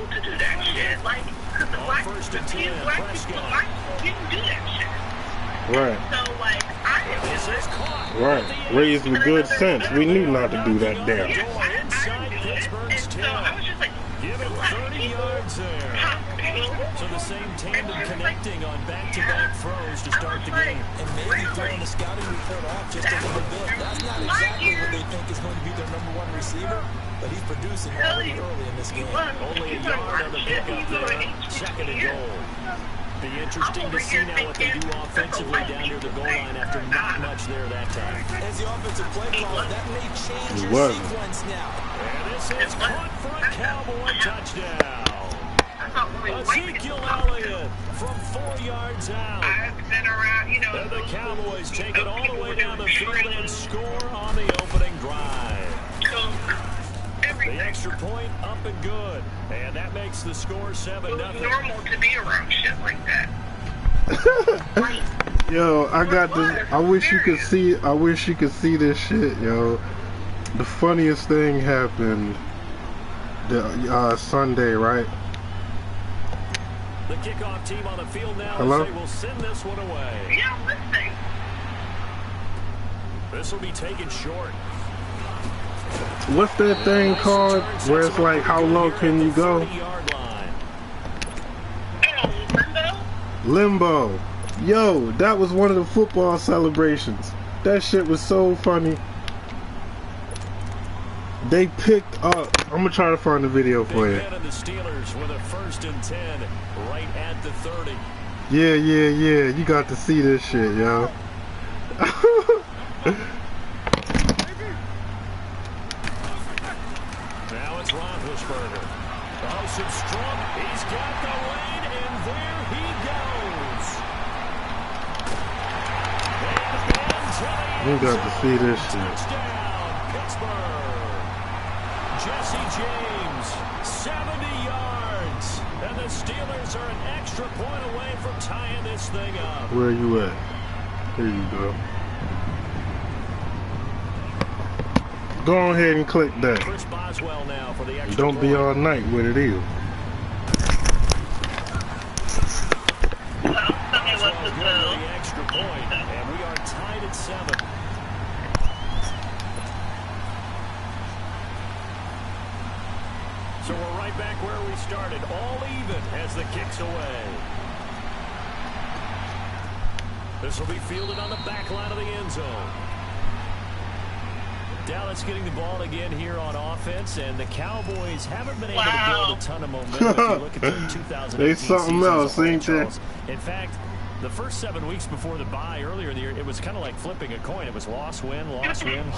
illegal to do that shit. Like, because the black people didn't do that shit. Right. So, like, I didn't do it. Right. Raised with good sense. We knew not to do that damn. Yeah, I didn't do it. And so I was just like, give it 30 yards there. So the same tandem connecting on back-to-back throws to start the game. And maybe throwing the scouting report off just a little bit. That's not exactly what they think is going to be their #1 receiver, but he's producing already early in this game. Only a yard on the pickup there. Second and goal. Be interesting to see now what they do offensively down near the goal line after not much there that time. As the offensive play caller, that may change your sequence now. And this is caught for a Cowboy touchdown. Ezekiel Elliott from 4 yards out. And the Cowboys take it all the way down the field and score on the opening drive. The extra point up and good. And that makes the score 7-0. It's normal to be around shit like that. Yo, I got this. I wish you could see. I wish you could see this shit, yo. The funniest thing happened the Sunday, right? The kickoff team on the field now Hello? as they will send this one away. Yeah, I'm listening. This will be taken short. What's that thing called where it's like, how low can you go? Limbo. Yo, that was one of the football celebrations. That shit was so funny. They picked up. I'm gonna try to find the video for you. The Steelers with a 1st and 10 right at the 30. Yeah. You got to see this shit, yo. Now it's Roethlisberger. Oh, some strong. He's got the lane, and there he goes. You got to see this shit. Touchdown, Pittsburgh. Jesse James, 70 yards. And the Steelers are an extra point away from tying this thing up. Where you at? Here you go. Go ahead and click that. Chris Boswell now for the extra Don't be all night with it is. The extra point, and we are tied at 7. So we're right back where we started, all even as the kick's away. This will be fielded on the back line of the end zone. Dallas getting the ball again here on offense, and the Cowboys haven't been able to build a ton of momentum if you look at the 2018 they something else, ain't they? In fact, the first 7 weeks before the bye earlier in the year, it was kind of like flipping a coin. It was loss, win, loss, win.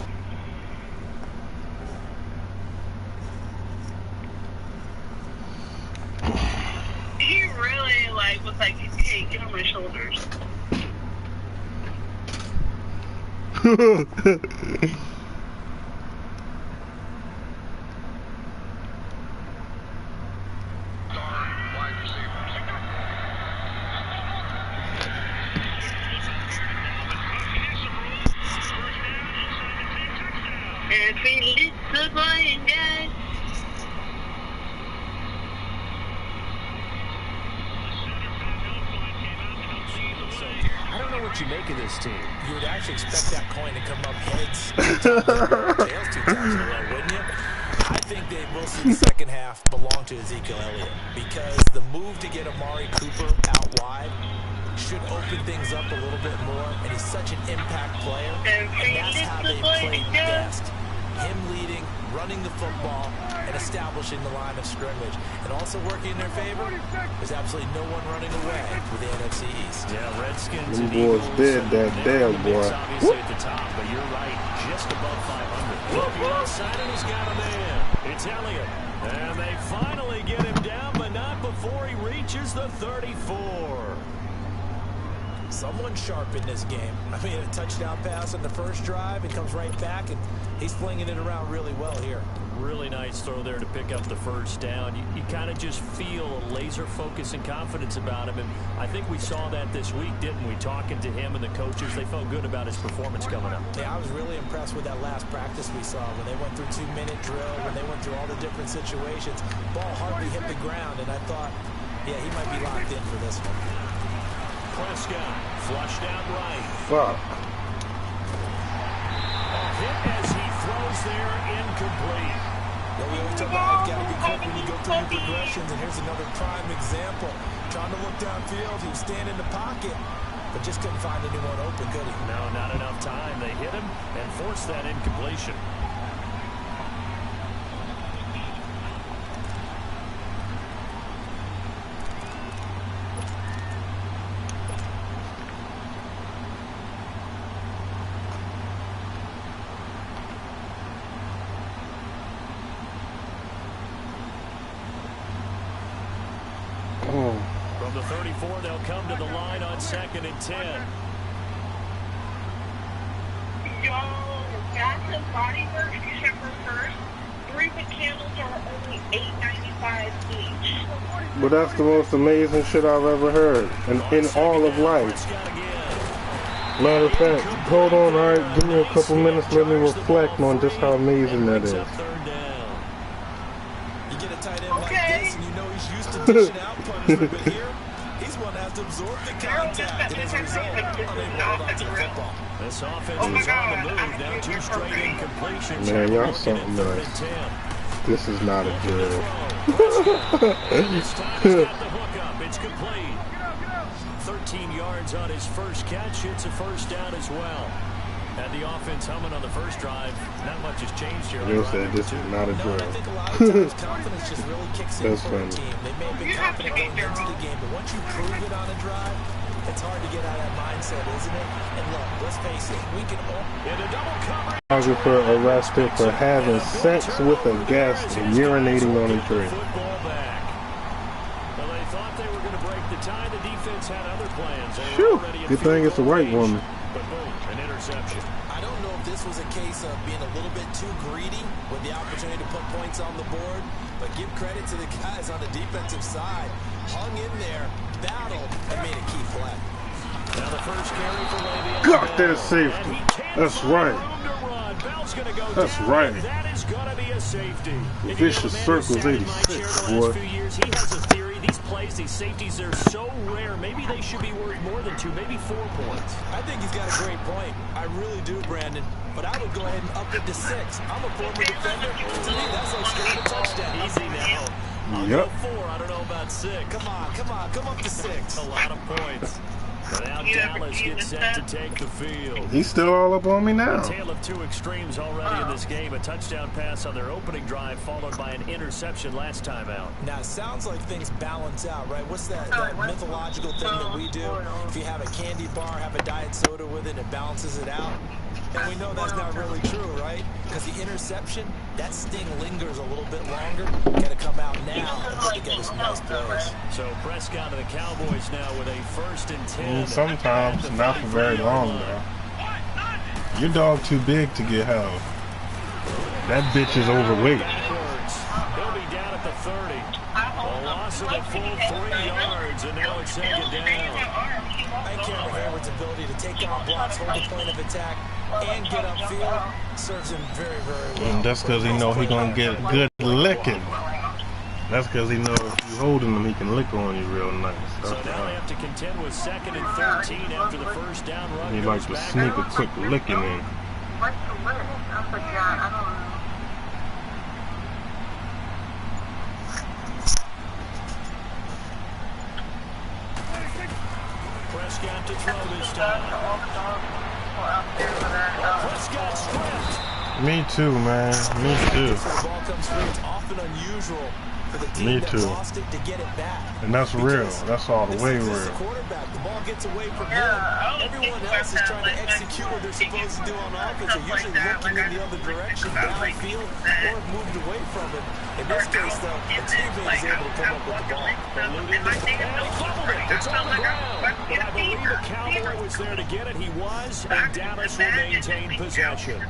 He really, like, was like, hey, get on my shoulders. I don't know what you make of this team. You would actually expect that coin to come up heads, tails 2 times in a row, wouldn't you? I think they will see the second half belong to Ezekiel Elliott because the move to get Amari Cooper out wide should open things up a little bit more, and he's such an impact player, and that's how they played best. Him leading, running the football, and establishing the line of scrimmage. And also working in their favor, there's absolutely no one running away with the NFC East. Yeah, Redskins and Eagles did that damn boy. Obviously at the top, but you're right, just above 500. Looking outside, and he's got a man. It's Elliott. And they finally get him down, but not before he reaches the 34. Someone sharp in this game. I mean, a touchdown pass on the first drive, and comes right back, and he's flinging it around really well here. Really nice throw there to pick up the first down. You kind of just feel a laser focus and confidence about him, and I think we saw that this week, didn't we? Talking to him and the coaches, they felt good about his performance coming up. Yeah, I was really impressed with that last practice we saw when they went through 2-minute drill, when they went through all the different situations. Ball hardly hit the ground, and I thought, yeah, he might be locked in for this one. Prescott flushed out right. Fuck. A hit as he throws there, incomplete. Yeah, we always talk about how you got to be quick when you go through your progressions, and here's another prime example. Trying to look downfield, he was standing in the pocket, but just couldn't find anyone open, could he? No, not enough time. They hit him and forced that incompletion. From the 34, they'll come to the line on 2nd and 10. Yo, that's a body work December 1st. 3 wood candles are only $8.95 each. But that's the most amazing shit I've ever heard in all of life. Matter of fact, hold on, alright, give me a couple minutes, let me reflect on just how amazing that is. You get a tight end like this, and you know he's used to dishing out punishment, but here, he's one that has to absorb the contact, and as a result, unable to hold on to the football. This offense is on the move, now 2 straight incompletions. Man, y'all something nice. This is not a drill. This time he's got the hook up, it's complete. 13 yards on his first catch, it's a first down as well. Had the offense humming on the first drive. Not much has changed here. Bill said this is not a drill. I think a lot of times confidence just really kicks in That's for a funny. team. They may have been confident going into the game, but once you prove it on a drive, it's hard to get out of that mindset, isn't it? And look, let's face it, we can all... In a double coverage. Photographer arrested for having sex with a guest and urinating on a tree. Football back. Well, they thought they were going to break the tie. The defense had other plans. Phew, good thing it's the right woman. But boom, an interception. I don't know if this was a case of being a little bit too greedy with the opportunity to put points on the board, but give credit to the guys on the defensive side. Hung in there, battled, and made a key play. Now the first carry for Le'Veon Got Bell. that safety. And he can't That's find right. room to run. Bell's gonna go That's down, right. and that is going to be a safety. If Vicious you know the man who Circles sat in my 86, chair the boy. last few years, he has a theory. These plays, these safeties, they're so rare. Maybe they should be worth more than 2, maybe 4 points. I think he's got a great point. I really do, Brandon. But I would go ahead and up it to 6. I'm a former defender. To me, that's like scoring a touchdown. Easy now. I'll Yep. go 4. I don't know about 6. Come on, come up to 6. A lot of points. But now Dallas gets set to take the field. He's still all up on me A now. tale of 2 extremes already in this game. A touchdown pass on their opening drive, followed by an interception last time out. Now, it sounds like things balance out, right? What's that mythological thing that we do? If you have a candy bar, have a diet soda with it, it balances it out. And we know that's not really true, right? Because the interception, that sting lingers a little bit longer. Got to come out now and put together some nice plays. So Prescott and the Cowboys now with a 1st and 10. Sometimes, at the not for very 33-yard long line. though. Your dog too big to get held. That bitch is overweight. Backwards. He'll be down at the 30. A loss of a full 3 yards, and now it's 2nd down. And Cameron Hayward's ability to take on blocks, hold the point of attack, and get upfield serves him very, very well. And that's because he know he gonna get good licking. That's because he know if you holding him, he can lick on you real nice. So now they have to contend with 2nd and 13 after the first down run. He goes like to back. sneak a quick licking in. What's the list? I forgot. I don't know. Prescott to throw this time. Prescott stripped. Me too, man. Me too. So the ball comes through, it's often unusual for the team Me that too. lost it to get it back. And that's real. That's all the This way is the real. quarterback. The ball gets away from him. Everyone else is trying to execute what they're supposed to do on offense. They're usually looking in the other direction, downfield, or moved away from it. In this case, though, the teammate is able to come up with the ball. Eluding the ball. He fumbled it. It's on the ground. But I believe a Cowboy was there to get it. He was, and Dallas will maintain possession.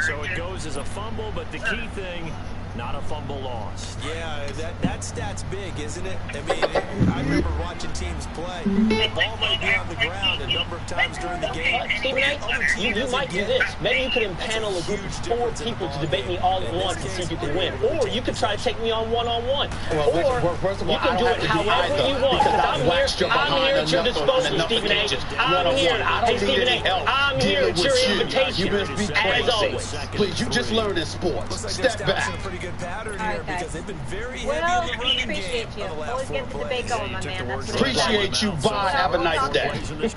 So it goes as a fumble, but the key thing, not a fumble lost. Yeah, that stat's big, isn't it? I mean, I remember watching teams play. The ball might be on the ground a number of times during the game. Stephen A., you might do this. Maybe you could impanel a group of 4 people to debate me all at once and see if you can win. Or you could try to take me on one-on-one. Or first of all, you can do it however you want. Because I'm here at your disposal, Stephen A. I'm here. Hey, Stephen A., I'm here at your invitation, as always. Please, you just learned in sports. Step back. Good pattern All here right, because they've been very heavy well, in the running appreciate game you. for the last Always 4 get the plays. debate going, my man. That's Appreciate you. Bye. Have a nice day. The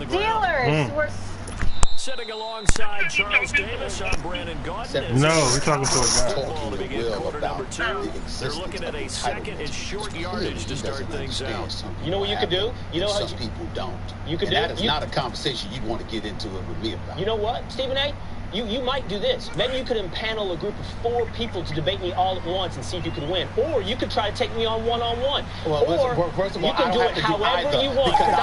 Steelers were... Sitting alongside Charles Davis, I'm Brandon Gaudin. No, we're talking to a guy. Ball to begin quarter number 2. They're looking at a second and short yardage to start things out. You know what you could do? You know how some people don't. You could and do that is not a conversation you want to get into it with me about. You know what, Stephen A.? You might do this. Maybe you could impanel a group of 4 people to debate me all at once and see if you can win. Or you could try to take me on one-on-one. Well, first of all, you can do it however you want. Because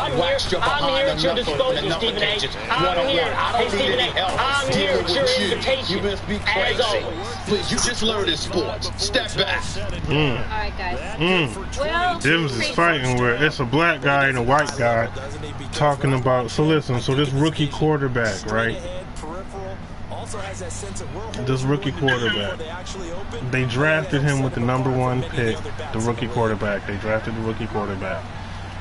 I'm here at your disposal, Stephen A. I'm here. Hey, Stephen A. I'm here at your invitation, You must be crazy. as always. Please, you just learned in sports. Step back. All right, guys. Well, Dims is fighting where it's a black guy and a white guy talking about. So listen, so this rookie quarterback, right? This rookie quarterback, they drafted him with the #1 pick, the rookie quarterback. They drafted the rookie quarterback.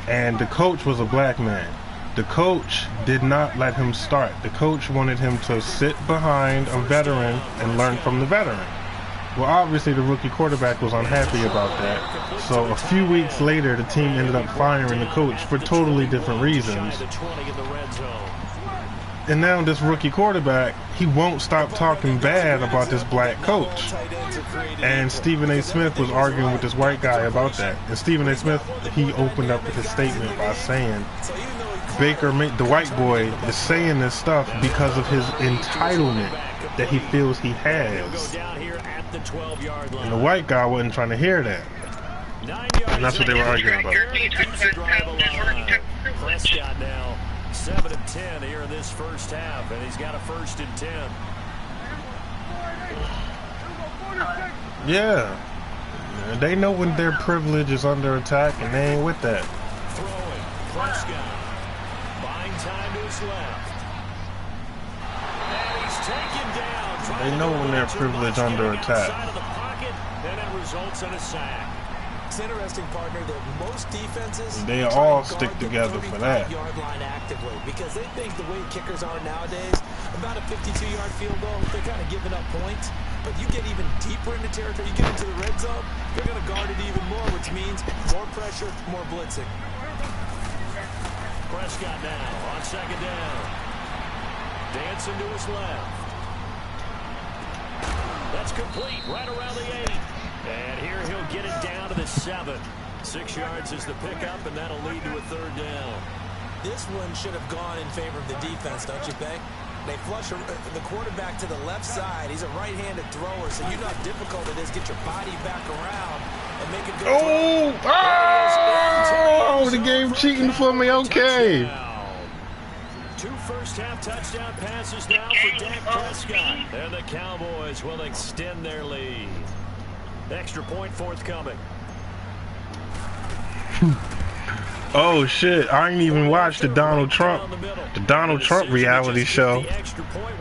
And the coach was a black man. The coach did not let him start. The coach wanted him to sit behind a veteran and learn from the veteran. Well, obviously the rookie quarterback was unhappy about that. So a few weeks later, the team ended up firing the coach for totally different reasons. And now this rookie quarterback, he won't stop talking bad about this black coach. And Stephen A. Smith was arguing with this white guy about that. And Stephen A. Smith, he opened up with his statement by saying, Baker, the white boy, is saying this stuff because of his entitlement that he feels he has. And the white guy wasn't trying to hear that. And that's what they were arguing about. Prescott now 7 of 10 here in this first half, and he's got a 1st and 10. Yeah. They know when their privilege is under attack, and they ain't with that. Throwing. Prescott. Buying time to his left. And he's taken down. They know when their privilege under attack. Outside of the pocket, and it results in a sack. It's interesting, partner, that most defenses They all stick together for that. Yard line actively because they think the way kickers are nowadays, about a 52-yard field goal, they're kind of giving up points. But you get even deeper into territory, you get into the red zone, they're going to guard it even more, which means more pressure, more blitzing. Prescott now on 2nd down. Dancing to his left. That's complete right around the 8. And here he'll get it down to the 7. 6 yards is the pickup, and that'll lead to a 3rd down. This one should have gone in favor of the defense, don't you think? They flush the quarterback to the left side. He's a right-handed thrower, so you know how difficult it is to get your body back around and make a good throw. Oh, the game cheating for me. Okay. Touchdown. 2 first-half touchdown passes now for Dak Prescott. And the Cowboys will extend their lead. Extra point forthcoming. Oh shit, I ain't even watched the Donald Trump reality show.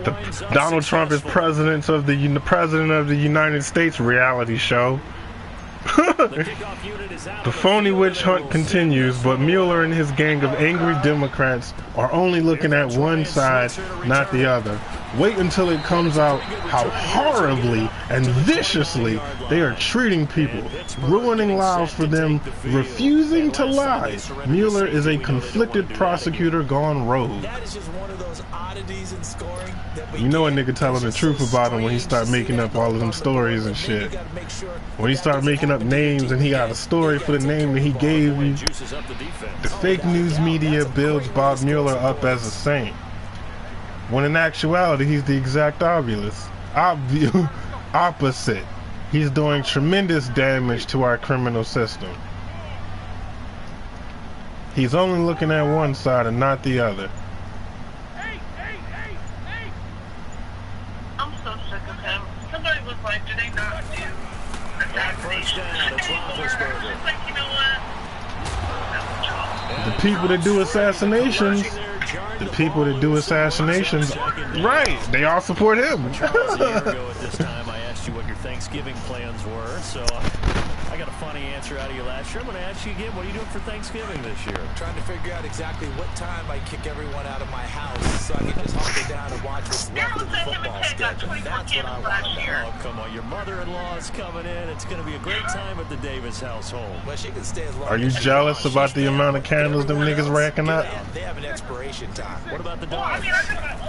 The Donald Trump is president of the United States reality show. The phony witch hunt continues, but Mueller and his gang of angry Democrats are only looking at one side, not the other. Wait until it comes out how horribly and viciously they are treating people, ruining lives for them, refusing to lie. Mueller is a conflicted prosecutor gone rogue. You know a nigga telling the truth about him when he start making up all of them stories and shit. When he start making up names and he got a story for the name that he gave you. The fake news media builds Bob Mueller up as a saint, when in actuality he's the exact opposite. He's doing tremendous damage to our criminal system. He's only looking at one side and not the other. I'm so sick of him. Somebody was like, do they not do First down, it's Roethlisberger. It's like, you know what? The people that do assassinations, right, they all support him. Charles, a year ago at this time, I asked you what your Thanksgiving plans were, so I got a funny answer out of you last year. I'm going to ask you again, what are you doing for Thanksgiving this year? Trying to figure out exactly what time I kick everyone out of my house so I can just hunker down and watch what's left of the football schedule. That's what I want to know. Oh, come on. Your mother-in-law is coming in. It's going to be a great time at the Davis household. Well, she can stay as long Are you as she jealous wants. about the amount of candles them niggas racking up? They have an expiration time. What about the Well, I dogs? mean, I could have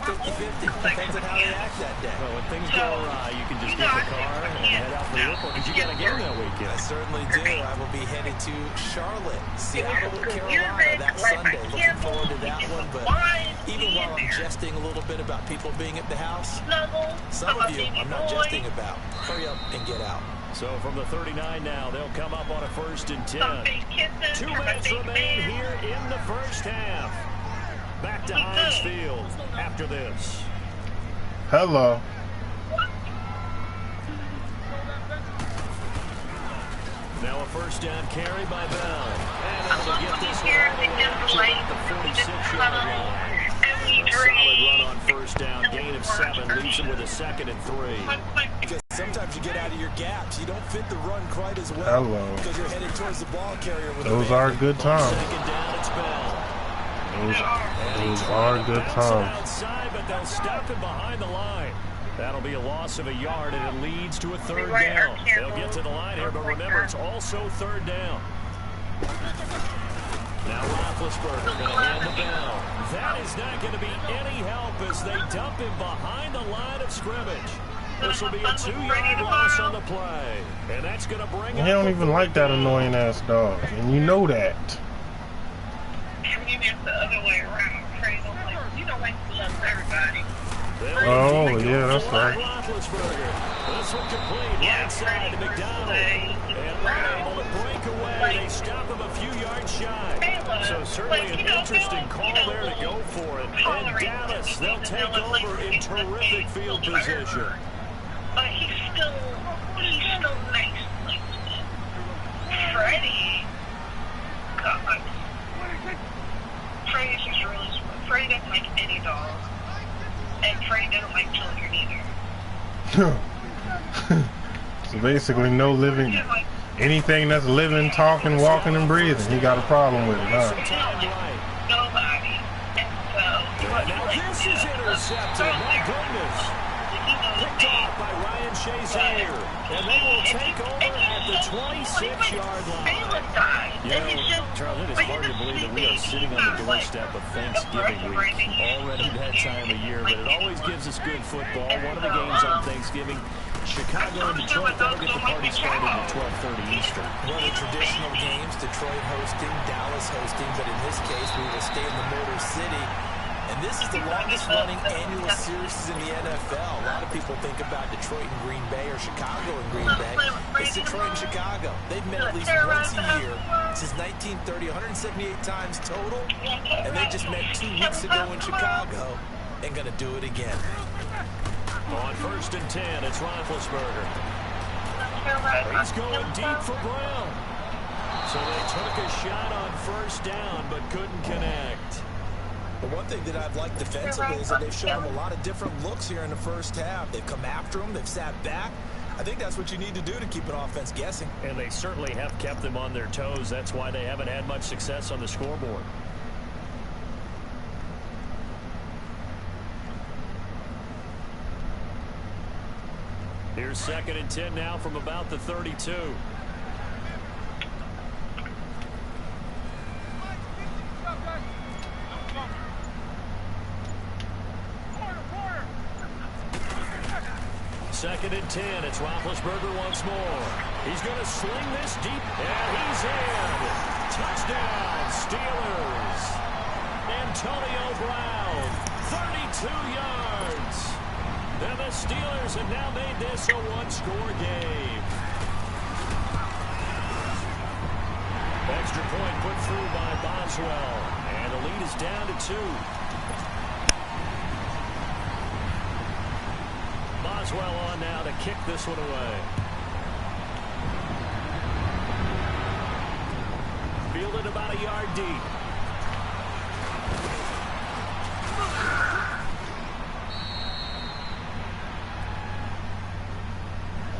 50-50. Depends on how they act that day. Well, when things go awry, you can just get the car and head out for the airport because you got a game that I weekend. certainly do. I will be headed to Charlotte, Seattle, Carolina that Sunday. Looking forward to that one. But even while I'm jesting a little bit about people being at the house, some of you I'm not jesting about. Hurry up and get out. So from the 39 now, they'll come up on a 1st and 10. 2 minutes remain here in the first half. Back to Heinz Field after this. Hello. Now a first down carry by Bell. And that'll get this one all the way up to about the 46-yard line. A solid run on first down, gain of 7, leaves him with a 2nd and 3. Because sometimes you get out of your gaps. You don't fit the run quite as well. Hello. Because you're headed towards the ball carrier with Those are good times. Second down, it's Bell. Those are good times. Outside, but they'll stop him behind the line. That'll be a loss of a yard, and it leads to a 3rd down. They'll get to the line here, but remember, it's also 3rd down. Now Roethlisberger going to hand the bell. That is not going to be any help as they dump him behind the line of scrimmage. This will be a 2-yard loss on the play, and that's going to bring. He don't even like that annoying ass dog, and you know that. It's the other way around. You know, like he loves everybody. Oh, yeah, that's right. This one complete right side to McDonald. And they're able to break away. They stop him a few yards shy. So certainly an interesting call there to go for it. And Dallas, they'll take over in terrific field position. But he's still nice. Freddie. God. Freddie's just really smart. Freddie doesn't like any dog. And Freddie doesn't like children either. So basically no living, anything that's living, talking, walking, and breathing, he got a problem with it, huh? Nobody. And so, now this is intercepted. My goodness. Picked off by Ryan Shazier. And they will take over at the 26-yard line. You know, Charles, it is hard to believe that we are sitting on the doorstep of Thanksgiving week. Already that time of year, but it always gives us good football. One of the games on Thanksgiving, Chicago and Detroit, that'll get the party started at 12:30 Eastern. One of the traditional games, Detroit hosting, Dallas hosting, but in this case, we will stay in the Motor City. And this is the longest-running annual series in the NFL. A lot of people think about Detroit and Green Bay or Chicago and Green Bay. It's Detroit and Chicago. They've met at least once a year since 1930, 178 times total. And they just met 2 weeks ago in Chicago and going to do it again. On 1st and 10, it's Roethlisberger. He's going deep for Brown. So they took a shot on 1st down, but couldn't connect. The one thing that I've liked defensively is that they've shown him a lot of different looks here in the first half. They've come after him. They've sat back. I think that's what you need to do to keep an offense guessing. And they certainly have kept them on their toes. That's why they haven't had much success on the scoreboard. Here's 2nd and 10 now from about the 32. Second and 10. It's Roethlisberger once more. He's going to sling this deep, and he's in. Touchdown, Steelers. Antonio Brown, 32 yards. And the Steelers have now made this a one-score game. extra point put through by Boswell. And the lead is down to 2. Boswell on now to kick this one away. Fielded about a yard deep.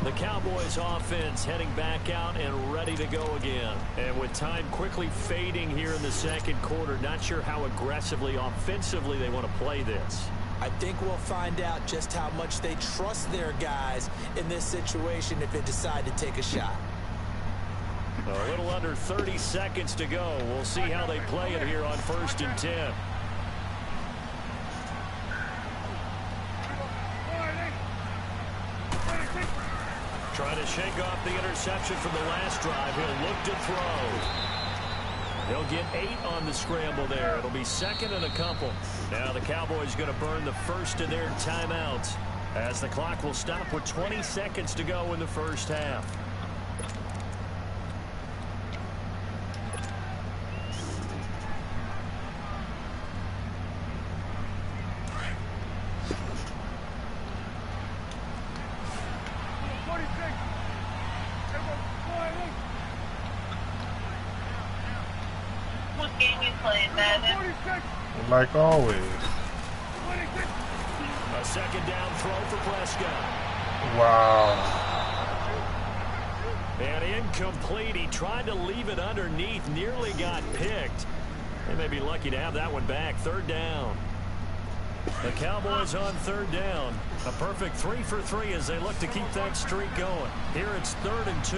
The Cowboys offense heading back out and ready to go again. And with time quickly fading here in the second quarter, not sure how aggressively, offensively they want to play this. I think we'll find out just how much they trust their guys in this situation if they decide to take a shot. A little under 30 seconds to go. We'll see how they play it here on 1st and 10. Trying to shake off the interception from the last drive. He'll look to throw. They'll get 8 on the scramble there. It'll be 2nd and a couple. Now the Cowboys going to burn the first of their timeouts as the clock will stop with 20 seconds to go in the first half. What game you playing, Madden? Like always. A 2nd down throw for Prescott. Wow. And incomplete. He tried to leave it underneath. Nearly got picked. They may be lucky to have that one back. 3rd down. The Cowboys on 3rd down. A perfect 3 for 3 as they look to keep that streak going. Here it's 3rd and 2.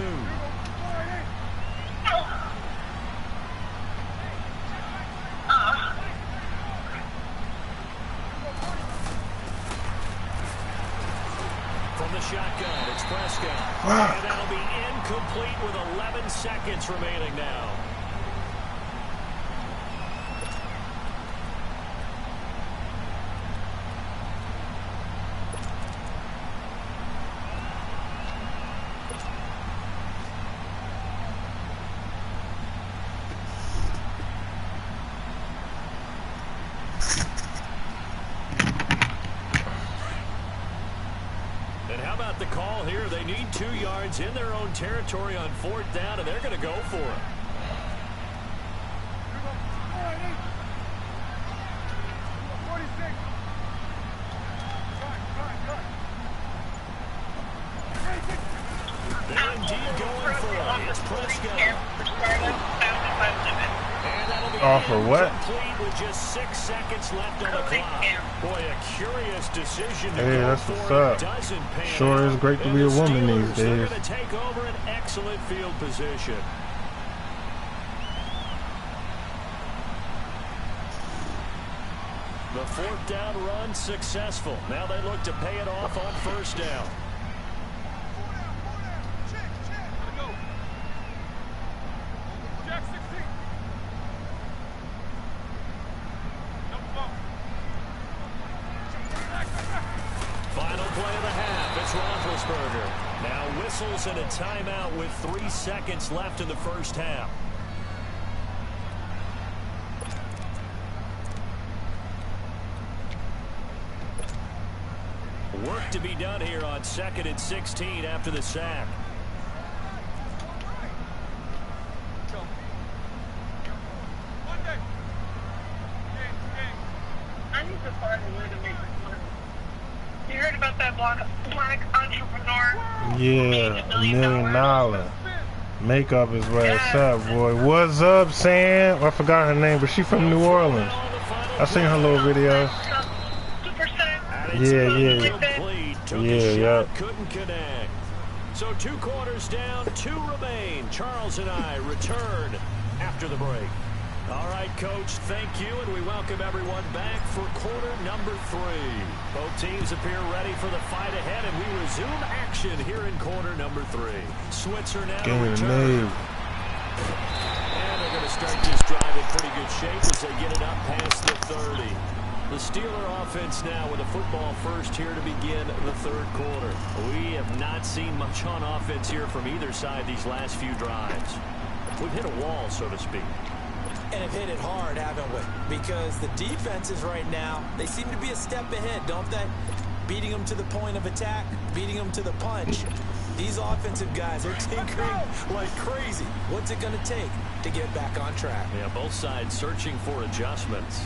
From the shotgun, it's Prescott. And that'll be incomplete with 11 seconds remaining now. The call here, they need 2 yards in their own territory on 4th down, and they're going to go for it. They're indeed going for it. It's Prescott. Oh, for what? With just 6 seconds left on the clock. Boy, a curious decision to Hey, go that's for what's it. up. Doesn't pan Sure out. is great to And be a the woman these Steelers, they're days. going to take over an excellent field position. The 4th down run successful. Now they look to pay it off on 1st down. Final play of the half. It's Roethlisberger. Now whistles and a timeout with 3 seconds left in the first half. Work to be done here on 2nd and 16 after the sack. I need to find a way to make money. You heard about that black entrepreneur? Yeah, $1 million. Makeup is where it's at, boy. What's up, Sam? I forgot her name, but she from New Orleans. I seen her little videos. Yeah. Couldn't connect. So 2 quarters down, 2 remain. Charles and I return after the break. All right, Coach, thank you, and we welcome everyone back for quarter number 3. Both teams appear ready for the fight ahead, and we resume action here in quarter number 3. Switzer now to return. And they're going to start this drive in pretty good shape as they get it up past the 30. The Steeler offense now with a football first here to begin the 3rd quarter. We have not seen much on offense here from either side these last few drives. We've hit a wall, so to speak. And have hit it hard, haven't we? Because the defenses right now, they seem to be a step ahead, don't they? Beating them to the point of attack, beating them to the punch. These offensive guys are tinkering like crazy. What's it going to take to get back on track? Yeah, both sides searching for adjustments.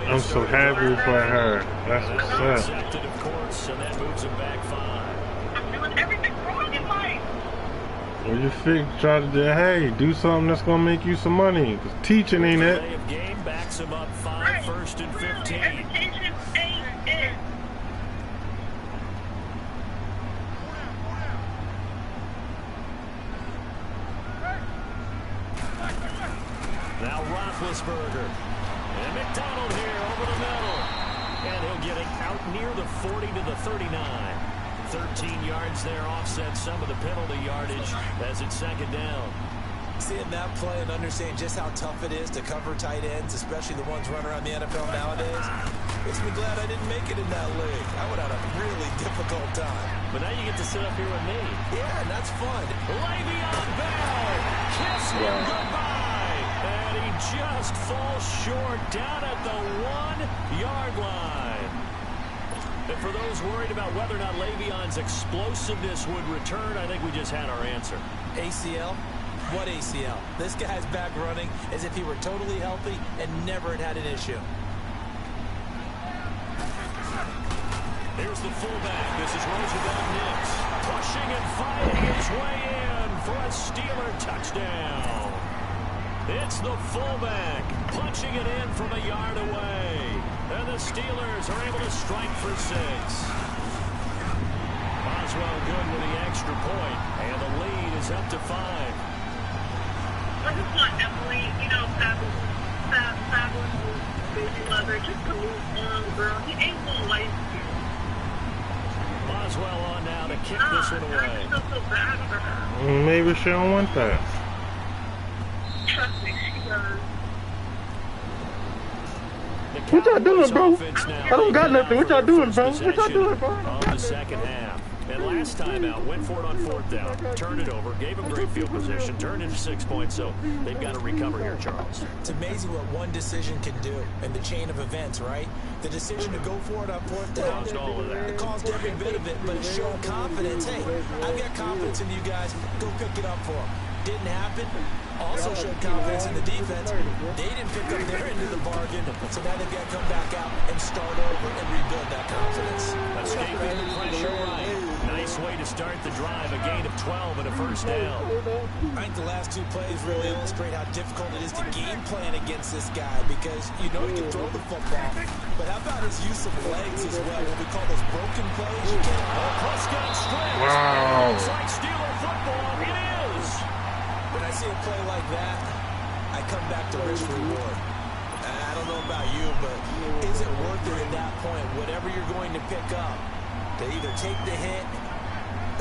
I'm so happy for her. That's what's up. Of course, and that moves him back 5. I'm doing everything wrong in life. Well, you try to do, hey, do something that's gonna make you some money. 'Cause teaching ain't it. Play of game backs him up 5, first and 15. Education ain't it. Now Roethlisberger. And McDonald here over the middle. And he'll get it out near the 40 to the 39. 13 yards there, offset some of the penalty yardage as it's second down. Seeing that play and understanding just how tough it is to cover tight ends, especially the ones running around the NFL nowadays, makes me glad I didn't make it in that league. I would have had a really difficult time. But now you get to sit up here with me. Yeah, and that's fun. Le'Veon Bell, kiss him goodbye. And he just falls short down at the 1-yard line. And for those worried about whether or not Le'Veon's explosiveness would return, I think we just had our answer. ACL? What ACL? This guy's back running as if he were totally healthy and never had an issue. Here's the fullback. This is Roosevelt Nix. Pushing and fighting his way in for a Steeler touchdown. It's the fullback punching it in from a yard away. And the Steelers are able to strike for 6. Boswell good with the extra point, and the lead is up to 5. I just want Emily, fabulous baby mother, just to move on, girl. He ain't gonna like you. Boswell on now to kick this one away. I feel so bad for her. Maybe she don't want that. Trust me, she does. What y'all doing, bro? I don't got nothing. What y'all doing, bro? What y'all doing, bro? Of the second half. And last time out, went for it on 4th down, turned it over, gave them great field position, turned into 6 points, so they've got to recover here, Charles. It's amazing what one decision can do in the chain of events, right? The decision to go for it on 4th down, Caused all of that. it caused every bit of it, but it showed confidence. Hey, I've got confidence in you guys. Go pick it up for them. Didn't happen. Also showed confidence in the defense. They didn't pick up their end of the bargain, so now they've got to come back out and start over and rebuild that confidence. Escaping the pressure right. Nice way to start the drive. A gain of 12 and a first down. I think the last 2 plays really illustrate how difficult it is to game plan against this guy because you know he can throw the football, but how about his use of legs as well? What we call those broken plays. You can't. Prescott strips. Wow. Looks like Steeler football. It is. When I see a play like that, I come back to risk reward. I don't know about you, but is it worth it at that point, whatever you're going to pick up, to either take the hit,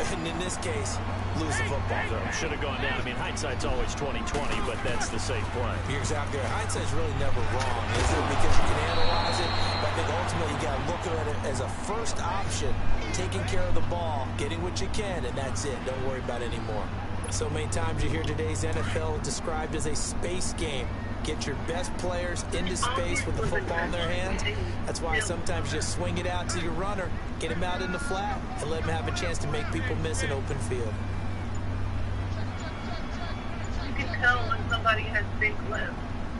and in this case, lose the football? So should have gone down. I mean, hindsight's always 20/20, but that's the safe play. You're exactly right. Hindsight's really never wrong, is it? Because you can analyze it, but I think ultimately you got to look at it as a first option, taking care of the ball, getting what you can, and that's it. Don't worry about it anymore. So many times you hear today's NFL described as a space game. Get your best players into space with the football in their hands. That's why sometimes you swing it out to your runner, get him out in the flat, and let him have a chance to make people miss an open field. You can tell when somebody has big lips.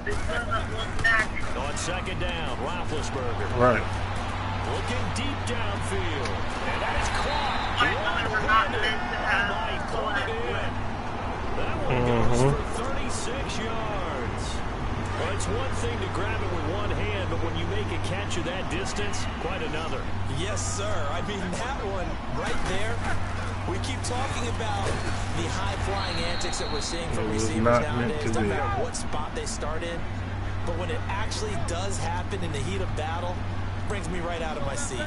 This doesn't look natural. On second down, Roethlisberger. Right. Looking deep downfield. And that is caught. My son were not meant to have That one goes for 36 yards. Well, it's one thing to grab it with one hand, but when you make a catch of that distance, quite another. Yes, sir. I mean, that one right there. We keep talking about the high-flying antics that we're seeing from receivers nowadays. No matter what spot they start in, but when it actually does happen in the heat of battle, it brings me right out of my seat.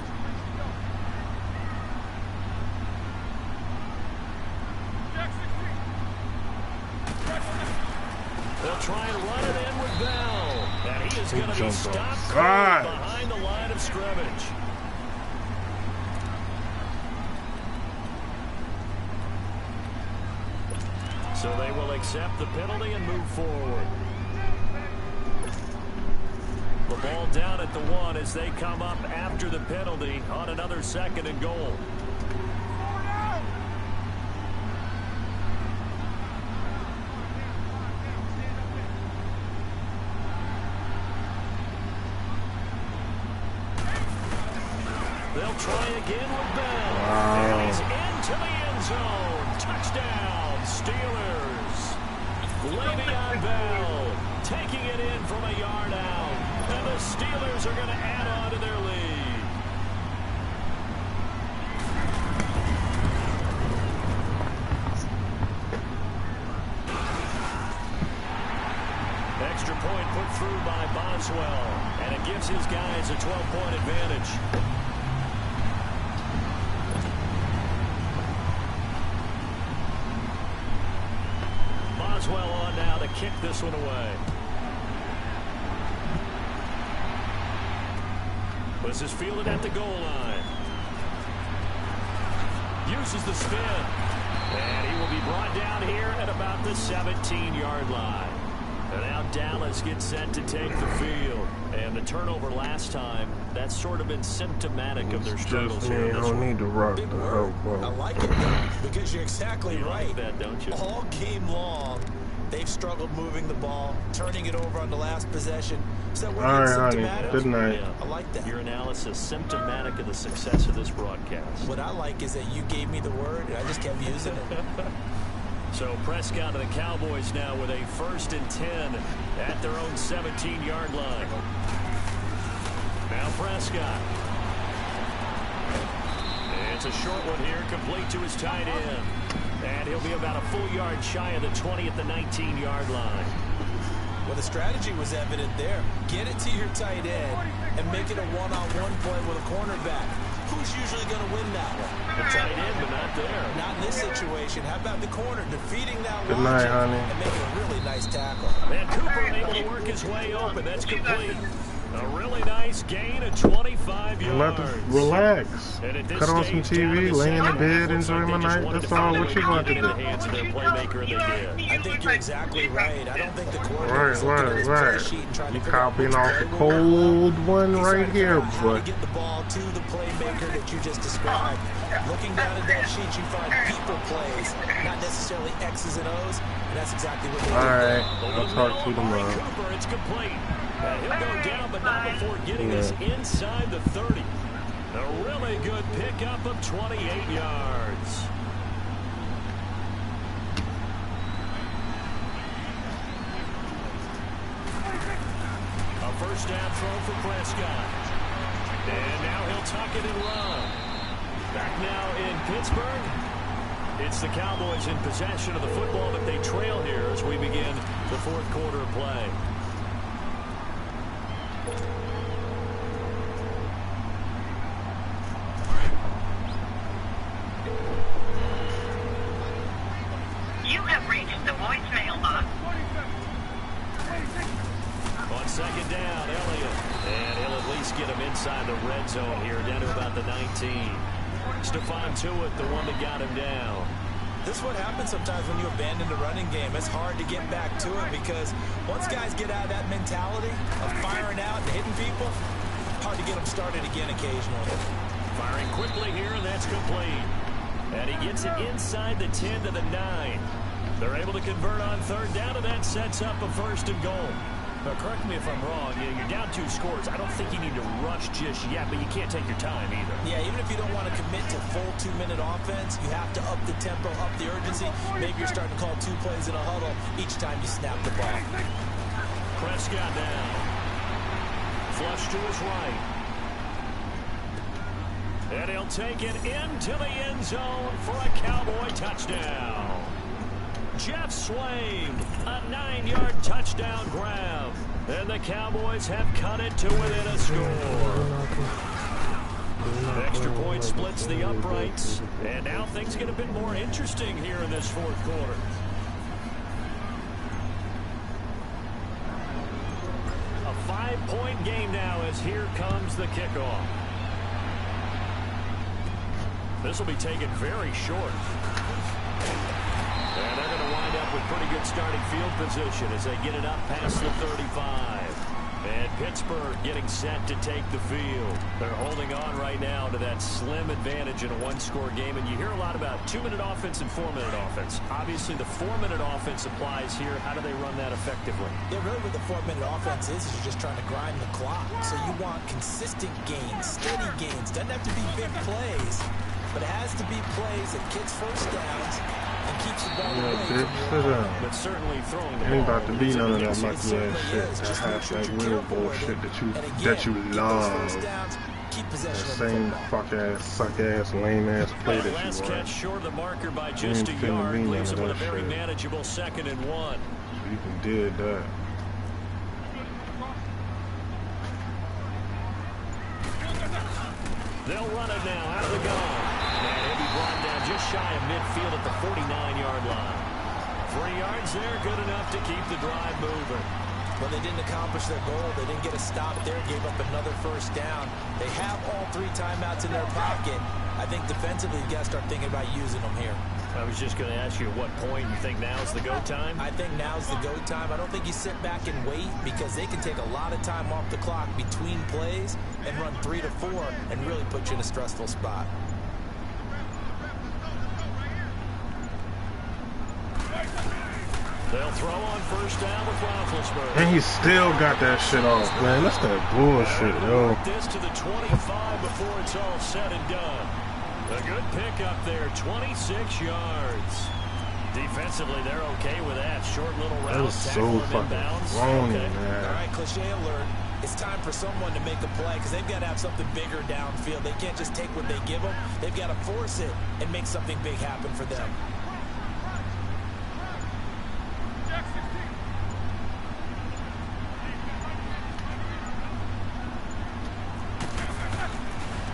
They'll try and run it in with Bell. And he is going to be stopped behind the line of scrimmage. So they will accept the penalty and move forward. The ball down at the 1 as they come up after the penalty on another 2nd and goal. They'll try again with Bell. And he's into the end zone. Touchdown, Steelers. Le'Veon Bell taking it in from a yard out. And the Steelers are going to add on to their lead. Extra point put through by Boswell. And it gives his guys a 12-point advantage. Boswell on now to kick this one away. This is fielded at the goal line. Uses the spin. And he will be brought down here at about the 17-yard line. And now Dallas gets set to take the field. And the turnover last time, that's sort of been symptomatic of their struggles here. I don't need to rock the I like it, though, because you're exactly right. Like that, don't you? All game long, they've struggled moving the ball, turning it over on the last possession. So we're all right, symptomatic. honey. Good night. Yeah. I like that. Your analysis symptomatic of the success of this broadcast. What I like is that you gave me the word, and I just kept using it. So Prescott and the Cowboys now with a 1st and 10 at their own 17-yard line. Now Prescott. It's a short one here, complete to his tight end. And he'll be about a full yard shy of the 20 at the 19-yard line. Well, the strategy was evident there. Get it to your tight end and make it a one-on-one play with a cornerback. Who's usually going to win that one? The tight end, but not there. Not in this situation. How about the corner defeating that Good night, honey. and making a really nice tackle? And Cooper able to work his way open. That's complete. A really nice gain of 25 yards. Relax. Cut on some TV, lay in the bed, enjoy my night. That's all what you want to do. I think you're exactly right. I don't think the quarterback Right. You copying off the cold one right here, but get the ball to the playmaker that you just described. Looking down at that sheet, you find people plays, not necessarily X's and O's, and that's exactly what they do. all right. I'll talk to you tomorrow. Cooper, it's complete. He'll go down, but not before getting us inside the 30. A really good pickup of 28 yards. A 1st down throw for Prescott. And now he'll tuck it and run. Back now in Pittsburgh. It's the Cowboys in possession of the football, but they trail here as we begin the 4th quarter of play. You have reached the voicemail box. On 2nd down, Elliott. And he'll at least get him inside the red zone here, down to about the 19. Stephon Tuitt, the one that got him down. This is what happens sometimes when you abandon the running game. It's hard to get back to it because once guys get out of that mentality of firing out and hitting people, hard to get them started again occasionally. Firing quickly here, and that's complete. And he gets it inside the 10 to the 9. They're able to convert on 3rd down, and that sets up a 1st and goal. Now, correct me if I'm wrong. You're down 2 scores. I don't think you need to rush just yet, but you can't take your time either. Yeah, even if you don't want to commit to full 2-minute offense, you have to up the tempo, up the urgency. Maybe you're starting to call 2 plays in a huddle each time you snap the ball. Prescott down. Flush to his right. And he'll take it into the end zone for a Cowboy touchdown. Jeff Swain, a 9-yard touchdown grab. And the Cowboys have cut it to within a score. Extra point splits the uprights. And now things get a bit more interesting here in this fourth quarter. A 5-point game now as here comes the kickoff. This will be taken very short. And they're going to wind up with pretty good starting field position as they get it up past the 35. And Pittsburgh getting set to take the field. They're holding on right now to that slim advantage in a one-score game. And you hear a lot about 2-minute offense and 4-minute offense. Obviously, the 4-minute offense applies here. How do they run that effectively? Yeah, really what the 4-minute offense is you're just trying to grind the clock. So you want consistent gains, steady gains. Doesn't have to be big plays, but it has to be plays that gets first downs and keeps the ball away from your But certainly throwing the ball. ain't about to be none of that mucky ass shit. That hashtag winner bullshit that you love. That same fuck ass, suck ass, lame ass play that you Last want. catch short of the marker by just a yard leaves them with a very manageable 2nd and 1. You can did that. They'll run it now out of the gun. And he'll be brought down just shy of midfield at the 49-yard line. 3 yards there, good enough to keep the drive moving. Well, they didn't accomplish their goal. They didn't get a stop there, gave up another first down. They have all 3 timeouts in their pocket. I think defensively, you got to start thinking about using them here. I was just going to ask you at what point you think now's the go time? I think now's the go time. I don't think you sit back and wait because they can take a lot of time off the clock between plays and run 3 to 4 and really put you in a stressful spot. They'll throw on first down with Roethlisberger. And he still got that shit off, man. That's that bullshit, yo. This to the 25 before it's all said and done. A good pickup there, 26 yards. Defensively, they're okay with that. Short little route. That was so fucking phony, man. All right, cliche alert. It's time for someone to make a play because they've got to have something bigger downfield. They can't just take what they give them. They've got to force it and make something big happen for them.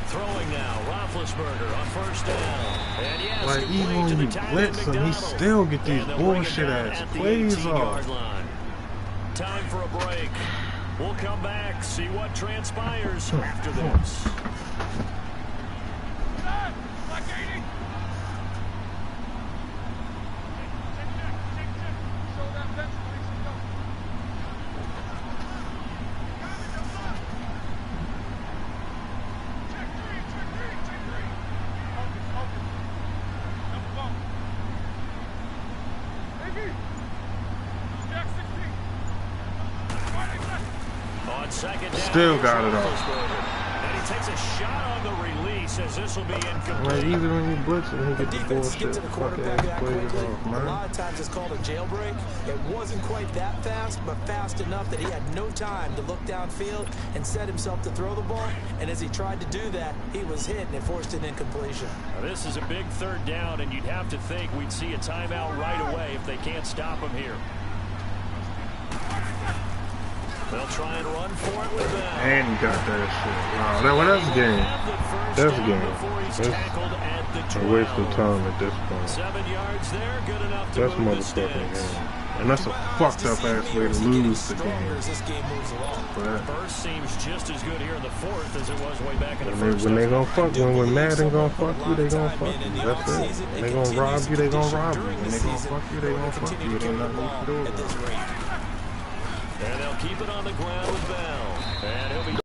Throwing now, Roethlisberger on first down. And yes, Like, even when you blitz him, he still get these bullshit ass plays off. Time for a break. We'll come back, see what transpires after this. Still got it off. And he takes a shot on the release as this will be incomplete. Like, even when you blitz him, he gets the bullshit to the quarterback that plays quickly. off, A man. lot of times it's called a jailbreak. It wasn't quite that fast, but fast enough that he had no time to look downfield and set himself to throw the ball. And as he tried to do that, he was hit and it forced an incompletion. Now, this is a big 3rd down, and you'd have to think we'd see a timeout right away if they can't stop him here. They'll try and run for it with that. And he got that shit. Wow, that's a game. That's a game. That's a waste of time at this point. 7 yards there, good enough to That's move the motherfucking sticks. game. And that's a fucked up ass way to lose the game. This game moves along. But First seems just as good here in the 4th as it was way back in the first. when they gonna fuck, when Madden gonna fuck you, they gonna fuck you. That's it. When they gonna rob you, they gonna rob you. When they gonna fuck you, they gonna fuck you. It ain't nothing you can do about it. And they'll keep it on the ground with Bell. And he'll be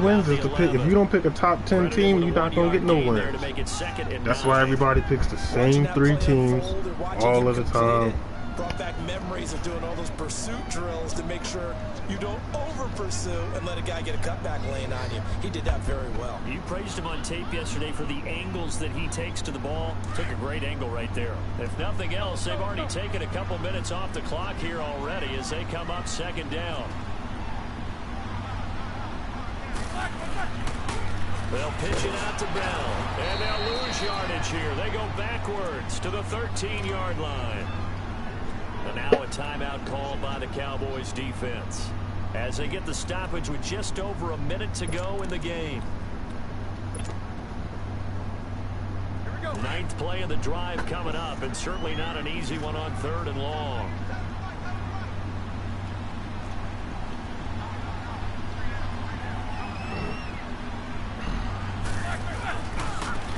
Wins is to pick. If you don't pick a top 10 team, you're not gonna get no wins. That's why everybody picks the same 3 teams all of the time. Brought back memories of doing all those pursuit drills to make sure you don't over-pursue and let a guy get a cutback lane on you. He did that very well. You praised him on tape yesterday for the angles that he takes to the ball. Took a great angle right there. If nothing else, they've already taken a couple minutes off the clock here already as they come up 2nd down. They'll pitch it out to Bell, and they'll lose yardage here. They go backwards to the 13-yard line. And now a timeout called by the Cowboys defense as they get the stoppage with just over a minute to go in the game. Ninth play of the drive coming up, and certainly not an easy one on 3rd and long.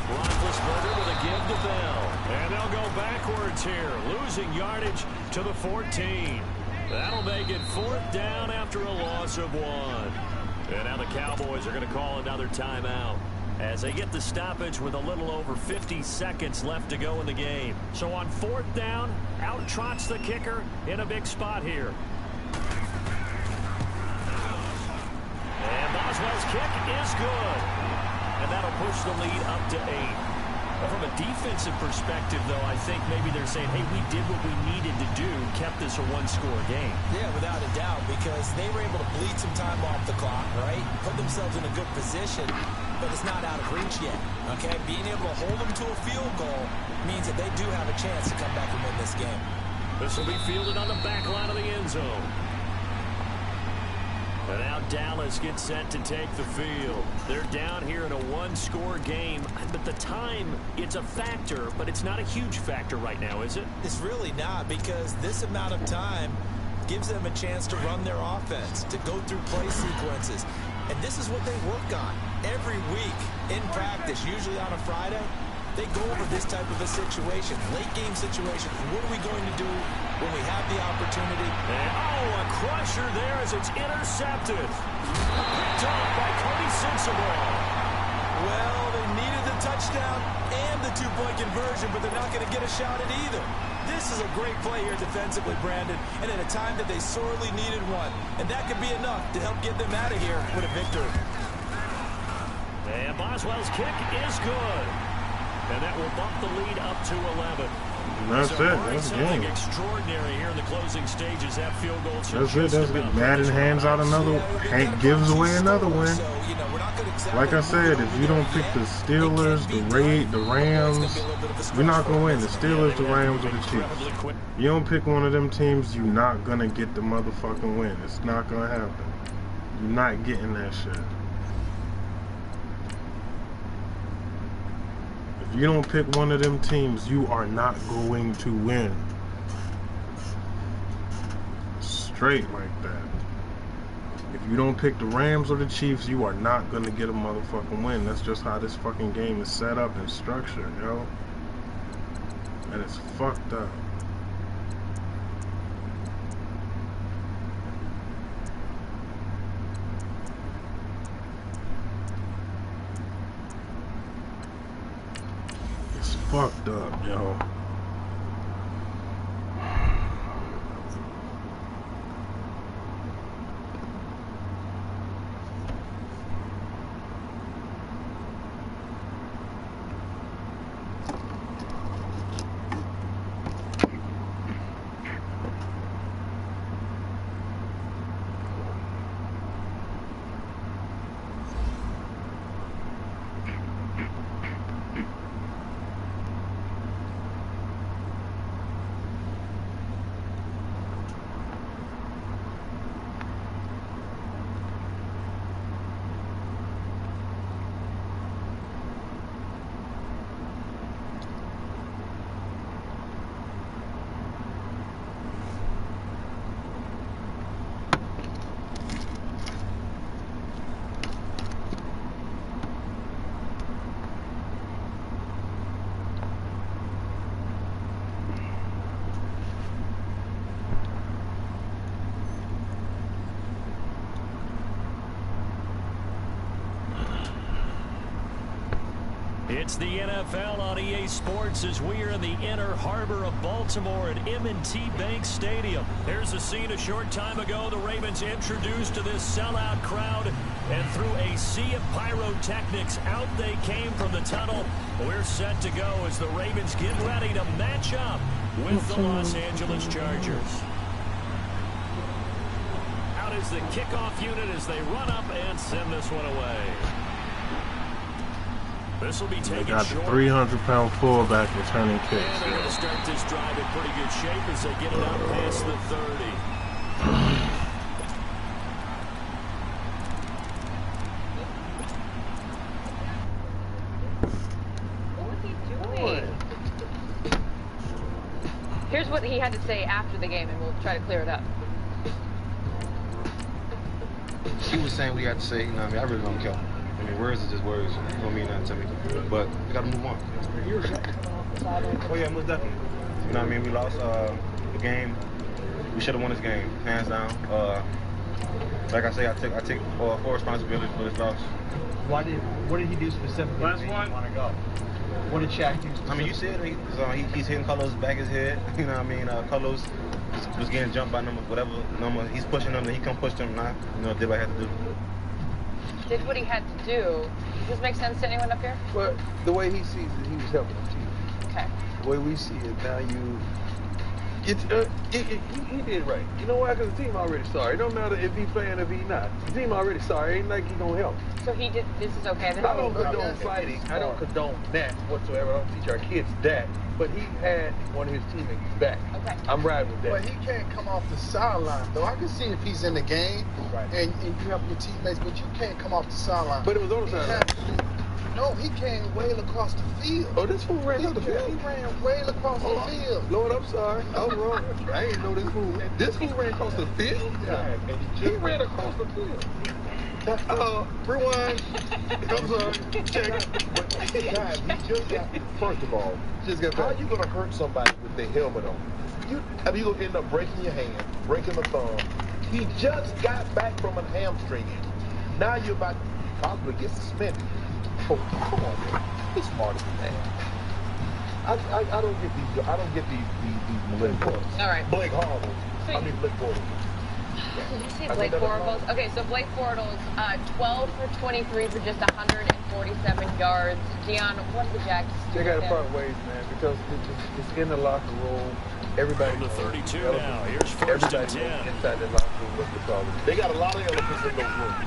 Roethlisberger with a give to Bell. And they'll go backwards here, losing yardage to the 14. That'll make it 4th down after a loss of 1. And now the Cowboys are going to call another timeout as they get the stoppage with a little over 50 seconds left to go in the game. So on 4th down, out trots the kicker in a big spot here. And Boswell's kick is good. And that'll push the lead up to 8. From a defensive perspective, though, I think maybe they're saying, hey, we did what we needed to do, kept this a one-score game. Yeah, without a doubt, because they were able to bleed some time off the clock, right? Put themselves in a good position, but it's not out of reach yet, okay? Being able to hold them to a field goal means that they do have a chance to come back and win this game. This will be fielded on the back line of the end zone. And now Dallas gets set to take the field. They're down here in a one-score game, but the time, it's a factor, but it's not a huge factor right now, is it? It's really not, because this amount of time gives them a chance to run their offense, to go through play sequences. And this is what they work on every week in practice, usually on a Friday. They go over this type of a situation, late game situation. What are we going to do when we have the opportunity? And, a crusher there as it's intercepted. Picked off by Cody Sensabaugh. Well, they needed the touchdown and the two-point conversion, but they're not going to get a shot at either. This is a great play here defensively, Brandon, and at a time that they sorely needed one. And that could be enough to help get them out of here with a victory. And Boswell's kick is good. And that will bump the lead up to 11. That's it. That's the game. Extraordinary here in the closing stages. That field goal. That's it. That's it. Madden hands out another. Hank gives away another win. Like I said, if you don't pick the Steelers, the Rams, you're not gonna win. The Steelers, the Rams, or the Chiefs. You don't pick one of them teams, you're not gonna get the motherfucking win. It's not gonna happen. You're not getting that shit. If you don't pick one of them teams, you are not going to win. Straight like that. If you don't pick the Rams or the Chiefs, you are not going to get a motherfucking win. That's just how this fucking game is set up and structured, yo. And it's fucked up. It's fucked up, yo. It's the NFL on EA Sports as we are in the inner harbor of Baltimore at M&T Bank Stadium. Here's a scene a short time ago. The Ravens introduced to this sellout crowd, and through a sea of pyrotechnics, out they came from the tunnel. We're set to go as the Ravens get ready to match up with the Los Angeles Chargers. Out is the kickoff unit as they run up and send this one away. This will be They taken got the short. 300-pound fullback returning kicks. And they're going to start this drive in pretty good shape as they get it out past the 30. Here's what he had to say after the game, and we'll try to clear it up. He was saying what he had to say. You know what I mean? I really don't care. I mean, words are just words. It don't mean nothing to me. But we got to move on. Oh, yeah, most definitely. You know what I mean? We lost the game. We should have won this game, hands down. Like I say, I take full responsibility for this loss. What did he do specifically? Last one. Want to go? What did Shaq do? I mean, you see it. He's hitting Carlos back his head. You know what I mean? Carlos was getting jumped by whatever number. He's pushing them, then he come push them. Not, did what I had to do. Did what he had to do. Does this make sense to anyone up here? But the way he sees it, he was helping the team. Okay. The way we see it now, he did right. You know why? Because the team already sorry. It don't matter if he playing, if he not. The team already sorry. Ain't like he gonna help. So he did. This is okay. I don't condone fighting. I don't condone that whatsoever. I don't teach our kids that. But he had one of his teammates back. Okay. I'm riding with that. But he can't come off the sideline, though. I can see if he's in the game and you help your teammates, but you can't come off the sideline. But it was on the sideline. No, he came way across the field. Oh, this fool ran up the field? He ran way across the field. Lord, I'm sorry. I was wrong. I ain't know this fool. This fool ran across the field? Yeah. He ran across the field. Rewind. I'm sorry. Check. Guys, he just got, first of all, how are you going to hurt somebody with the helmet on? You're going to end up breaking your hand, breaking a thumb. He just got back from a hamstring injury. Now you're about to possibly get suspended. Oh, come on, man. He's smarter than that. I don't get these Blake Bortles. All right. Blake Horribles. Blake Bortles. Did you say Blake Bortles? Okay, so Blake Bortles, 12 for 23 for just 147 yards. Dion, what did the Jags do? They got to part ways, man, because it's in the locker room. Everybody knows. 32 now. Here's first and 10. Inside the locker room, what's the problem? They got a lot of elephants in those rooms.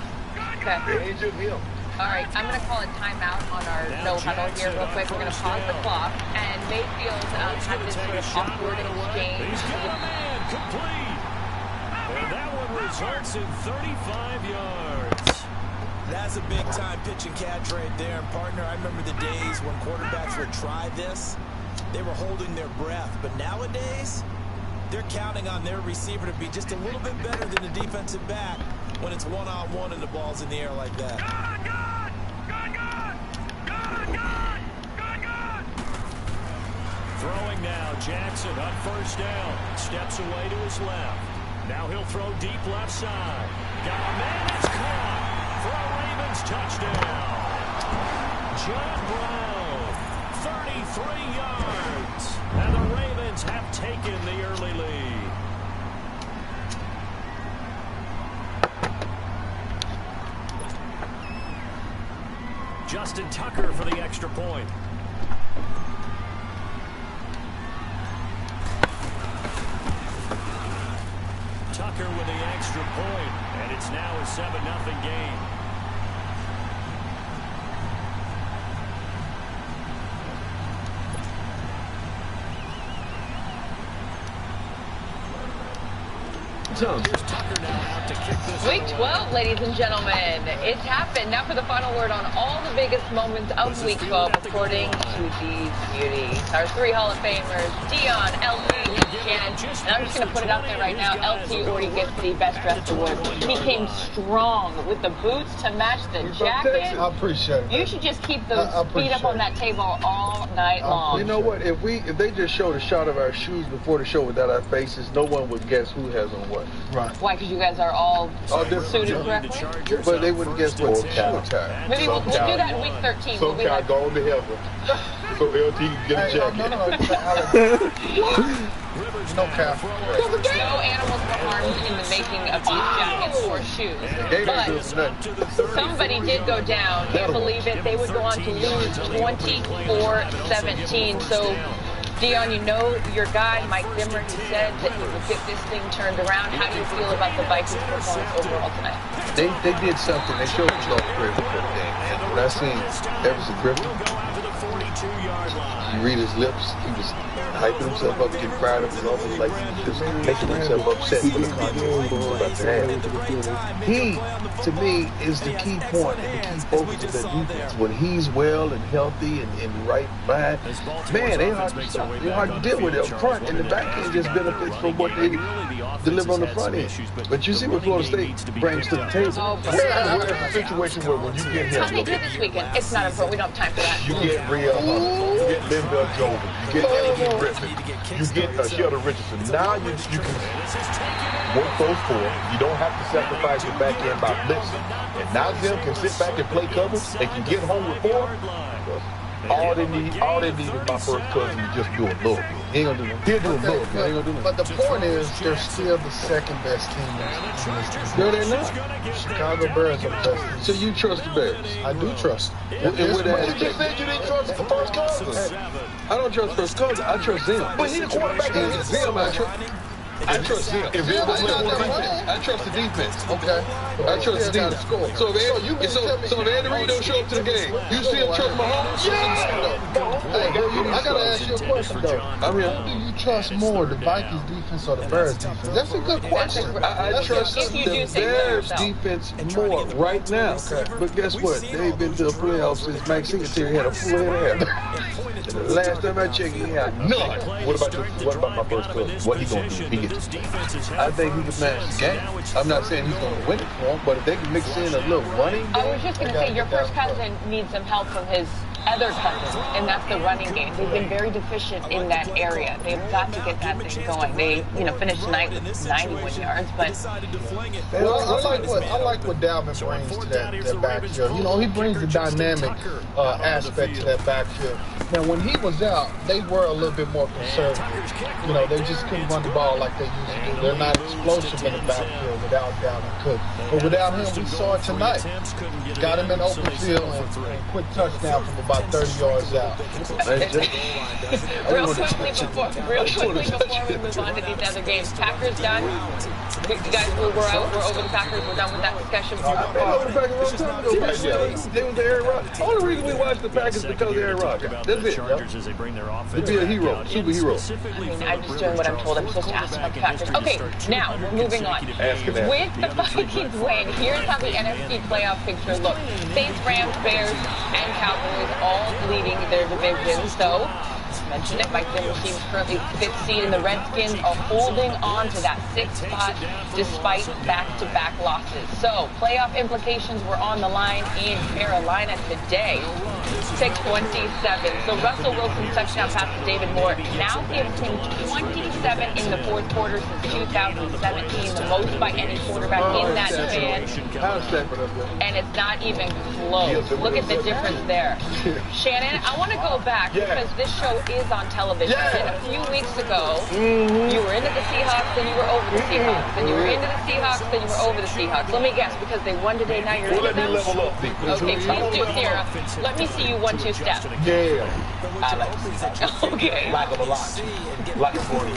Okay. It ain't just him. All right, I'm going to call a timeout on our no huddle here real quick. We're going to pause the clock, and Mayfield had this sort of awkward exchange. He's got a man complete. And that one results in 35 yards. That's a big-time pitching catch right there. And, partner, I remember the days when quarterbacks would try this. They were holding their breath. But nowadays, they're counting on their receiver to be just a little bit better than the defensive back when it's one-on-one and the ball's in the air like that. Throwing now, Jackson on first down. Steps away to his left. Now he'll throw deep left side. Got a man, it's caught for a Ravens touchdown. John Brown, 33 yards. And the Ravens have taken the early lead. Justin Tucker for the extra point. Tucker with the extra point, and it's now a 7-0 game. Week 12, ladies and gentlemen. It's happened. Now for the final word on all the biggest moments of Week 12, according to these beauties. Our three Hall of Famers, Dion, LT, and Shannon. And I'm just going to put it out there right now. LT already gets the Best Dressed Award. He came strong with the boots to match the jacket. I appreciate it. You should just keep those feet up on that table all night long. You know what? If they just showed a shot of our shoes before the show without our faces, no one would guess who has on what. Right. Why? Because you guys are all suited correctly? But they wouldn't guess what time. Maybe we'll do that in week 13. Some guy going to heaven. So LT can get a jacket. No cap. No animals were harmed in the making of these jackets or shoes. But somebody did go down. Can't believe it. They would go on to lose 24-17. So Dion, you know your guy, Mike Zimmer, he said that he would get this thing turned around. How do you feel about the Vikings' performance overall tonight? They did something. They showed some great before the game. And when I seen Everson Griffin, you read his lips, he was hyping himself up, getting fired up. It was almost like he was just making himself upset for the contest he was about to have. He, to me, is the key point and the key focus of that defense. When he's well and healthy and right mind, man, they hard to stop. They're hard to deal with up front, and the back end just benefits from what they deliver on the front end. But you see what Florida State brings to the table. Where's a situation where when you get How him, they did this weekend? It's not important. We don't have time for that. you get Real Hunter, you get Linda Joven, you get Ellie Griffin, you get Sheldon Richardson. Now you can work those four. You don't have to sacrifice your back end by blitzing. And now Zim can sit back and play coverage. They can get home with four. All they need is my first cousin to just do a little bit. He ain't gonna do nothing. He'll do a little bit. He ain't gonna do nothing. But the point is, they're still the second best team in this division. No, they're not. Chicago Bears are the best team. So you trust the Bears? I do trust them. You just said you didn't trust the first cousin. I don't trust first cousin. I trust Zim. But he's the quarterback. Zim, I trust Zim. If Zim was playing defense, I trust the defense. Okay. I trust the defense. So if Andy Reid don't show up to the game, you see him trust Mahomes? Hey, I gotta ask you a question though. I'm here. Who do you trust more, the Vikings defense or the Bears defense? That's a good question. I trust the Bears defense more right now. But guess what? They've been to the playoffs since Mike Singletary had a full head of hair. Last time I checked, he had none. What about my first cousin? What he gonna do? He gets I think he can manage the game. I'm not saying he's going to win it for him, but if they can mix in a little running game. I was just going to say, your first cousin needs some help from his other cousin, and that's the running game. They've been very deficient in that area. They've got to get that thing going. They, finished tonight with 91 yards, but well, I like what Dalvin brings to that backfield. He brings the dynamic aspect to that backfield. Now, when he was out, they were a little bit more conservative. They just couldn't run the ball like they used to do. They're not explosive in the backfield without Dalvin Cook. But without him, we saw it tonight. Got him in open field and quick touchdown from about 30 yards out. Real quickly before we move on to these other games, Packers done. You guys, we're over the Packers. We're done with that discussion. They was Aaron Rodgers. The only reason we watched the Packers is because of Aaron Rodgers. That's it. To be a hero, superhero. I mean, I'm just doing what I'm told. I'm supposed to ask about the Packers. Okay, now moving on. With the Vikings win, here's how the NFC playoff picture looks: Saints, Rams, Bears, and Cowboys all leading their division. So, mentioned it, Mike Zimmer's team is currently 5th seed, and the Redskins are holding on to that 6th spot despite back-to-back losses. So, playoff implications were on the line in Carolina today. 6-27. So Russell Wilson's touchdown pass to David Moore now gives him 27 in the fourth quarter since 2017, the most by any quarterback in that span. And it's not even close. Look at the difference there. Shannon, I want to go back because this show is on television. And a few weeks ago, you were into the Seahawks, then you were over the Seahawks. Then you were into the Seahawks, then you were over the Seahawks. Let me guess, because they won today, now you're into them? Let me level up, Okay, please do, Sarah. Let me see you 1-2 step. Yeah. Okay. Like them a lot. Like them for you.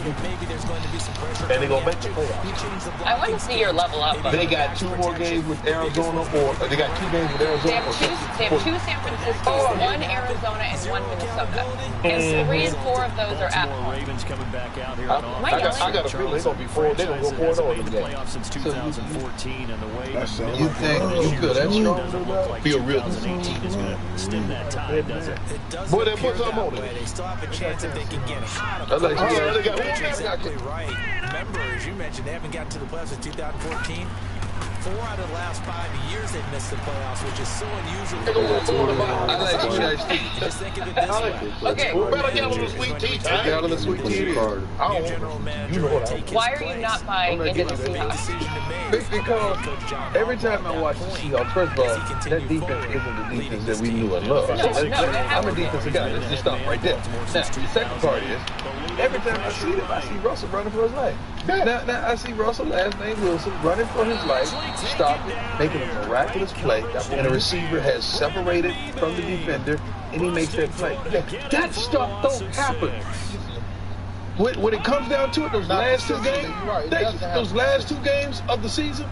And they're going to make the playoffs. I want to see your level up. They got 2 more games with Arizona, or they got 2 games with Arizona. They have two San Francisco, 1 Arizona, and 1 Minnesota. And 3 and 4 of those are at home. Ravens coming back out here I got a feeling they're going to be 4. They're going to go 4-0 in the game. Since 2014, and the way you think you feel that strong? Feel real. 2018 is going to stem that tide, does it? Boy, they put something on it. They still have a chance if they can get hot. That's Exactly right. Remember, as you mentioned, they haven't gotten to the playoffs in 2014. 4 out of the last 5 years they've missed the playoffs, which is so unusual. I like you guys too. Just think of it this way. Okay. We better get on the sweet tea. Get on the sweet tea. General manager Why are you not buying into the Seahawks? Because every time I watch the Seahawks, first of all, that defense isn't the defense that we knew and loved. I'm a defensive guy. Let's just stop right there. Now, the second part is, every time I see them, I see Russell running for his life. Now I see Russell, last name Wilson, running for his life, stopping, making a miraculous play, and the receiver has separated from the defender, and he makes that play. That stuff don't happen. when it comes down to it, those last two games, those last 2 games of the season,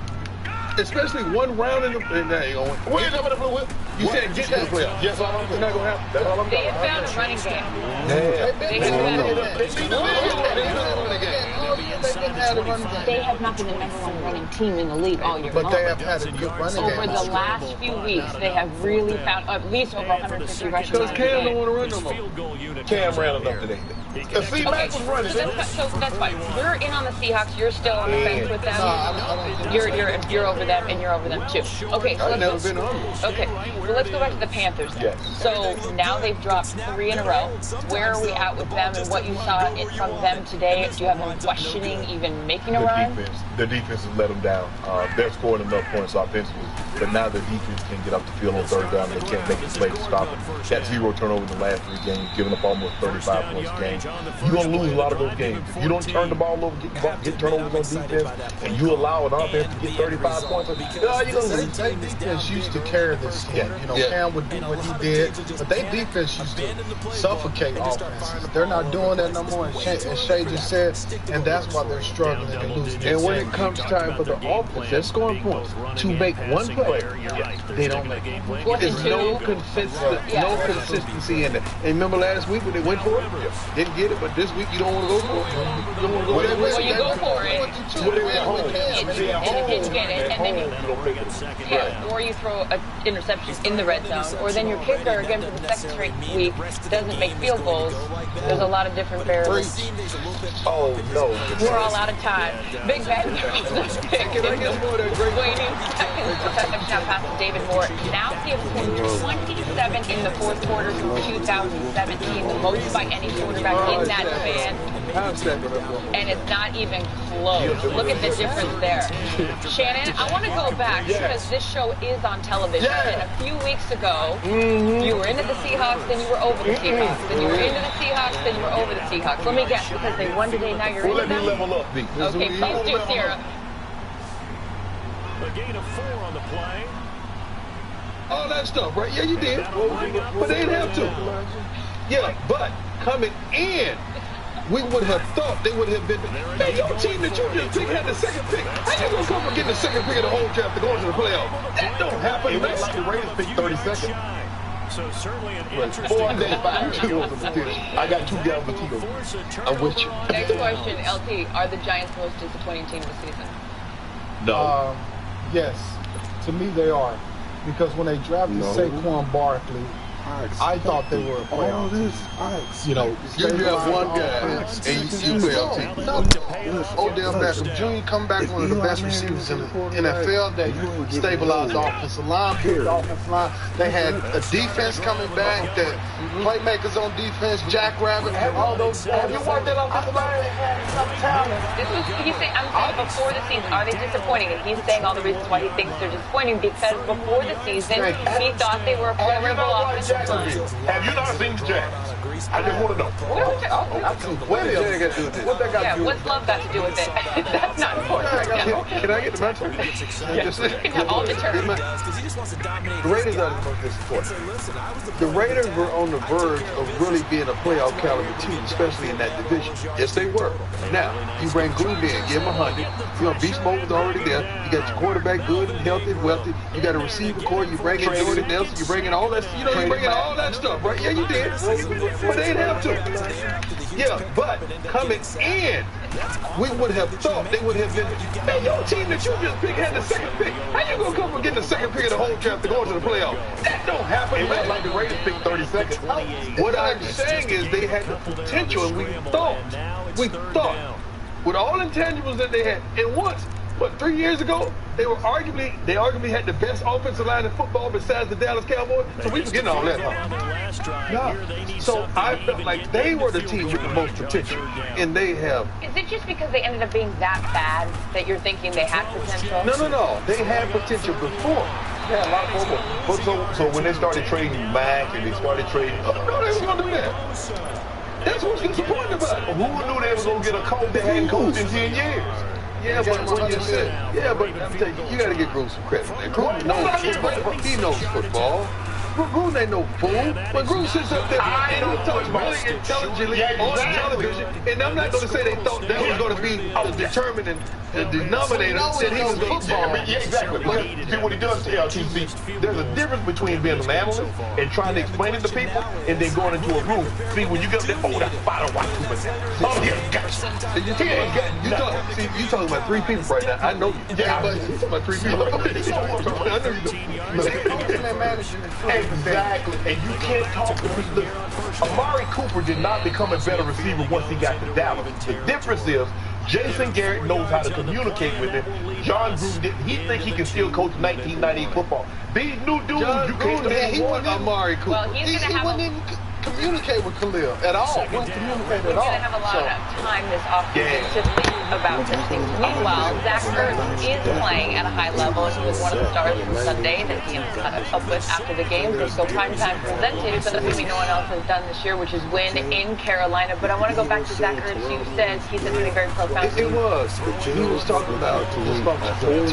especially one round in the you said get to the playoffs. Yes, all I'm not gonna happen. That's all I'm They have found a running game. They have not been the #1 running team in the league all year long. But they have had a good running game. Over the last few weeks, they have really found at least over 150 rushing yards. Because Cam don't want to run no more. Cam ran enough today. Okay, Mac was running. So that's fine. You're in on the Seahawks. You're still on the fence with them. You're over them, and you're over them too. Okay, so let's go back to the Panthers then. Yes. So now they've dropped 3 in a row. Where are we at with them, and what you saw from them today? Do you have them questioning even making a run? The defense has let them down. They're scoring enough points offensively, but now the defense can get up the field on 3rd down. They can't make a play to stop it. That 0 turnover in the last 3 games, giving up almost 35 points a game. You're going to lose a lot of those games. If you don't turn the ball over, get turnovers on defense, and you allow an offense to get 35 points, you're going to lose. They defense used to carry this team. Cam would do what he did, but they defense used to suffocate offenses. They're not doing that no more, as Shay just said, and that's why they're struggling and losing. And when it comes time for the offense, they're scoring points to make one play. They don't make it. There's no consistency in it. And remember last week when they went for it? Didn't get it, but this week you don't want to go for it. You don't want to go that way. Well, you go for it, and you didn't get it, and then or you throw an interception in the red zone, or then your kicker, again for the 2nd straight week, doesn't make field goals. There's a lot of different variables. Oh, no. We're all out of time. Big Ben waiting touchdown pass to David Moore. Now he has scored 27 in the 4th quarter since 2017, the most by any quarterback in that span. And it's not even close. Look at the difference there. Shannon, I want to go back because this show is on television. And a few weeks ago, you were into the Seahawks, then you were over the Seahawks. Then you were into the Seahawks, then you were over the Seahawks. Let me guess, because they won today, now you're into them? Let me level up, B. Okay, please do, Sierra. A gain of 4 on the play. All that stuff, right? Yeah, you did. But they didn't have to. Yeah, but coming in, we would have thought they would have been, man, your team that you just picked had the 2nd pick. How you going to come from getting the 2nd pick of the whole draft to go into the playoffs? That don't happen, man. Like the Raiders picked 32nd. So certainly an interesting. 405. I got 2 down with Tito. I'm with you. Next question, LT. Are the Giants the most disappointing team this season? No. Yes. To me, they are. Because when they drafted Saquon Barkley, I thought they were a playoff team. You know, you have one guy and you playoff team. Odell Beckham Jr. come back one of the best receivers in the NFL. They stabilized the offensive line, built the offensive line. They had a defense coming back, the playmakers on defense, Jackrabbit, all those. Have you worked that offensive line? They had some talent. I'm saying before the season, are they disappointing? And he's saying all the reasons why he thinks they're disappointing because before the season, he thought they were a playable offense. Have you not seen the Jags? I just want to know. What did that got to do with this? What that got to do with what's love got to do with it? That's not important. Can I get the match? All the terms. The Raiders are the most disappointing. The Raiders were on the verge of really being a playoff caliber team, especially in that division. Yes, they were. Now, you bring Gruden in, give him 100. You know, Beast Mode was already there. You got your quarterback good and healthy and wealthy. You got a receiver core. You bring in Jordan Nelson. You bring in all that. You know, you bring in all that stuff, right? Yeah, you did. But they didn't have to. Yeah, but coming in, we would have thought they would have been, man, your team that you just picked had the 2nd pick. How you going to come from getting the 2nd pick of the whole draft to go into the playoff? That don't happen, It man. was like the Raiders picked 32nd. What I'm saying is they had the potential, and we thought, with all intangibles that they had, and once, 3 years ago, they arguably had the best offensive line in football besides the Dallas Cowboys. So we forgetting all that. Yeah. So I felt like they were the team with the most potential, and they have. Is it just because they ended up being that bad that you're thinking they had potential? No. They had potential before. Yeah, a lot of football. So when they started trading Mac and they started trading, No, they was gonna do that. That's what's disappointing about it. who knew they was gonna get a coach that hadn't coached in 10 years? Yeah, but what you said. Yeah, but you got to give Gruden some credit. Gruden knows football. He knows football. Gruden ain't no fool. When Gruden sits up there and he talks really intelligently on television, and I'm not going to say they thought that was going to be the determining denominator that he was football. Yeah, exactly. But see what he does to LTC, there's a difference between being an analyst and trying to explain it to people and then going into a room. See, when you get there, oh, that's spot on white Cooper. Oh, yeah, gotcha. You talking about three people right now. I know you. Yeah, but you talking about three people. I know you. Exactly. And you can't talk to him. Look, Amari Cooper did not become a better receiver once he got to Dallas. The difference is Jason Garrett knows how to communicate with him. John Gruden didn't. He think he can still coach 1998 football. These new dudes, John you can't Gruden, he wasn't Amari Cooper. Well, he wouldn't even communicate with Khalil at all. Wouldn't communicate at all. He's going to have a lot of time this offseason to think about these things. Meanwhile, Zach Ertz is playing at a high level. He was one of the stars from Sunday that he kind of up with after the game. So primetime presented something no one else has done this year, which is win in Carolina. But I want to go back to Zach Ertz. You said he said something very profound. It was. He was talking about the whole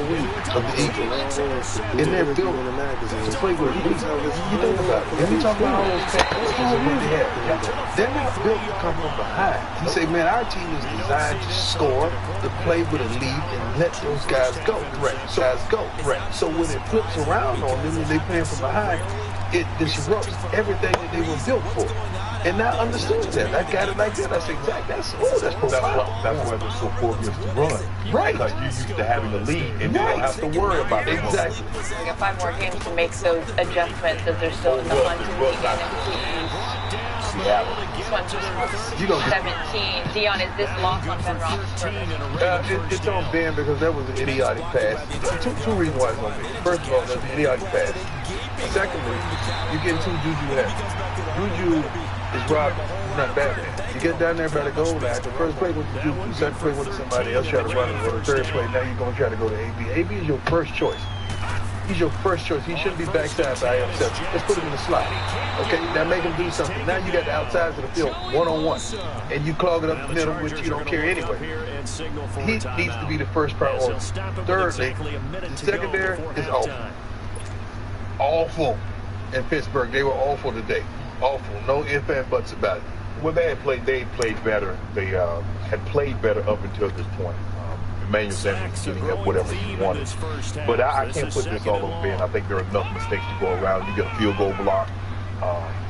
week of the Eagles. And they're built to play with the Eagles. You think about it. And he talking about all those packages and what they have. They're not built to come from behind. He said, man, our team is designed to score, to play with a lead, and let those guys go. Correct. So guys go. Correct. So when it flips around on them and they playing from behind, it disrupts everything that they were built for. And I understood that. I got it like that. I said, exactly. That's profound. That's why they're so focused to run. Right. Because you're used to having the lead and you don't have to worry about it. Exactly. We got 5 more games to make those adjustments as they're still in the hunt to the NFC. This one's 17. Dion, is this loss on Ben Roethlisberger? It's on Ben because that was an idiotic pass. Two reasons why it's on Ben. First of all, that's an idiotic pass. Secondly, you're getting two Juju heads. Juju is robbed. He's not Batman. You get down there by the goal line. The first play was to Juju. The second play was to somebody else try to run it. Or the third play, now you're going to try to go to AB. AB is your first choice. He's your first choice. He shouldn't be backside by himself. Let's put him in the slot. Okay, now make him do something. Now you got the outsides of the field, one-on-one. And you clog it up the middle, which you don't care anyway. He needs to be the first priority. Thirdly, the secondary is awful. Awful in Pittsburgh. They were awful today. Awful. No ifs and buts about it. Well, they played better. They had played better up until this point. Emmanuel Sanders getting up whatever he wanted. But I can't put this all over Ben. I think there are enough mistakes to go around. You get a field goal block.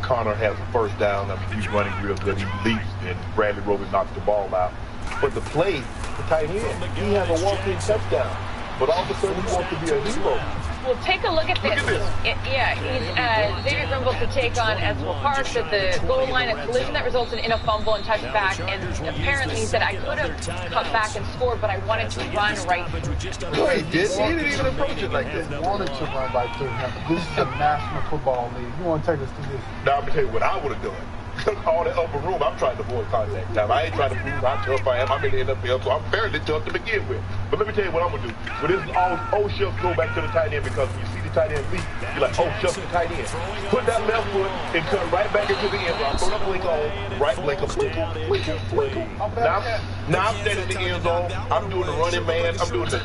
Connor has a first down. I mean, he's running real good. He leaps, and Bradley Roby knocks the ball out. But the play, the tight end, he has a walk-in touchdown. But all of a sudden, he wants to be a hero. Well, take a look at this. He's Xavier Grimble to take on Eswell Parks at the goal line, a collision that resulted in a fumble and touchback. And apparently he said, I could have cut back and scored, but I wanted to run right through. No, he didn't. He didn't even approach it like that. He wanted to run right through him. This is the National Football League. You want to take us to this? Now, I'm going to tell you what I would have done. All that upper room, I'm trying to avoid contact time. I ain't trying to prove how tough I am. I'm in the NFL, so I'm fairly tough to begin with. But let me tell you what I'm going to do. When this is all shucks, go back to the tight end, because when you see the tight end leap, you're like, oh, shucks, the tight end. Put that left foot and cut right back into the end zone. Throw that blink on, right blink, blink. Now I'm standing in the end zone. I'm doing the running man. I'm doing the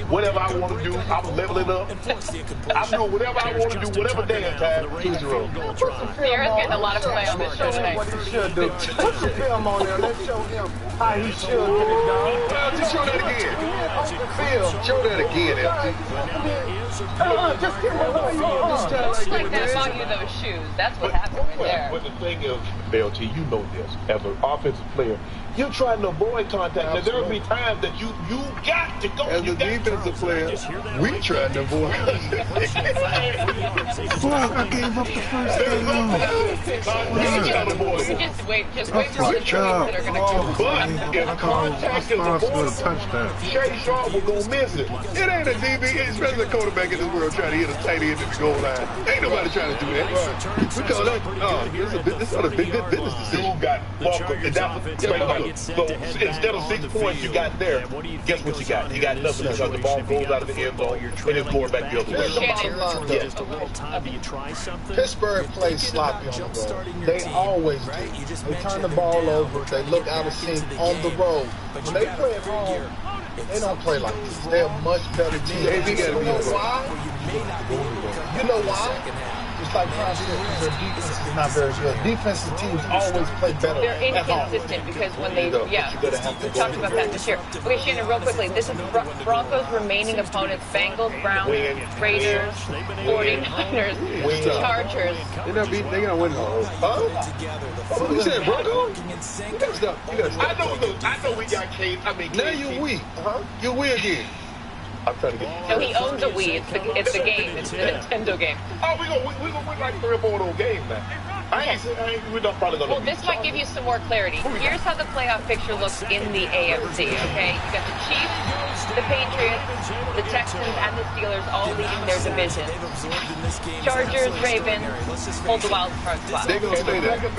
whatever I want to do. I'm leveling up. I'm doing whatever I want to do, whatever damn time. 2-0. Sierra's getting a lot of play on this show tonight. What he should do. Put some film on there. Let's show him how he should get it done. Well, just show that again. Show that again, LT. Just give him a little Looks like that bought you those shoes. That's what happened right there. But the thing is, LT, you know this. As an offensive player, you're trying to avoid contact. Now, there will be times that you got to go. As a defensive player, we trying to avoid contact. Fuck, I gave up the first Just wait for all the trades that are going to come. But if contact is avoidable, Shay Sharp will go miss it. It ain't a DB, especially a quarterback in this world trying to hit a tight end at the goal line. Ain't nobody trying to do that. We call that, this is a big good business decision. You got Walker. So instead of 6 points you got there, guess what you got? You got nothing, because the ball goes out of the end zone and it's going back the other way. Pittsburgh plays sloppy on the road. They always do. They turn the ball over. They look out of sync on the road. When they play at home, they don't play like this. They're a much better team. You know why? You know why? just like Tom said, their defense is not very good. Defensive teams always play better They're at home. inconsistent because when they, we talked about that this year. Okay, Shannon, real quickly, this is Broncos' remaining opponents: Bengals, Browns, Raiders, 49ers, Chargers. They're gonna win all. Huh? You said Broncos? You gotta stop. I know we got Case. I mean, now you we. You we again. I'm trying to get. No, he owns a Wii. It's the game. It's the Nintendo game. Oh, we gonna win like 3 or 4 of those games now. We're not probably gonna. Well, this might give you some more clarity. Here's how the playoff picture looks in the AFC. Okay, you got the Chiefs, the Patriots, the Texans, and the Steelers all leading their division. Chargers, Ravens hold the wild card spot. They're gonna stay there. The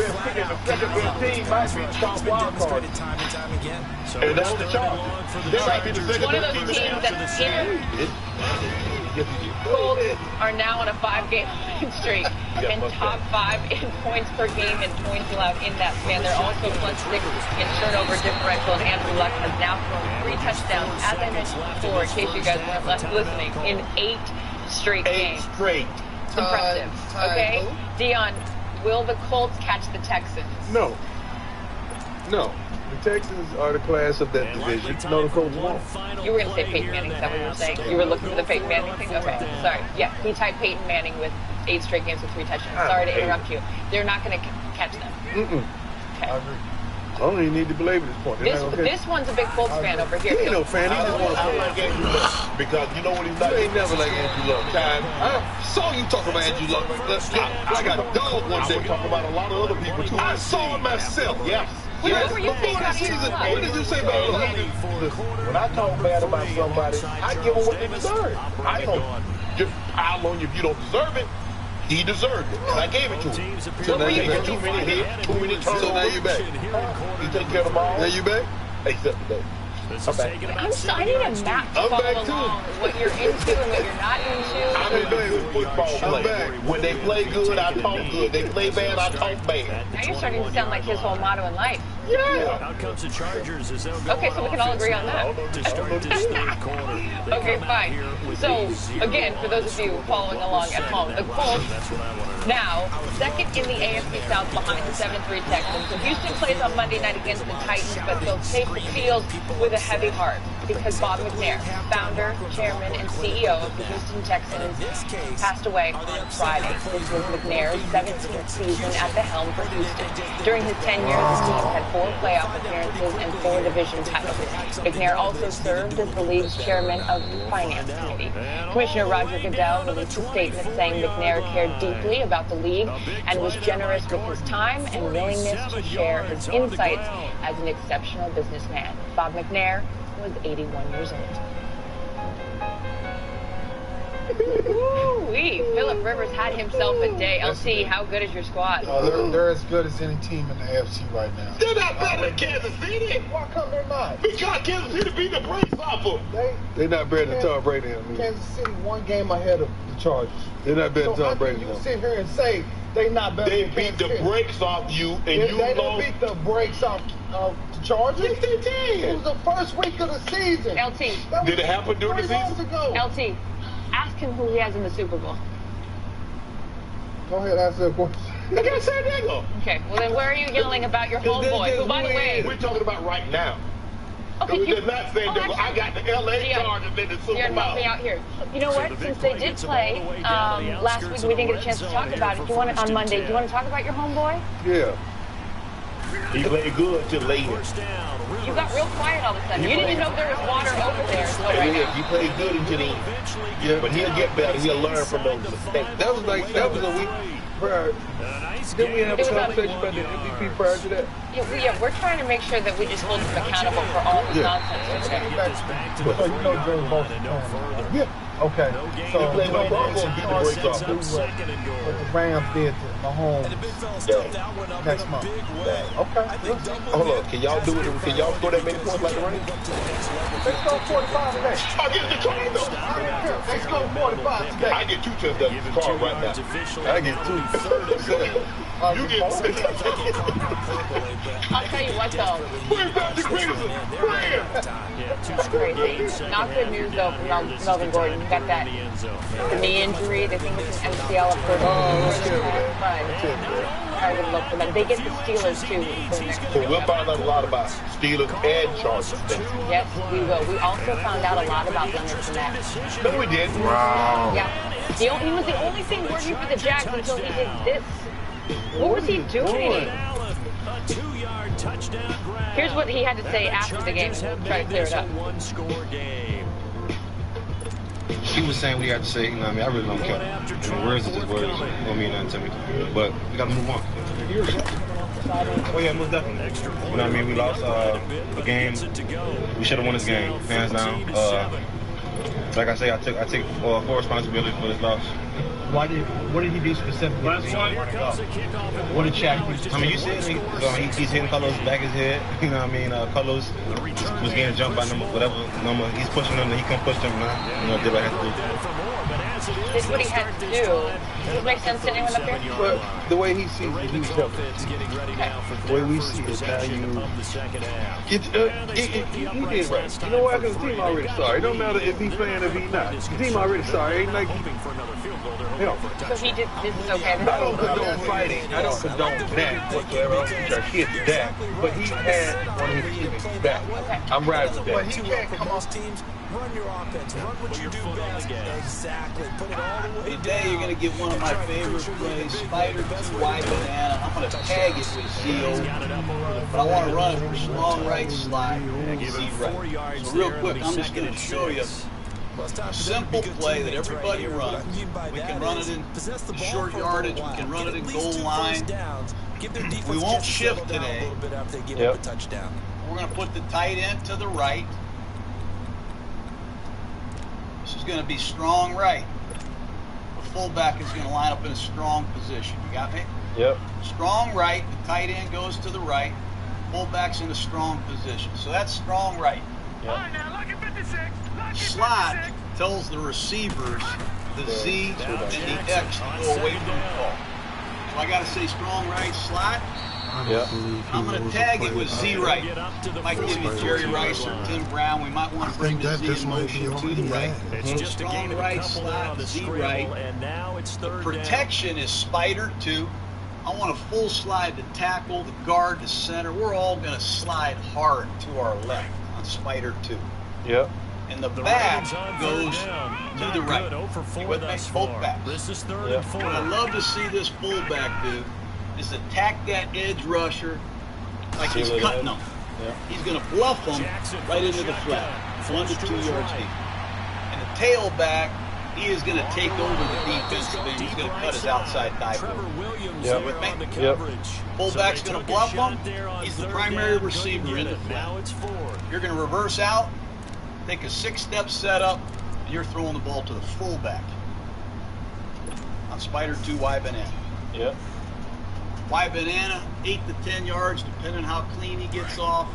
second best team might be the top wild card. And that's the Chargers. They might be the second One of best those team. teams that's in. Colts are now on a 5-game winning streak and top 5 in points per game and points allowed in that span. They're also +6 in turnover differential, and Andrew Luck has now thrown 3 touchdowns, as I mentioned before, in case you guys weren't listening, in 8 straight games. 8 straight. It's impressive. Okay, Dion, will the Colts catch the Texans? No. The Texans are the class of that division. No, the Colts won't. You were going to say Peyton Manning, is that what you were saying? You were looking for the Peyton Manning thing? Okay, sorry. Yeah, he tied Peyton Manning with 8 straight games with 3 touchdowns. Sorry to interrupt you. They're not going to catch them. Okay. I agree. I don't even need to believe at this point. This one's a big Colts fan over here. He ain't no fan. He just want to like Andrew Luck because you know what he's like. You ain't never like Andrew Luck. I saw you talk about Andrew Luck. I got a dog one day. I talk about a lot of other people too. I saw it myself. Yes. What were you saying about Andrew Luck? What did you say about Luck? When I talk bad about somebody, I give them what they deserve. I don't just pile on you if you don't deserve it. He deserved it, and I gave it to him. So now you back. Too many hits, too many turnovers. So now you back. He take care of the ball. Now you back? Except today. I'm back. I need a map to follow along what you're into and what you're not into. I'm into football play. When they play good, I talk good. They play bad, I talk bad. Now you're starting to sound like his whole motto in life. Yeah. Out comes the Chargers as they'll go Okay, so we can all agree on that. to start this third quarter. Okay, fine. So, again, for those of you following along at home, the Colts now second in the AFC South behind the 7-3 Texans. So Houston plays on Monday night against the Titans, but they'll take the field with a heavy heart because Bob McNair, founder, chairman, and CEO of the Houston Texans, passed away on Friday. This was McNair's 17th season at the helm for Houston. During his tenure, the team had 4 playoff appearances and 4 division titles. McNair also served as the league's chairman of the Finance Committee. Commissioner Roger Goodell released a statement saying McNair cared deeply about the league and was generous with his time and willingness to share his insights as an exceptional businessman. Bob McNair was 81 years old. Woo-wee. Phillip Rivers had himself a day. LT, how good is your squad? They're as good as any team in the AFC right now. They're not better than Kansas City. Why come they're not? Because Kansas City beat the brakes off them. They're not better than Tom Brady. Kansas City 1 game ahead of the Chargers. They're not better than Tom Brady. You sit here and say they not better They than beat Kansas the brakes off you, and you They didn't lost. beat the brakes off the Chargers. Yes, they did. It was the first week of the season. LT. Did it happen during the 3 months season? ago. LT, ask him who he has in the Super Bowl. Go ahead, ask that question. They got San Diego. Okay, well then where are you yelling about your homeboy, who, by the way... We're talking about right now. Okay, So it's not San Diego. I got the LA Chargers in the Super Dion, help me Bowl. out here. You know what? Since they did play last week, we didn't get a chance to talk about it. Do you want on Monday? Do you want to talk about your homeboy? Yeah. He played good till later. You got real quiet all of a sudden. You didn't even know there was water over there until right now. He played good until the end. Yeah, but he'll get better. He'll learn from those mistakes. That was a week prior. Didn't we have a conversation about the MVP prior to that? Yeah, we're trying to make sure that we just hold him accountable for all this nonsense. So you know Jerry Bolton. Yeah. Okay. So He played with Broncos and beat the brakes off do what the Rams did to Mahomes next month. Okay. Hold on. Can y'all do it? Can y'all score that many points like the Rams? They scored 45 today. Against the Cardinals. I don't care. They scored 45 today. I get 2 touchdowns in the car right now. I get 2. You get 6. I'll tell you what though. We're about to That's crazy. Not good news though for Melvin Gordon. He got that knee injury. They think it's an MCL of course. I would love for them. They get the Steelers too. So we'll find out a lot about Steelers and Chargers. Yes, we will. We also found out a lot about Leonard Fournette. No, we did. Wow. Yeah. He was the only thing working for the Jags until he did this. What was he doing? Here's what he had to say after the game. We'll try to clear it up. He was saying what he had to say, you know what I mean? I really don't care. I mean, words are just words. It don't mean nothing to me. But we got to move on. Oh, yeah, most definitely. You know what I mean? We lost a game. We should have won this game, hands down. Like I say, I take full responsibility for this loss. What did he do specifically? What did Shaq do? I mean, you see he's hitting Carlos back his head. You know what I mean? Carlos was getting jumped by whatever number. He's pushing him, and he can't push him now. You know, did what he had to do. This is what he had to do. Does it make sense to anyone up here? But the way he sees it, he's helping. The way we see it, now he did right. You know why? Because the team already sorry. It don't matter if he's playing or if he's not. The team already sorry. Ain't like So he did. This is okay. I don't condone fighting. I don't condone that whatsoever. I don't teach our kids that. But he had one of his teammates back. I'm riding with that. But he can't come off teams. Run your offense. Run what you do best. Exactly. Put it all the way. Today you're going to get one of my favorite plays, Spider to wide banana. I'm going to tag it with Seal, but I want to run it for strong right slide. Z right. So real quick, I'm just going to show you a simple play that everybody runs. We can run it in short yardage. We can run it in goal line. We won't shift today. We're going to put the tight end to the right. This is going to be strong right. The fullback is going to line up in a strong position. You got me? Yep. Strong right. The tight end goes to the right. Fullback's in a strong position. So that's strong right. Yep. Slot tells the receivers the Z and the X to go away from the ball. So I got to say strong right slot. Yeah. I'm going to tag it with Z right. Might give you Jerry Rice or Tim Brown. We might want to bring the Z in motion to the right. Strong right slot, Z right. The protection is Spider 2. I want a full slide to tackle, the guard, the center. We're all going to slide hard to our left on Spider 2. Yep. And the back goes to the right. You with me? Both backs. Yep. What I love to see this fullback do is attack that edge rusher like he's cutting them. Yeah. He's going to bluff them right into the flat, 1 to 2 yards deep. And the tailback, he is going to take over the defensive end. He's going to cut his outside dive. Yep. With me? Yep. Fullback's going to bluff him. He's the primary receiver in the flat. You're going to reverse out, take a 6-step setup, and you're throwing the ball to the fullback on Spider 2 Y banana. Yep. Y banana, 8 to 10 yards, depending on how clean he gets off.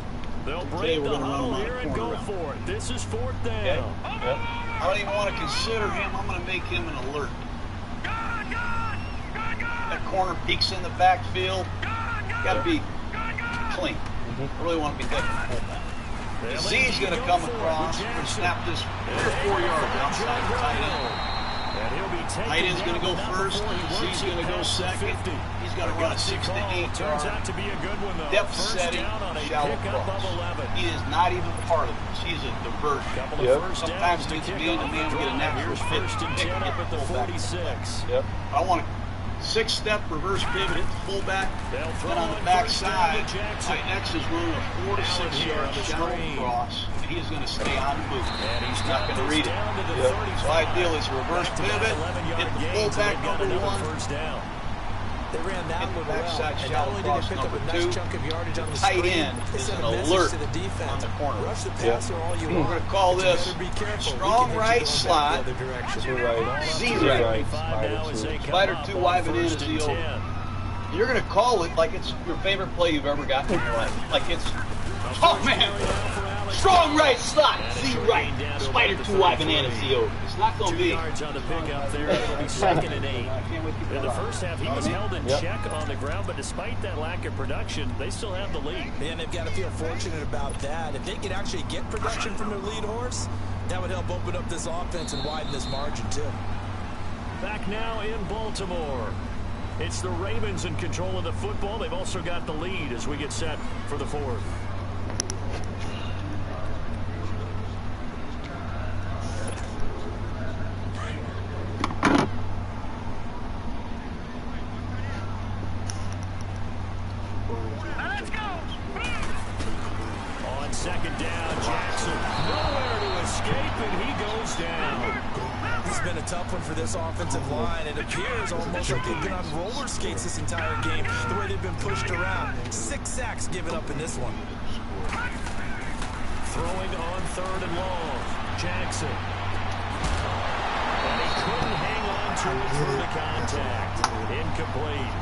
Today we're going to run him out of corner route. This is 4th down. Yep. I don't even want to consider him. I'm going to make him an alert. That corner peeks in the backfield. Got to be clean. I really want to be taking the fullback. The Z's going to come across and snap this 3 or 4 yards outside the tight end. Tight end's going to go first. Z's going to go second. He's going to run a 6 to 8 yard depth setting shallow cross. He is not even part of this. He's a diversion. Yep. Sometimes it gets man-to-man, we get a natural fit to pick and get the fullback. Yep. I want a 6-step reverse pivot at the fullback. Then on the back side, my X is running a 4 to 6 yard shallow cross. And he is going to stay on the move. He's not going to read it. Yep. So ideal is a reverse pivot, hit the fullback number 1. They ran that one backside shallow cross number 2. The tight end is an alert on the corner. We're going to call this strong right slot, Z right. Spider 2 Y banana Z over. You're going to call it like it's your favorite play you've ever gotten in your life. Like it's, oh man, Strong right slot. Z right. Spider 2 wide banana Z over. It's not going to be. 2 yards on the pickup there. It'll be 2nd and 8. In the first half, he was held in check on the ground, but despite that lack of production, they still have the lead. And they've got to feel fortunate about that. If they could actually get production from their lead horse, that would help open up this offense and widen this margin, too. Back now in Baltimore. It's the Ravens in control of the football. They've also got the lead as we get set for the 4th. On 2nd down, Jackson nowhere to escape, and he goes down. This has been a tough one for this offensive line. It appears almost like they've been on roller skates this entire game, the way they've been pushed around. 6 sacks given up in this one. Throwing on 3rd and long. Jackson. And he couldn't hang on to it through the contact. Incomplete.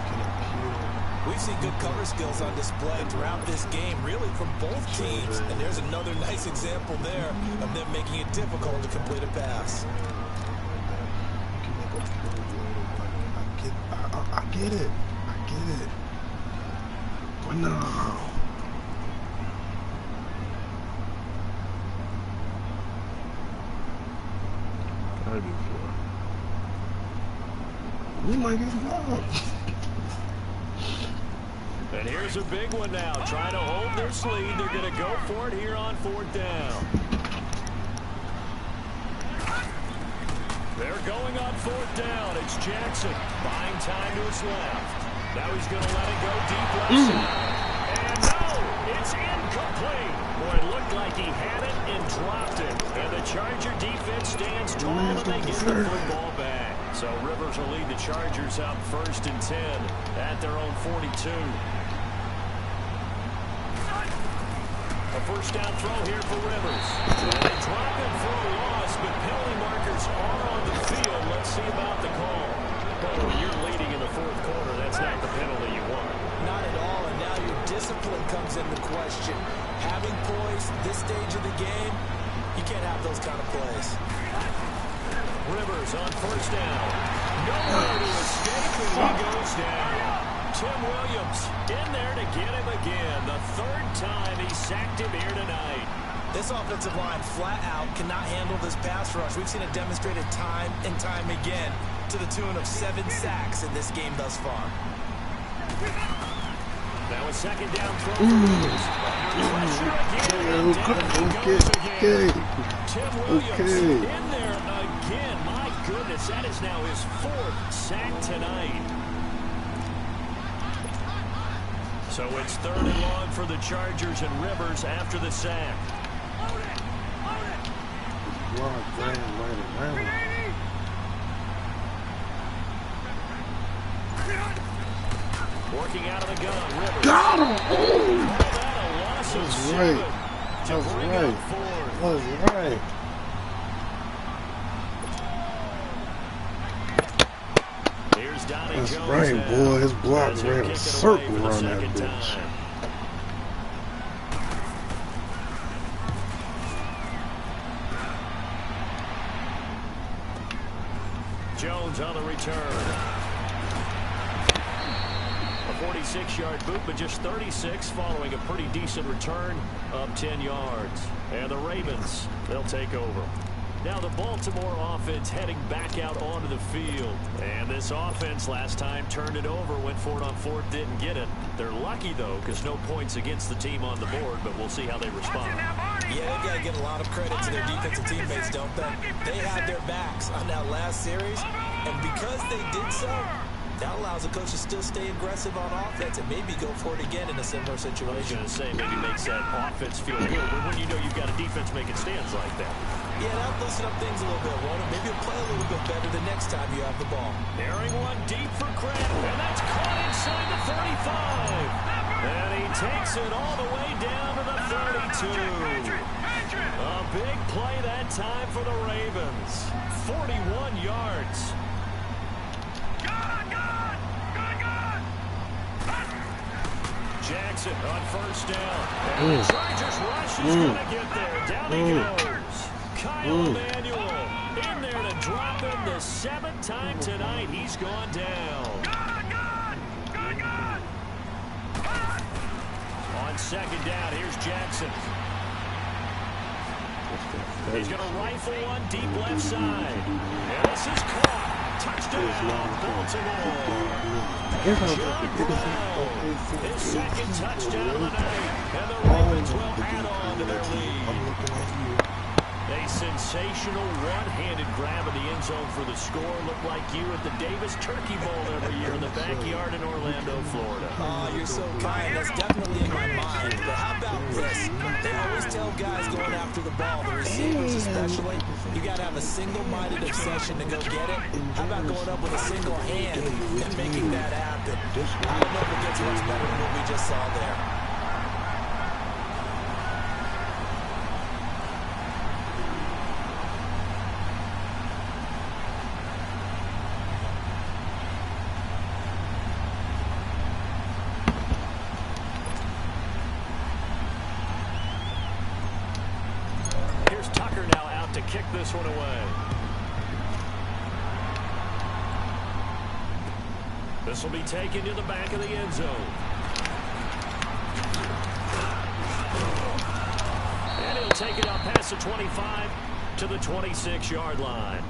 We've seen good cover skills on display throughout this game, really from both teams. And there's another nice example there of them making it difficult to complete a pass. I get it. But no. Gotta be 4. We might get involved. And here's a big one now. Trying to hold this lead. They're going to go for it here on 4th down. They're going on 4th down. It's Jackson buying time to his left. Now he's going to let it go deep left side. And no, it's incomplete. Boy, it looked like he had it and dropped it. And the Charger defense stands tall and they get the football back. So Rivers will lead the Chargers up 1st and 10 at their own 42. A 1st down throw here for Rivers. And they drop it for a loss, but penalty markers are on the field. Let's see about the call. Well, when you're leading in the 4th quarter, that's not the penalty you want. Not at all, and now your discipline comes into question. Having poise this stage of the game, you can't have those kind of plays. Rivers on 1st down. Nowhere to escape, and he goes down. Tim Williams in there to get him again. The 3rd time he sacked him here tonight. This offensive line flat out cannot handle this pass rush. We've seen it demonstrated time and time again to the tune of 7 sacks in this game thus far. Now a 2nd down throw for Rivers. Okay. Tim Williams in there again. My goodness, that is now his 4th sack tonight. So it's 3rd and long for the Chargers and Rivers after the sack. Working out of the gun, Rivers. Got him! That's right. That's right. Here's Donnie That's Jones right, now. boy. His block ran a circle around that bitch. Jones on the return. A 46-yard boot, but just 36 following a pretty decent return of 10 yards. And the Ravens, they'll take over. Now the Baltimore offense heading back out onto the field. And this offense last time turned it over, went for it on 4th, didn't get it. They're lucky, though, because no points against the team on the board, but we'll see how they respond. Yeah, they've got to get a lot of credit to their defensive teammates, don't they? They had their backs on that last series, and because they did so, that allows the coach to still stay aggressive on offense and maybe go for it again in a similar situation. I was going to say maybe makes that offense feel good, but when you know you've got a defense making stands like that. Yeah, that'll loosen up things a little bit, won't it? Maybe you'll play a little bit better the next time you have the ball. Airing one deep for Crandall, and that's caught inside the 35. And he takes it all the way down to the 32. A big play that time for the Ravens. 41 yards. Jackson Jackson on first down. And the Chargers rush is going to get there. Down he goes. Kyle Emanuel in there to drop him the 7th time tonight. He's gone down. On second down, here's Jackson. He's going to rifle one deep left side. And this is caught. Touchdown, Baltimore. His second touchdown of the night. And the Ravens will add on to their lead. A sensational one-handed grab in the end zone for the score. Looked like you at the Davis Turkey Bowl every year in the backyard in Orlando, Florida. Oh, you're so kind. That's definitely in my mind. But how about this? They always tell guys going after the ball, the receivers especially, you got to have a single-minded obsession to go get it. How about going up with a single hand and making that happen? I don't know if it gets much better than what we just saw there. Kick this one away. This will be taken to the back of the end zone. And he'll take it out past the 25 to the 26-yard line.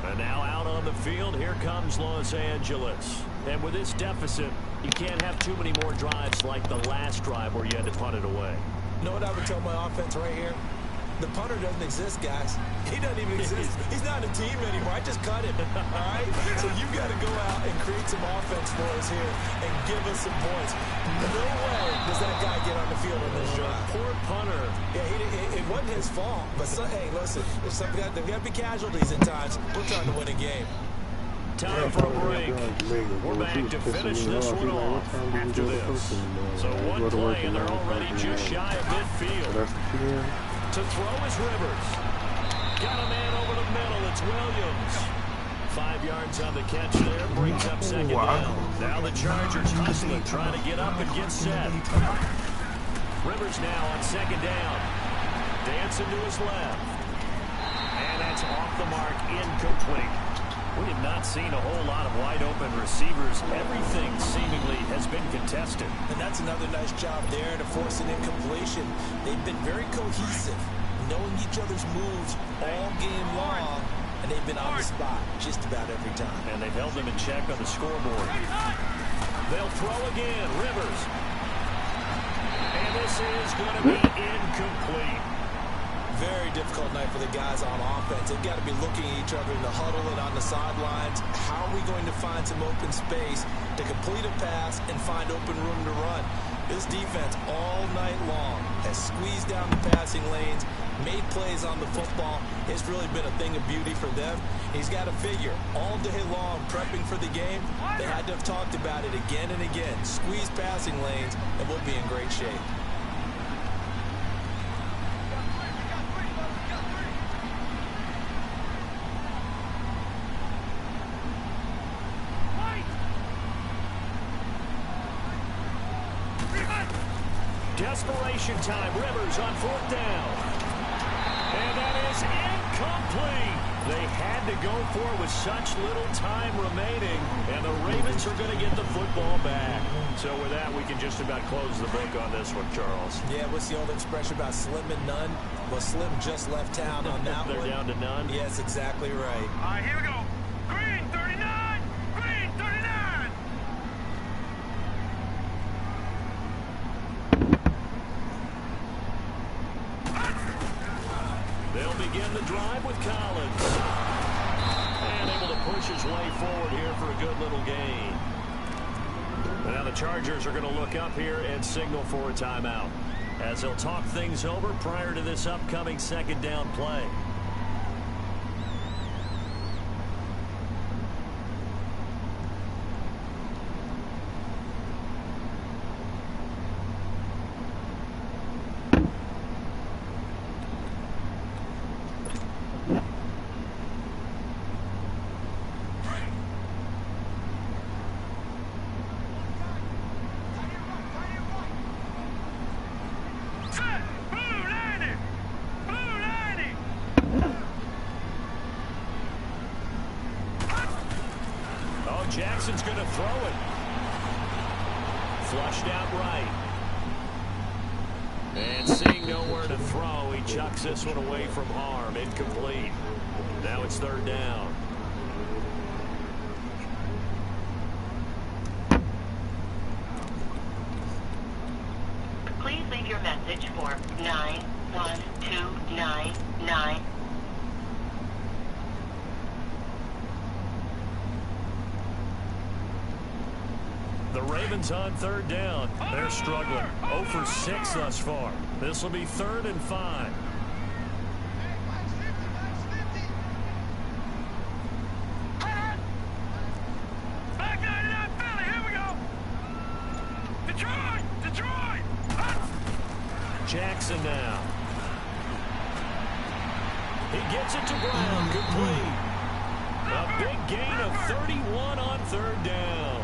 And now out on the field, here comes Los Angeles. And with this deficit, you can't have too many more drives like the last drive where you had to punt it away. You know what I would tell my offense right here? The punter doesn't exist, guys. He doesn't even exist. He's not a team anymore. I just cut him, all right? So you've got to go out and create some offense for us here and give us some points. No way does that guy get on the field in this drive. Poor punter. Yeah, it wasn't his fault. But, hey, listen, there's got to be casualties at times. We're trying to win a game. Time for a break. We're back to finish this one off after this. So one play, and they're already just shy of midfield. To throw is Rivers. Got a man over the middle. It's Williams. 5 yards on the catch there. Brings up second down. Now the Chargers hustling, trying to get up and get set. Rivers now on second down. Dancing to his left. And that's off the mark. Incomplete. We have not seen a whole lot of wide-open receivers. Everything seemingly has been contested. And that's another nice job there to force an incompletion. They've been very cohesive, knowing each other's moves all game long, and they've been on the spot just about every time. And they've held them in check on the scoreboard. They'll throw again. Rivers. And this is going to be incomplete. Very difficult night for the guys on offense. They've got to be looking at each other in the huddle and on the sidelines. How are we going to find some open space to complete a pass and find open room to run? This defense all night long has squeezed down the passing lanes, made plays on the football. It's really been a thing of beauty for them. He's got to figure all day long prepping for the game. They had to have talked about it again and again. Squeeze passing lanes and we'll be in great shape. Desperation time. Rivers on fourth down. And that is incomplete. They had to go for it with such little time remaining. And the Ravens are going to get the football back. So with that, we can just about close the book on this one, Charles. Yeah, what's the old expression about slim and none? Well, Slim just left town on that They're one. down to none? Yes, exactly right. All right, here we go. Green 39! Green 39! They'll begin the drive with Collins. And able to push his way forward here for a good little gain. Now the Chargers are going to look up here and signal for a timeout, as they'll talk things over prior to this upcoming second down play. Jackson's going to throw it. Flushed out right. And seeing nowhere to throw, he chucks this one away from harm. Incomplete. Now it's 3rd down. Please leave your message for 91299. The Ravens on 3rd down. They're struggling. 0 for 6 thus far. This will be 3rd and 5. Back 99 Philly, here we go. Detroit. Jackson now. He gets it to Brown. Complete. A big gain of 31 on 3rd down.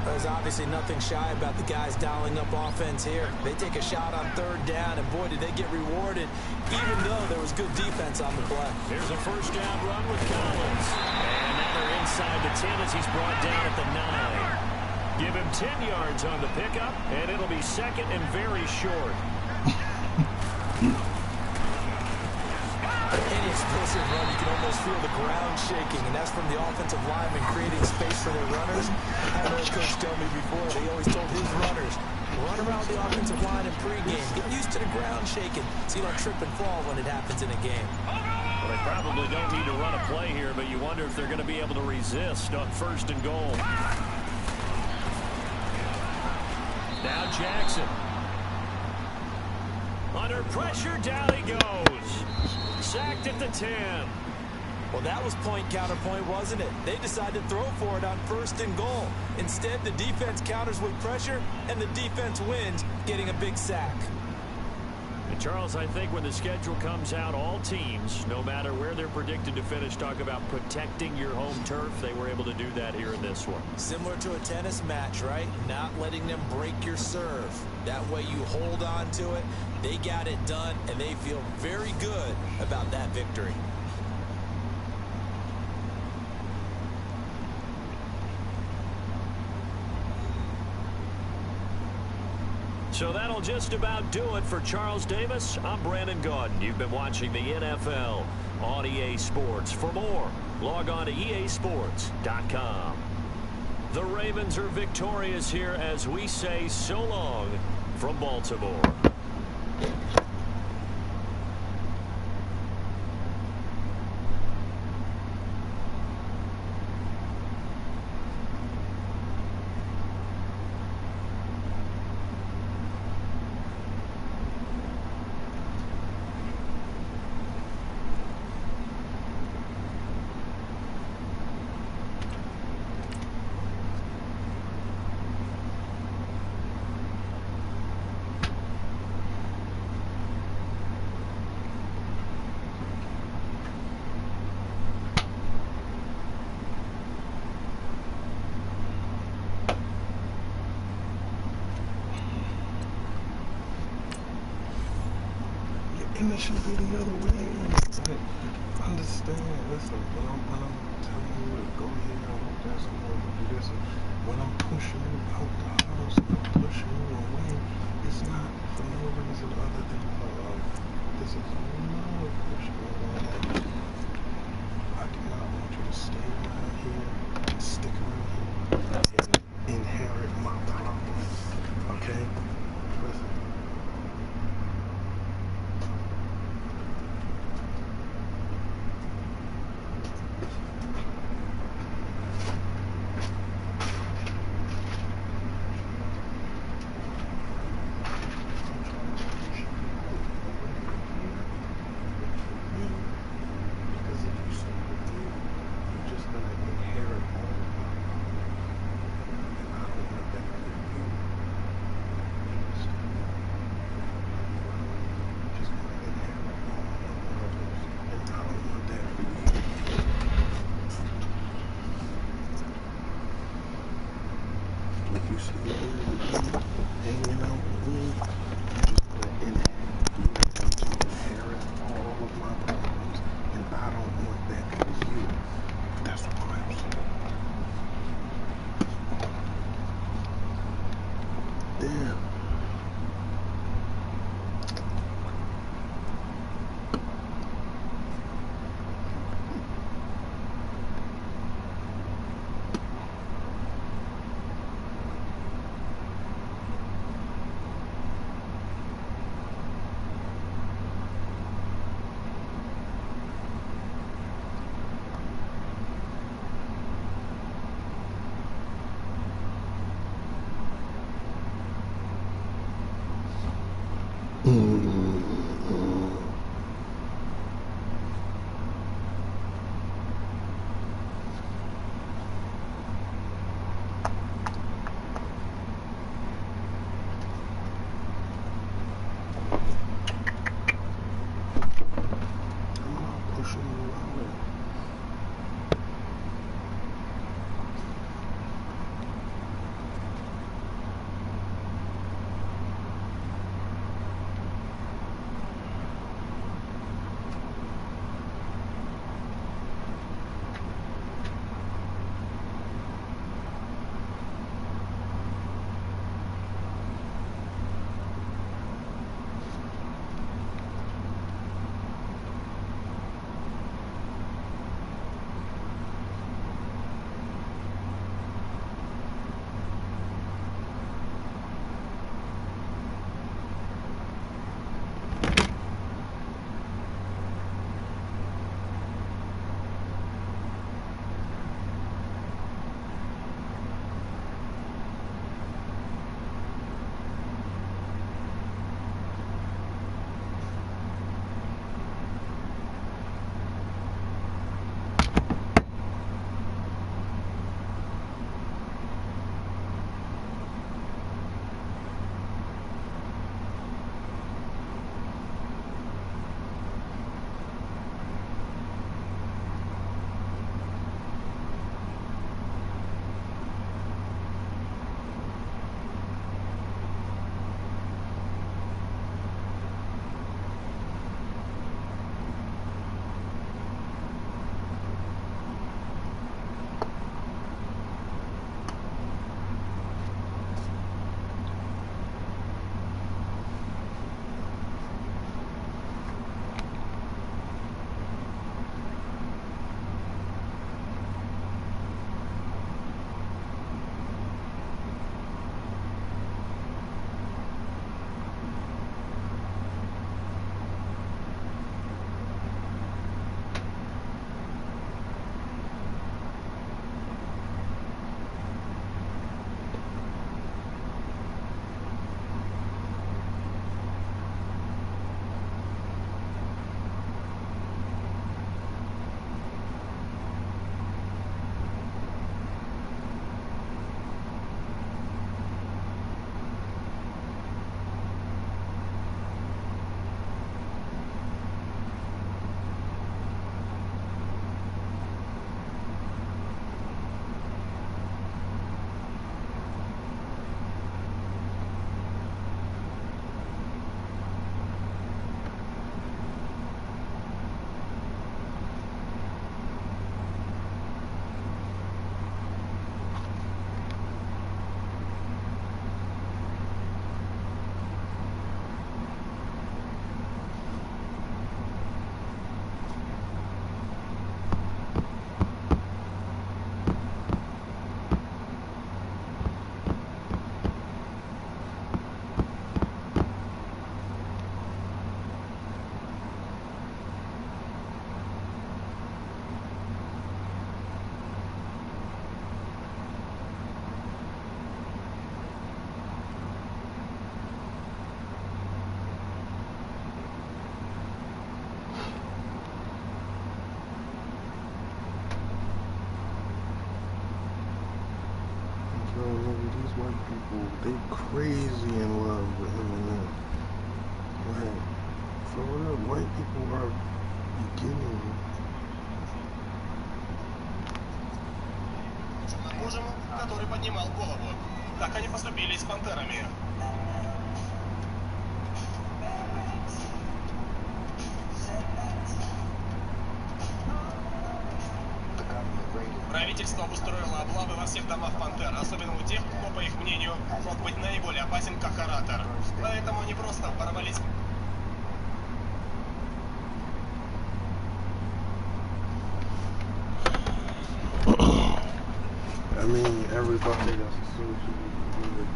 There's obviously nothing shy about the guys dialing up offense here. They take a shot on 3rd down, and boy, did they get rewarded, even though there was good defense on the play. Here's a 1st down run with Collins. And now they're inside the 10 as he's brought down at the 9. Give him 10 yards on the pickup, and it'll be 2nd and very short. Any explosive run, you can almost feel the ground shaking, and that's from the offensive linemen creating space for their runners. I had an coach tell me before, they always told his runners, run around the offensive line in pregame. Get used to the ground shaking so you don't trip and fall when it happens in a game. Well, they probably don't need to run a play here, but you wonder if they're going to be able to resist on 1st and goal. Now Jackson. Under pressure, down he goes. Sacked at the 10. Well, that was point counterpoint, wasn't it? They decided to throw for it on 1st and goal. Instead, the defense counters with pressure, and the defense wins, getting a big sack. And Charles, I think when the schedule comes out, all teams, no matter where they're predicted to finish, talk about protecting your home turf. They were able to do that here in this one. Similar to a tennis match, right? Not letting them break your serve. That way you hold on to it. They got it done, and they feel very good about that victory. So that'll just about do it for Charles Davis. I'm Brandon Gaudin. You've been watching the NFL on EA Sports. For more, log on to easports.com. The Ravens are victorious here as we say so long from Baltimore. And it should be the other way. Like, understand, listen, when I'm telling you to go here, I want that, so I'm going to do this. When I'm pushing you out the house, I'm pushing you away, it's not for no reason other than love. This is love pushing you away. I do not want you to stay around here and stick around here and inherit my problems. Okay? Listen. white people, they crazy in love with Eminem. Like, for real, white people are beginning. Который поднимал голову. Так они поступили с пантерами. Правительство устроило облавы во всех домах пантер, особенно у тех, кто, по их мнению, мог быть наиболее опасен как оратор. Поэтому они просто ворвались. I mean, everybody that's associated with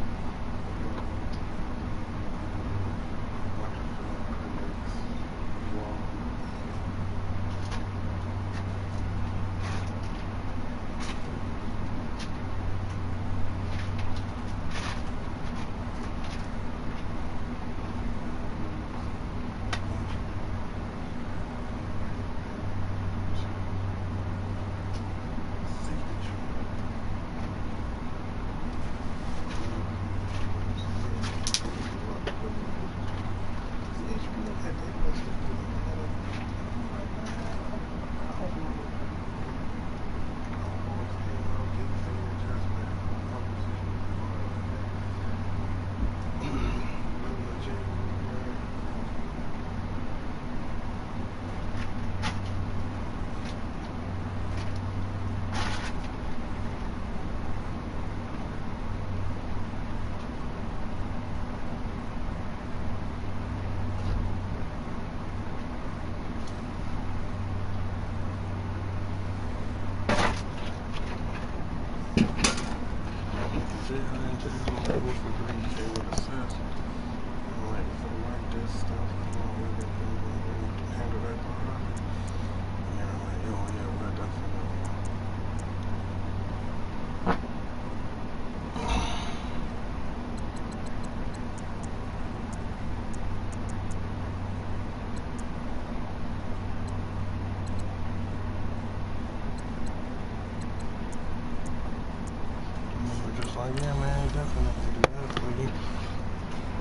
yeah, man, definitely do that for you.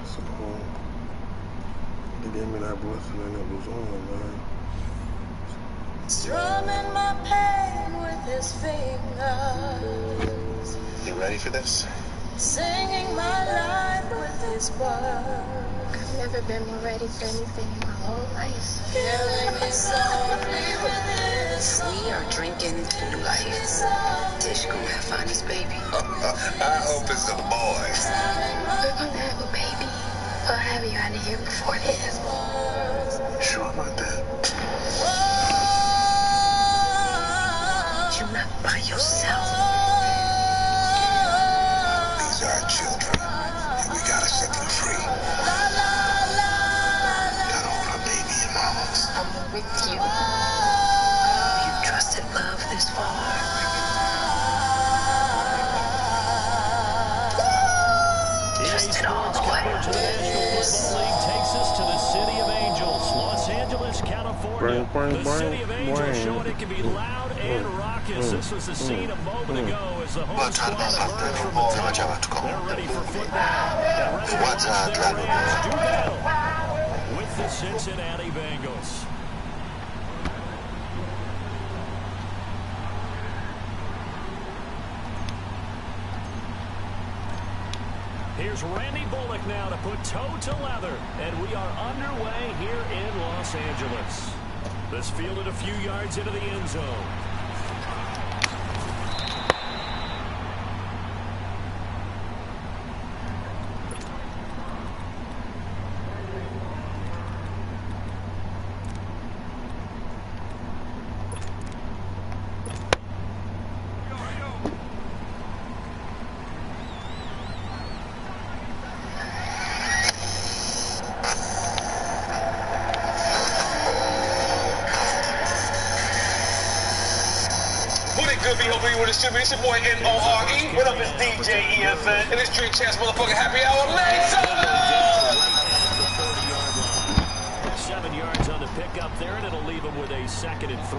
So, they gave me that blessing and it was on, man. Strumming my pain with his fingers. You ready for this? Singing my life with his words. I've never been more ready for anything in my whole life. Killing me softly with his song. We are drinking new life. Tish gonna have fun his baby. I hope it's a boy. We're gonna have a baby. I'll have you out of here before this. Sure about that? You're not by yourself. These are our children, and we gotta set them free. Gotta hold our baby in my arms. I'm with you. You trusted love this far. Trusted all the way. The National Football League takes us to the City of Angels, Los Angeles, California. The City of Angels showing it can be loud and raucous. This was the scene a moment ago as the home squad emerged from the tunnel. They're ready for football. And Residents do battle with the Cincinnati Bengals. Here's Randy Bullock now to put toe to leather, and we are underway here in Los Angeles. This fielded a few yards into the end zone. It's your boy N-O-R-E. What up, it's DJ EFN. And it's Street Chance motherfucking happy hour. Make some noise! 7 yards on the pickup there, and it'll leave him with a 2nd and 3.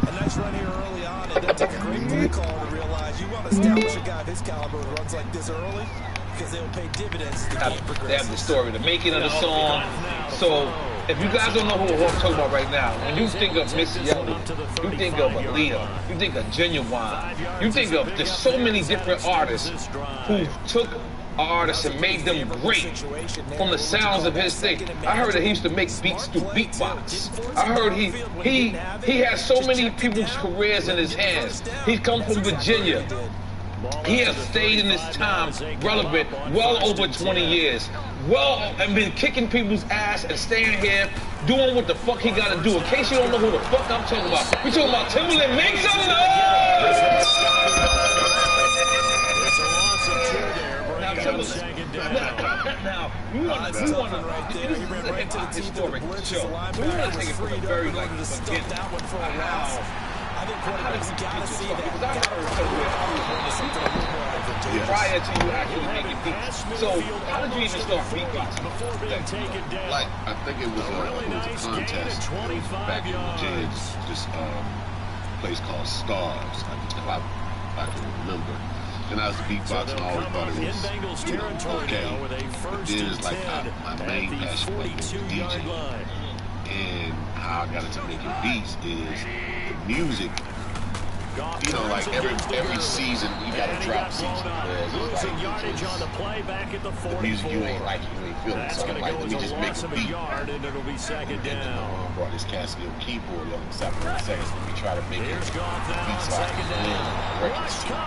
A nice run here early on. It does take a great play call to realize you want want to establish a guy of his caliber who runs like this early because they'll pay dividends as the game progresses. They have the story, the making of the song. So if you guys don't know who I'm talking about right now, when you think of Missy Elliott, you think of Aaliyah, you think of Genuine, you think of there's so many different artists who took artists and made them great from the sounds of his thing. I heard that he used to make beats through beatbox. I heard he has so many people's careers in his hands. He's come from Virginia. He has stayed in his time relevant well over 20 years. And been kicking people's ass and staying here doing what the fuck he gotta do. In case you don't know who the fuck I'm talking about, we talking about Timbaland. Make some noise! Now, we want to this is a historic show. We want to take it from the very, like, beginning. I think quarterbacks gotta see that. Prior to you actually making beats. So, how did you even start beatboxing? Like, I think it was a contest back in Virginia, this place called Stars. I can remember. And I was beatboxing, I always thought it was, okay. But then it's like my main passion was DJ. And how I got into making beats is the music. You know, like every season you got a drop season. Whereas it's like the music you ain't like, you ain't feeling. So I'm like, let me just make a beat. And then my mom brought this Casio keyboard on 7 seconds. Let me try to make it beats so I can blend records to it.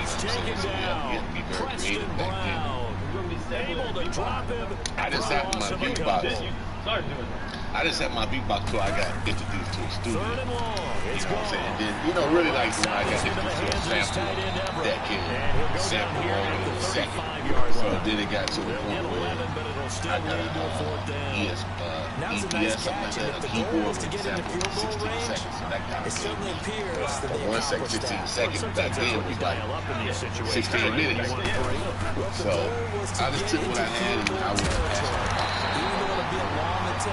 So we had to be very creative back then. I just sat with my beatbox. I just had my beatbox till I got introduced to a studio. You know what I'm saying? And then, you know, really like when I got introduced to a sample that can sample on in a second. So then it got to the point where I got EPS, something like that, a keyboard with sample 16 seconds. So that kind of gave me 1 second, 16 seconds. Back then was like 16 minutes. So I just took what I had and I went past it. I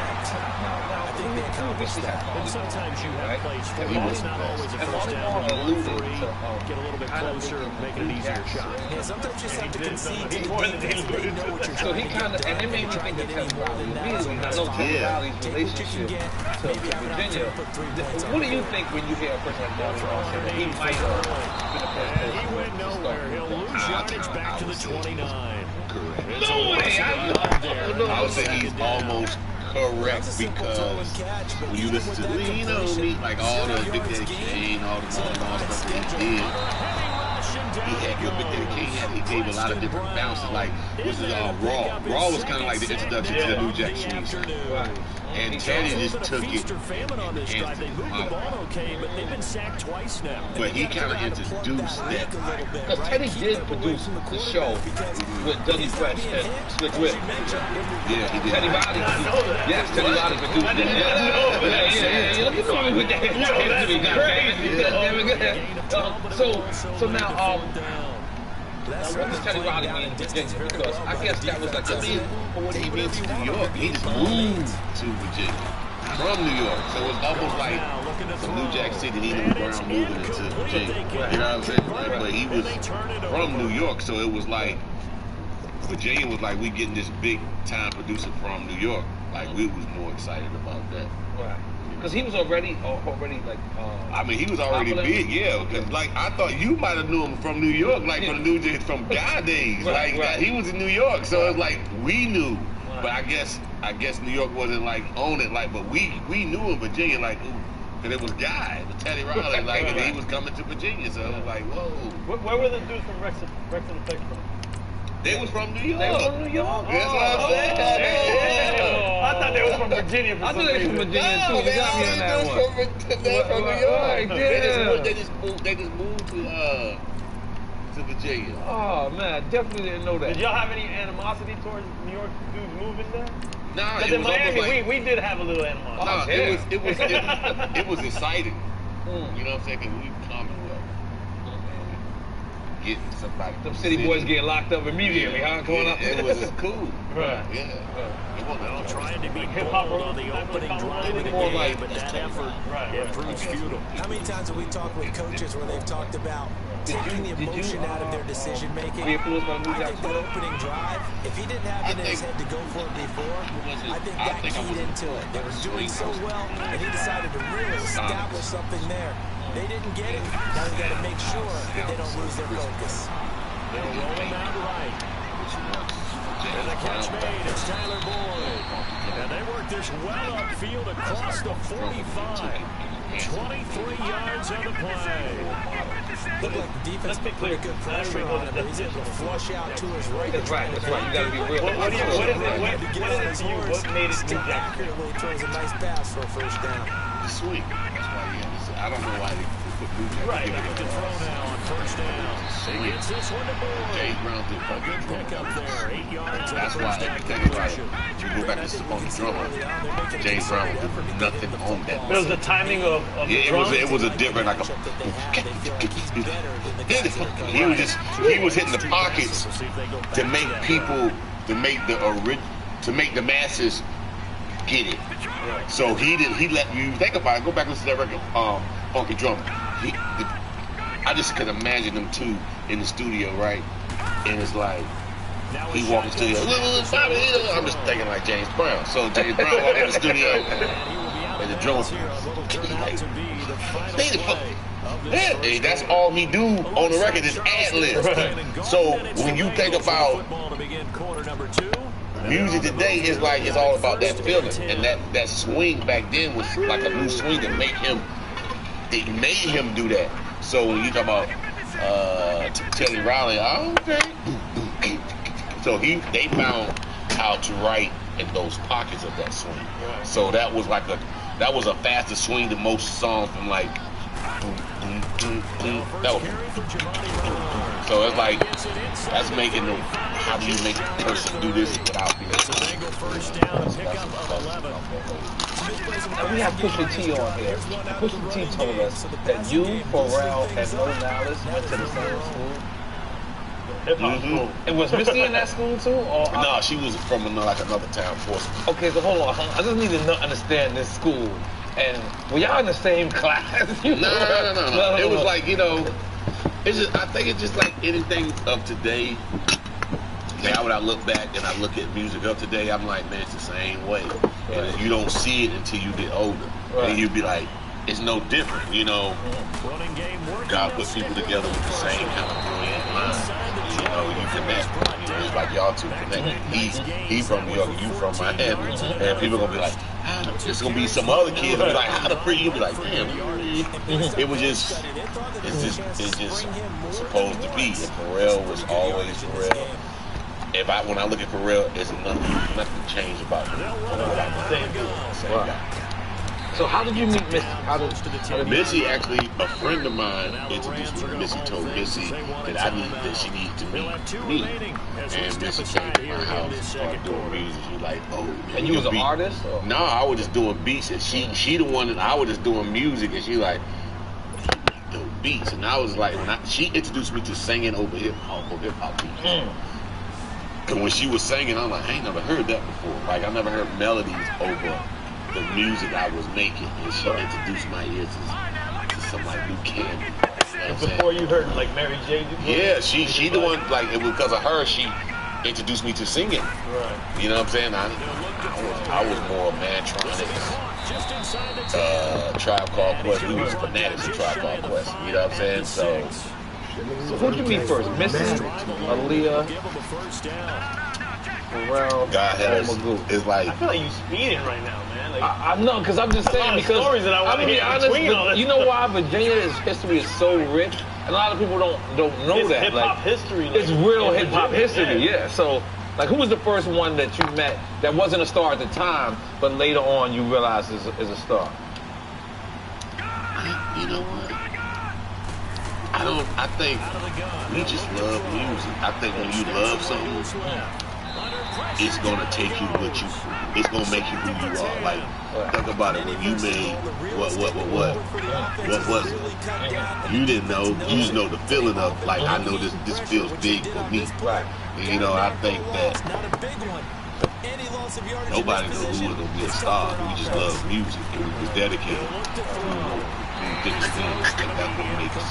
think they accomplished that. But sometimes you have plays for it. It's not always a first down. Get a little bit closer, make it an easier shot. Yeah, sometimes you just have to concede. They know what you're so he kind of, and it made me think of Teddy Riley. Immediately, I know Teddy Riley's relationship to Virginia. What do you think when you hear a person like Teddy Riley say that he might have been a first person? He went nowhere. He'll lose yardage back to the 29. Correct. No way! I would say he's almost correct because when you listen to Lean On Me, like all the Big Daddy Kane, all the stuff that he did, he had good Big Daddy Kane. He gave a lot of different bounces. Like this is Raw. Raw was kind of like the introduction to the New Jack Swing sound. And Teddy just took it and but he kind of introduced that. Because Teddy did produce the show with Dougie Fresh and Slick Rick. Yeah, he did. Teddy Riley. Yes, Teddy Riley produced it. Yeah. Look at me with that. So now, what does Teddy Riley mean in Virginia? Because I guess that was like, what do you mean to New York? He just moved to Virginia from New York. So it's almost like from New Jack City, Nino Brown moving into Virginia. You know what I'm saying? But he was from New York, so it was like, Virginia was like, we getting this big time producer from New York. Like, we was more excited about that. Right. Because he was already like. I mean, he was already big, yeah. Because like I thought you might have knew him from New York, like from the New Jack, from Guy days. Right. He was in New York, so it's like we knew. Right. But I guess New York wasn't like on it, like. But we knew in Virginia, like, ooh, because it was Guy, it was Teddy Riley, like, and he was coming to Virginia, so it was like, whoa. Where were the dudes from Rex and Effects from? They was from New York. They were from New York? That's what I'm saying. I thought they were from Virginia for some reason. I thought they were from Virginia too. You got me on that one. They're from New York. Right, they just moved to Virginia. Oh man, I definitely didn't know that. Did y'all have any animosity towards New York dudes moving there? Nah, because in Miami we did have a little animosity. Nah, it was exciting. You know what I'm saying? Because we Commonwealth. getting somebody. Them city boys getting locked up immediately, huh? Going up. It was cool. Right. Yeah. Well, trying to be bold on the opening drive of the game, but that effort proves futile. How many times have we talked with coaches where they've talked about taking the emotion out of their decision making? I think that opening drive, if he didn't have it in his head to go for it before, I think that keyed into it. They were doing so well, and he decided to really establish something there. They didn't get it. Now they got to make sure that they don't lose their focus. They'll roll him out right. And the catch made. It's Tyler Boyd. And they work this well upfield across the 45. 23 yards on the play. Looked like the defense put pretty good pressure on him, but he's able to flush out to his right. That's right. You got to be real. What is it to you? What made it New Jack? Accurately throws a nice pass for a first down. Sweet. That's why he had to say. I don't know why they put New Jack. Right. Back to throw now on first down. He gets this one to Boyd. James Brown did a good pick up there. 8 yards. That's why everything about it. If you go back to Stephon Drummer, James Brown would do nothing on that. But it was the timing of the drums? It was a different, like a. He was hitting the pockets to make people, to make the masses get it. So he let you think about it. Go back and listen to that record, Funky Drummer. I just could imagine them two in the studio, right? And it's like he walked in the studio. I'm just thinking like James Brown. So James Brown walked in the studio, and the drums. Hey, that's all he do on the record is ad-lib. So when you think about music today, it's all about that feeling, and that swing back then was like a new swing that made him do that. So when you talk about Teddy Riley, okay. So they found how to write in those pockets of that swing. So that was a faster swing than most songs from like. So it's like that's making the. How do you make a person do this without being? And we have Pusha T on here. Pusha T told us that you, Pharrell, and Mo Nallis went to the same school. And was Missy in that school too? Or no, she was from another town, Portsmouth. Okay, so hold on. I just need to understand this school. And were y'all in the same class? No. It was like, it's just, I think it's just like anything of today. Now when I look back and I look at music of today, I'm like, man, it's the same way. Right. And you don't see it until you get older. Right. And you be like, it's no different, God put people together with the same kind of brilliant mind. You connect. It's like y'all two connect. He's from New York, you from Miami. And people are gonna be like, there's gonna be some other kids that be like, how the pretty? You be like, damn, it's just supposed to be. And Pharrell was always Pharrell. When I look at Pharrell, there's nothing changed about him. Same guy. So how did you meet Missy? Missy, actually, a friend of mine introduced me to Missy, told Missy that she needed to meet me. And Missy came to my house and started doing music. She was like, oh. And you was an artist? Or? No, I was just doing beats. And she the one that I was just doing music. And she like, doing beats. And I was like, she introduced me to singing over hip-hop beats. And when she was singing, I'm like, I ain't never heard that before. Like, I never heard melodies over the music I was making, and she introduced my ears to some like new candy. Before you heard like Mary J. Yeah, she the one, like it was because of her she introduced me to singing. Right. You know what I'm saying? I was more Mantronics, Tribe Called Quest. We was fanatics of Tribe Called Quest. You know what I'm saying? So who did you meet first? Missy, Aaliyah, Pharrell, God has it's like I feel like you speeding right now, man. Like, I know, because I'm just saying, because stories that I want to hear. Honest, you know why Virginia's history is so rich, and a lot of people don't know it's that. Hip-hop history. It's real hip-hop history, yeah. So, like, who was the first one that you met that wasn't a star at the time, but later on you realized is a star? You know what? I think we just love music. I think when you love something, it's gonna take you it's gonna make you who you are. Like, think about it. When you made what was it? You didn't know. You just know the feeling of like, I know this feels big for me. Right. You know, I think that nobody knew who was gonna be a star. We just loved music, and we was dedicated. Different things. I think that's what makes us.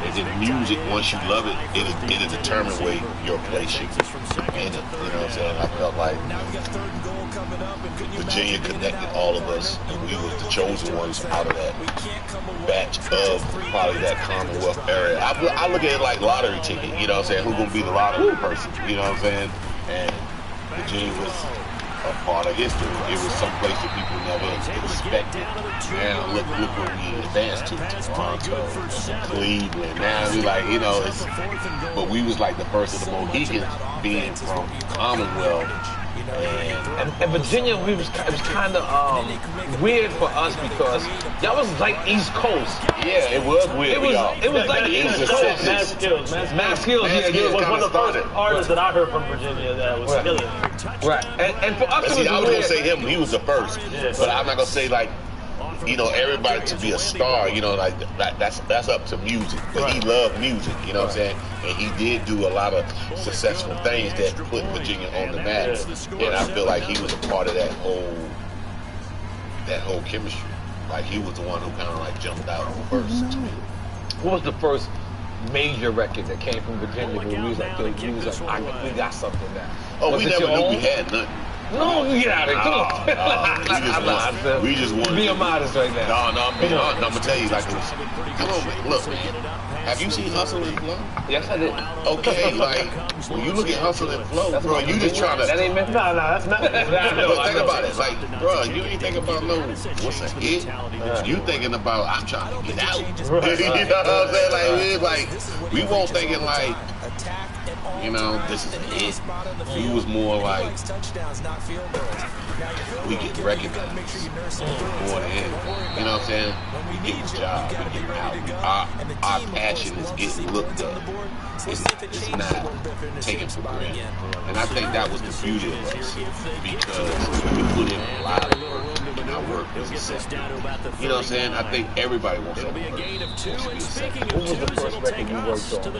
And then music, once you love it, it'll determine where your place should be in it. You know what I'm saying? I felt like Virginia connected all of us, and we were the chosen ones out of that batch of probably that Commonwealth area. I look at it like lottery ticket. You know what I'm saying? Who's gonna be the lottery person? You know what I'm saying? And Virginia was a part of history. It was someplace that people never expected. Now look where we advanced to. Toronto, Cleveland. Now we like, you know, but we was like the first of the Mohicans being from Commonwealth. And Virginia, it was kind of weird for us because that was like East Coast. Yeah, it was weird. It was like East Coast. Mass Skills. Yeah, was one of the first artists that I heard from Virginia that was killing it. Right, and for us, I was gonna say him. He was the first, but I'm not gonna say like, you know, everybody to be a star. You know, like that's up to music. But he loved music. You know what I'm saying? And he did do a lot of successful things that put Virginia on the map. And I feel like he was a part of that whole chemistry. Like he was the one who kind of like jumped out first to me. What was the first major record that came from Virginia where we was like, we got something now? Oh, we never knew we had nothing. No, get out of here. Come on. We just want be a modest right now. No, I'm gonna tell you like this. Come on, man. Look, man. Have you seen Hustle and Flow? Yes, I did. Okay, like when you look at Hustle and Flow, bro, you just trying to. That ain't meant. No, that's not. But think about it, like, bro, you ain't thinking about what's a hit. You thinking about I'm trying to get out. You know what I'm saying? Like we won't thinking like, you know, this is a hit. We was more like, we get recognized more than anything. You know what I'm saying? We get the job, we get out. Our passion is getting looked at. It's not taken for granted. And I think that was the beauty of us, because we put in a lot of work, and our work was accepted. You know what I'm saying? I think everybody wants to be accepted. What was the first record you worked on?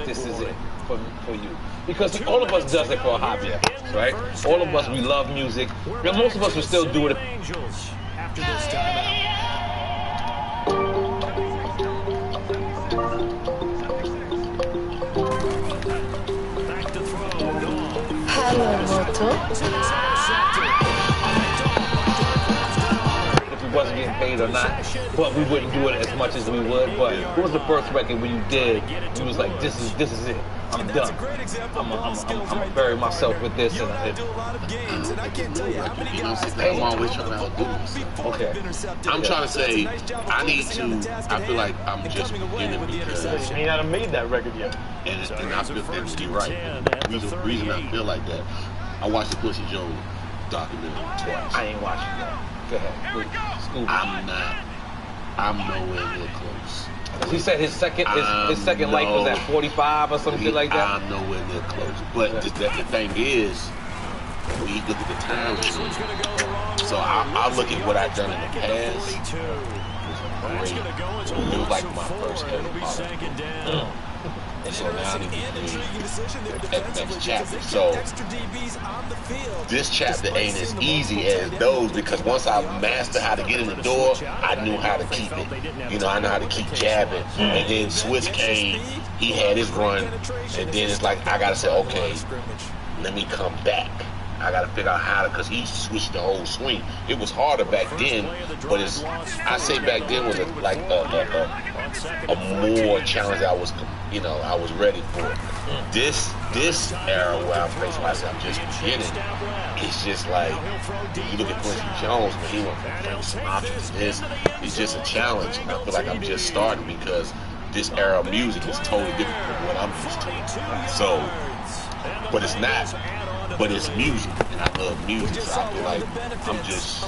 This is it for you. Because all of us does it for a hobby, right? All of us, we love music. And most of us will still do it. After this timeout. If we wasn't getting paid or not, but we wouldn't do it as much as we would. But what was the first record when you did? You was like, this is it. I'm done. I'm gonna bury myself with this, and I'm always trying to outdo myself. Okay. I'm trying to say, I feel like I'm just beginning because you ain't haven't made that record yet. And I feel that you're right. The reason I feel like that, I watched the Quincy Jones documentary twice. I ain't watching that. Go ahead. I'm nowhere near close. He said his second life was at 45 or something like that. I'm nowhere near close. But the thing is, we look at the time change. So I look at what I've done in the past. It was like my first Harry Potter. So now I need to be at the next chapter. So this chapter ain't as easy as those, because once I mastered how to get in the door, I knew how to keep it. You know, I know how to keep jabbing. And then Swiss came, he had his run, and then it's like I gotta say, okay, let me come back. I gotta figure out how to, because he switched the whole swing. It was harder back then, but I say back then was a more challenge I was ready for. This era where I'm facing myself, I'm just beginning. It's just like, you look at Quincy Jones, when he went from Frank Sinatra to this, it's just a challenge. And I feel like I'm just starting, because this era of music is totally different from what I'm used to. So, but it's not. But it's music, and I love music, so I feel like I'm just,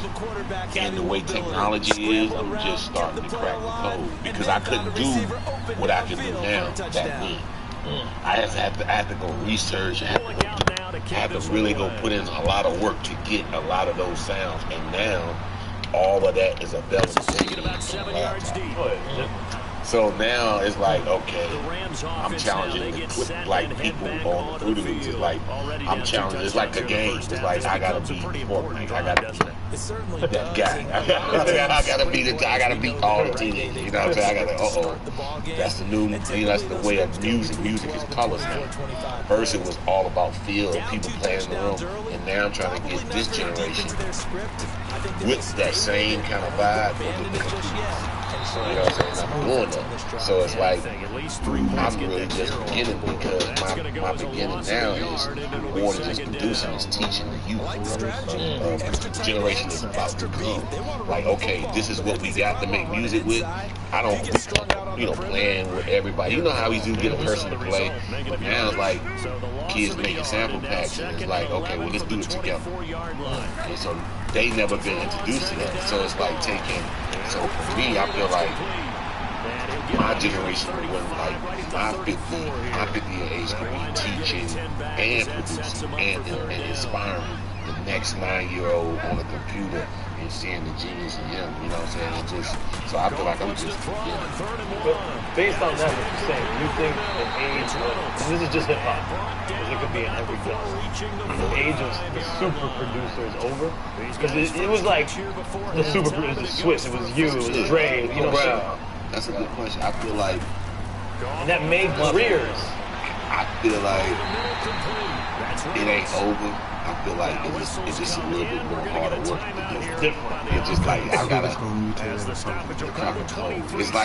in the way technology is, I'm just starting to crack the code, because I couldn't do what I can do now back then. I have to go research. I have to really go put in a lot of work to get a lot of those sounds. And now, all of that is available. So now it's like, okay, I'm challenging the clip like people on the Fruity Loops. It's like I'm challenging. It's like a game. It's like I gotta beat Fortnite. I gotta beat that guy. I gotta beat all the teenagers. You know what I'm saying? I gotta. That's the new. That's the way of music. Music is colors now. First it was all about feel, people playing in the room, and now I'm trying to get this generation with that same kind of vibe with the different people. You know what I'm saying? I'm doing that. So it's like I'm really just beginning because my beginning now is more than just producing, it's teaching the youth. The generation is about to come. Like, okay, this is what we got to make music with. I don't, playing with everybody. You know how we do get a person to play, but now it's like kids making sample packs, and it's like, okay, well, let's do it together. And so they never been introduced to that. So it's like taking. So for me, I feel like my generation when like my 50 year age could be teaching and producing and inspiring the next 9-year-old on a computer and seeing the genius in him, you know what I'm saying? And just, so I feel like I'm just beginning. But based on that, what you're saying, you think the age of, and this is just hip hop, because it could be in every genre, the age of the super producer is over? Because it was like the super producer, Swiss, it was you, it was Dre, you know what I'm saying? That's a good question. I feel like, and that made careers. I feel like it ain't over. I feel like it's just a little bit more harder work to do. Different. It's just like I gotta.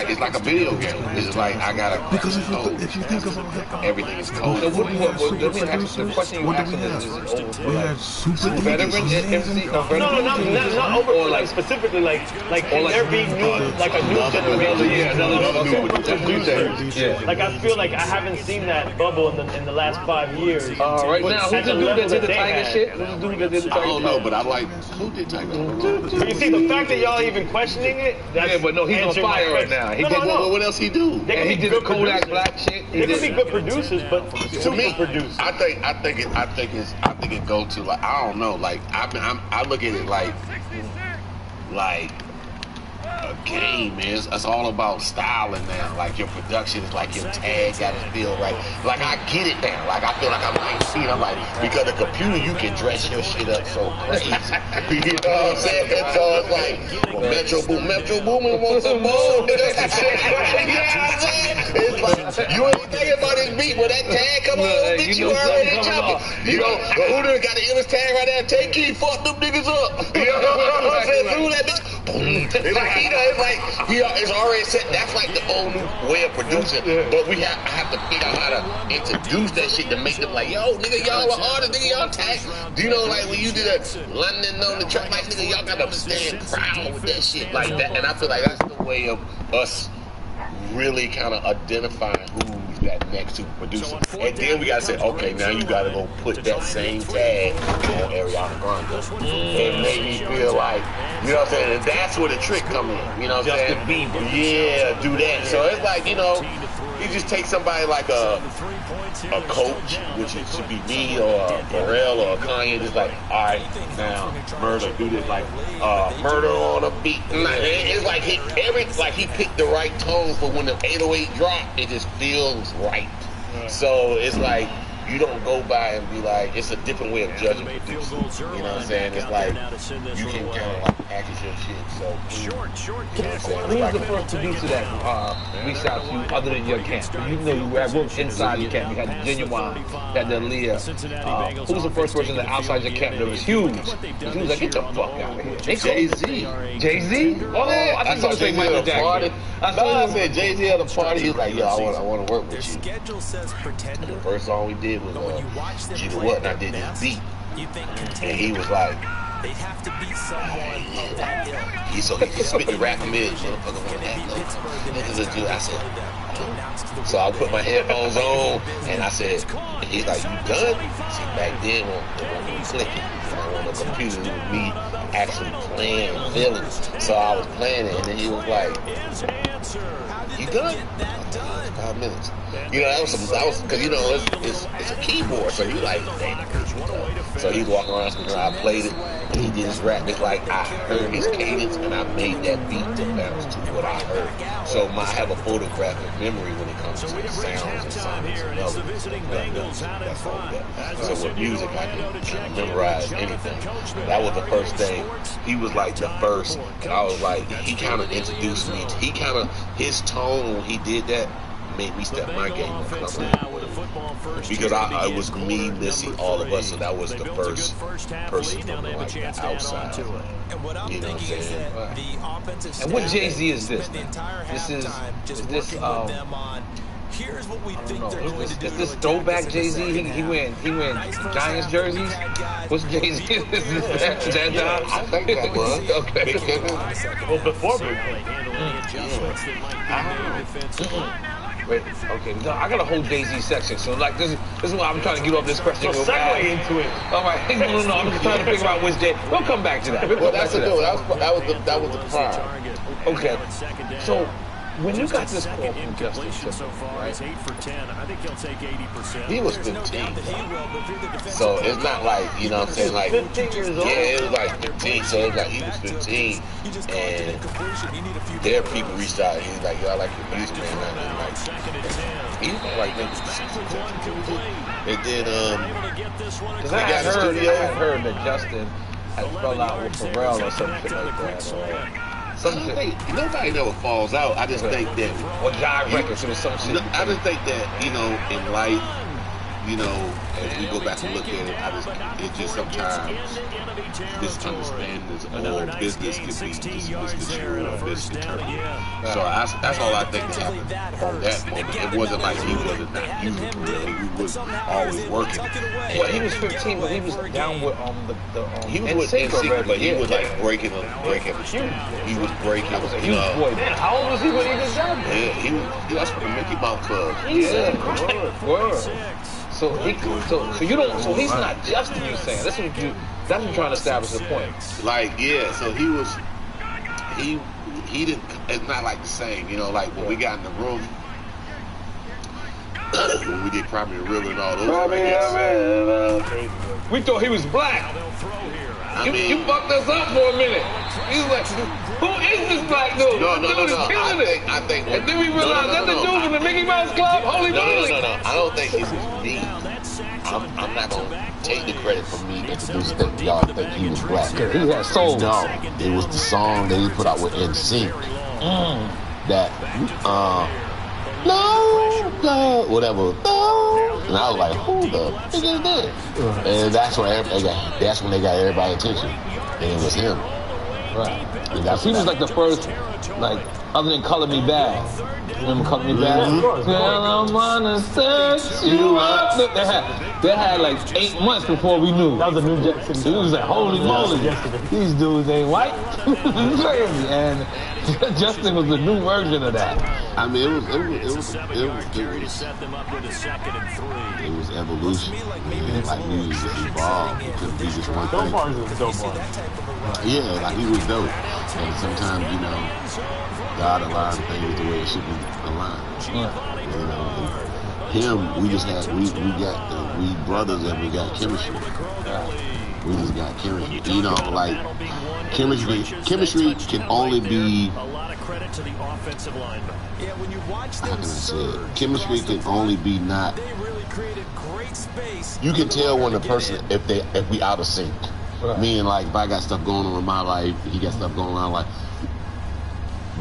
It's like a video game. It's just like I gotta. Because if you think of all hip hop, everything is cold. The question you asked is we have super veteran MC. No, not over. Or like specifically, like there be new, like a new generation. Like I feel like I haven't seen that bubble in the last 5 years. Right now, who's the dude that did the Tiger shit? I don't know, but I like who did Tiger. You see, the fact that y'all even questioning it, that's but no, he's on fire right now. What else he do? He did the Kodak Black shit. They could be good producers, but to me, producers. I think it go to like I don't know. Like I look at it like a game, man. It's all about styling now. Like your production is like your tag got to feel right. Like I get it now. Like I feel like I'm 19. I'm like, because the computer you can dress your shit up so crazy. You know what I'm saying? And so it's like, well, Metro Boomin wants some more. You know what I'm saying? It's like, you ain't thinking about this beat when that tag come on, bitch, you already jumping. You know, who done got the illest tag right there? Take key, fuck them niggas up. You know what I'm saying? Through that bitch. It's like, it's like it's already set. That's like the old new way of producing. But I have to figure out how to introduce that shit to make them like, yo, nigga, y'all are artists, nigga, y'all tag. Do you know, like when you did that London on the track, like nigga, y'all gotta stand proud with that shit like that. And I feel like that's the way of us really kind of identifying who's that next super producer. And then we gotta say, okay, now you gotta go put that same tag on Ariana Grande. And make me feel like, you know what I'm saying? And that's where the trick come in. You know what I'm saying? Yeah, do that. So it's like, you know, you just take somebody like a coach, which it should be me or a Pharrell or a Kanye, just like, all right, now Murder, do this like Murder on a beat. It's like he picked the right tone for when the 808 drop, it just feels right. So it's like you don't go by and be like, it's a different way of judging producers. You know what I'm saying? It's like you can kind of like package your shit. So who's the first producer that reached out to you other than your camp? You know you had worked inside your camp. You had Genuine, you had the Aaliyah. Who was the first person that outside your camp that was huge? He was like, get the fuck out of here. Jay-Z. Jay-Z? Oh, I think you say Michael Jackson. I said Jay-Z at a party. He was like, yo, I want to work with you. And the first song we did was G the What, and I did this beat. And he was like, they have to be someone of that ilk. He spit the rap mid, motherfucker want that note. I said, so I put my headphones on, and I said, he's like, you done? See, back then, when we were clicking, on the computer, it was me actually playing and feeling. So I was playing it, and then he was like, You done? 5 minutes. You know, that was because, you know, it's a keyboard, so you like, damn. So he's walking around, I played it, and he did his rap. It's like I heard his cadence, and I made that beat to bounce to what I heard. So I have a photographic memory when it comes to the sounds and sonics and others. So with music, I can memorize anything. That was the first thing. He was like the first, and I was like, he kind of introduced me. His tone when he did that made me step my game up. Because it was me, Missy, all of us, and that was the first person from like the outside. You know what I'm saying? Right. And what Jay-Z is this? This is this Here's what we think they're going to do. Is this throwback Jay-Z? He went Giants jerseys? What's Jay-Z? Is that John? I think that was. Okay. Well, before Big Wait, okay. No, I got a whole Jay-Z section, so like this is why I'm trying to get off this question. So segue into it. All right, no. I'm just trying to figure out which day. We'll come back to that. Well, that's the deal. That was the prime. Okay. So when you got this call from Justin Timberlake, right? 8 for 10. I think he'll take 80%. He was 15. So it's not like, you know what I'm saying, like, 15 years old. Yeah, it was like 15. So it's like he was 15, and their people reached out, and he's like, yo, I like your music, man. And like, he was like, and then because I had heard that Justin had fell out with Pharrell or something like that. Nobody never falls out. I just think that or Jive Records or some shit. I just think that, you know, in life, you know, as we go back and look at it, it's just sometimes this understanding is all business can be just misconstrued or misinterpreted. So that's all I think that happened on that moment. It wasn't like he wasn't not using really. He was always working. Well, he was 15, but he was down with he was with NSYNC, but he was like breaking. He was breaking. That was a huge boy. Man, how old was he when he did that? Yeah, he was. That's from the Mickey Mouse Club. Yeah, word. So he's not Justin, you saying. That's what you're trying to establish the point. Like, yeah, so he didn't, it's not like the same, you know, like when we got in the room, when we did Primary River and all those things. We thought he was black. You fucked us up for a minute. He was like, who is this black dude? No. I think and then we realized that's the dude from the Mickey Mouse Club. Holy moly. No. I don't think it was me. I'm not going to take the credit for me introducing that y'all think he was black. He had soul. No, it was the song that he put out with NSYNC. That, no, whatever. No. And I was like, who the fuck is this? And that's when they got everybody's attention. And it was him. Right. He was like the first, like, other than Color Me Bad. Remember Color Me Bad? Girl, I wanna search you up. They had like 8 months before we knew. That was a new Jackson. It was like, holy moly, these dudes ain't white. And Justin was the new version of that. I mean, it was evolution. Like music evolved. It couldn't be just one thing. Dope Bars was dope bars. Yeah, like he was dope. And sometimes, you know, God aligned things the way it should be aligned. You know, we brothers and we got chemistry. We just got chemistry. You know, like chemistry can only be. A lot of credit to the offensive lineman. Yeah, when you watch How them can I say it? Chemistry can only be not. they really created great space. You can tell when the person if we out of sync. Right. Meaning, like, if I got stuff going on in my life, he got stuff going on. Like,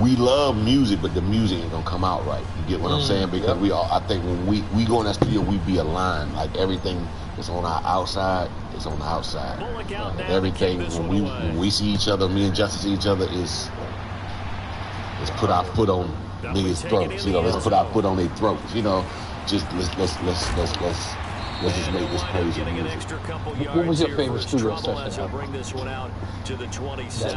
we love music, but the music ain't gonna come out right. You get what I'm saying? Because I think when we go in that studio, we be aligned. Like everything that's on our outside is on the outside. Everything when we see each other, me and Justin see each other is put our foot on niggas' throats. You know, let's put our foot on their throats. You know, just let's let's just make this crazy music. What was your favorite studio session?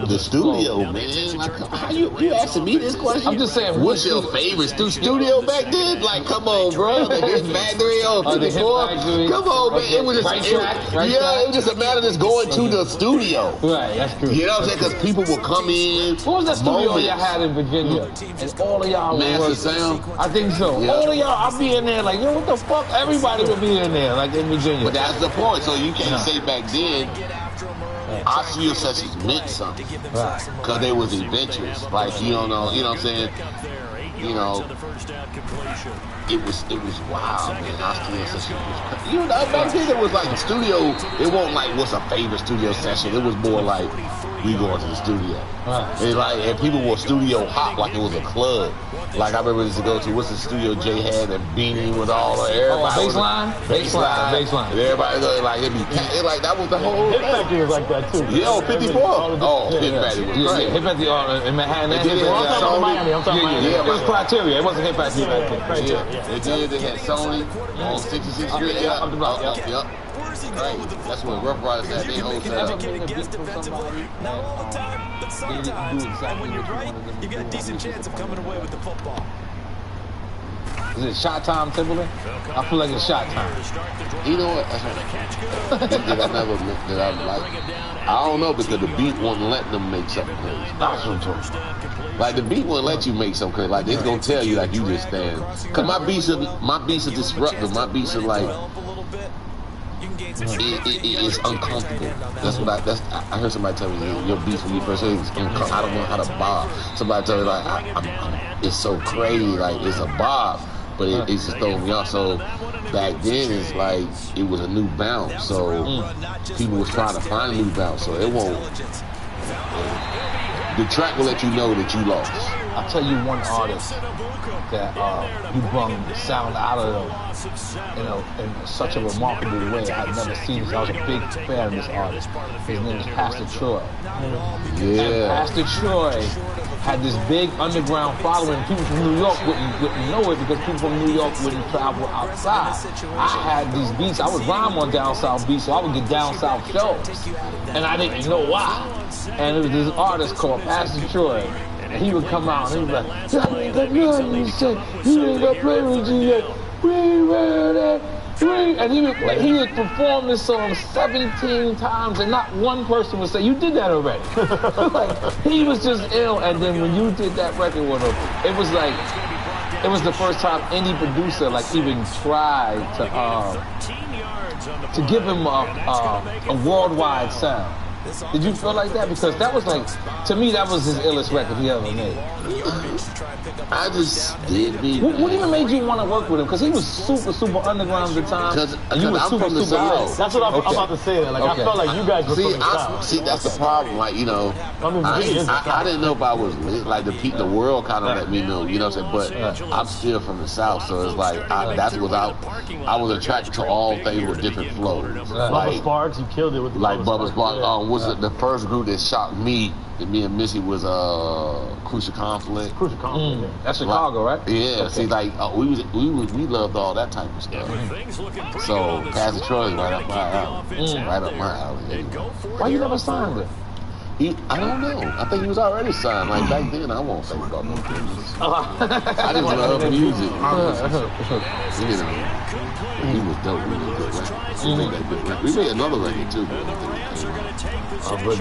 The studio, man. Like, how you asking me this question? I'm just saying, what's your favorite studio back then? Like, come on, bro. Like, his factory on 54. Come on, man. It was just, it was just a matter of just going to the studio. Right, that's true. You know what I'm saying? Because people will come in. What was that studio y'all had in Virginia? And all of y'all Master Sound? I think so. Yeah. All of y'all, I'll be in there like, yo, what the fuck? Everybody would be in there, like in Virginia. But that's the point. So you can't say back then, our studio sessions meant something. Because they was adventurous. Like, you don't know, you know what I'm saying? You know, it was wild, man. Our studio session was, you know, back then it was like the studio, it wasn't like what's a favorite studio session. It was more like we going to the studio. And people were studio hop like it was a club. Like I remember used to go to, what's the studio Jay had, and Beanie was all everybody. Baseline. And everybody like it'd be like that was the whole. Hip Factory was like that too. Yeah, 54. Oh, Hip Factory was crazy. Hip Factory in Manhattan. I'm talking Miami. Yeah, it was Criteria. It wasn't Hip Factory back then. Yeah, they had Sony on 66th Street. Yep. Right. That's what Rough Riders had. They whole setup. You got a decent chance of coming away with the football. Is it shot time, Timberland? I feel like it's shot time. You know what? I don't know, because the beat wasn't letting them make something crazy. That's what I'm talking. Like the beat wouldn't let you make something crazy. Like they's gonna tell you like you just stand. Cause my beats are disruptive. My beats are like it's uncomfortable. That's what I heard somebody tell me your beats when you first heard it is uncomfortable. I don't know how to bob. Somebody tell me like it's so crazy, like it's a bob, but it's just throwing me off. So back then it's like it was a new bounce. So people was trying to find a new bounce. So it won't. The track will let you know that you lost. I'll tell you one artist that you brought the sound out of them, you know, in such a remarkable way. I've never seen this. I was a big fan of this artist. His name is Pastor Troy. Yeah. And Pastor Troy had this big underground following. People from New York wouldn't know it because people from New York wouldn't travel outside. I had these beats. I would rhyme on down south beats, so I would get down south shows, and I didn't know why. And it was this artist called Pastor Troy. And he would come out and he would be like, "That ain't got nothing to say. You ain't got play with you yet. And he would perform this song 17 times, and not one person would say, "You did that already." Like, he was just ill. And then when you did that record with him, it was like, it was the first time any producer like even tried to give him a worldwide sound. Did you feel like that? Because that was like, to me, that was his illest record he ever made. I just did me. What even made you want to work with him? Because he was super underground at the time. Because you were I'm from the South. That's what I'm about to say. Like I felt like you guys were from the South. See, that's the problem. Like, you know, I didn't know if I was lit. Like the world kind of let me know. You know what I'm saying? But I'm still from the South, so it's like that's what I was attracted to all things with different flows. Bubba Sparks, you killed it with Bubba Sparks. Was it the first group that shocked me? And me and Missy was Crucial Conflict. That's Chicago, right? Yeah. Okay. See, like we loved all that type of stuff. So Pastor Troy is right up my alley. Right up my alley. Why you never signed it? I don't know. I think he was already signed. Like back then, I won't think about no business. I just love music. You know, he was dope. We made good record. We made another record too. But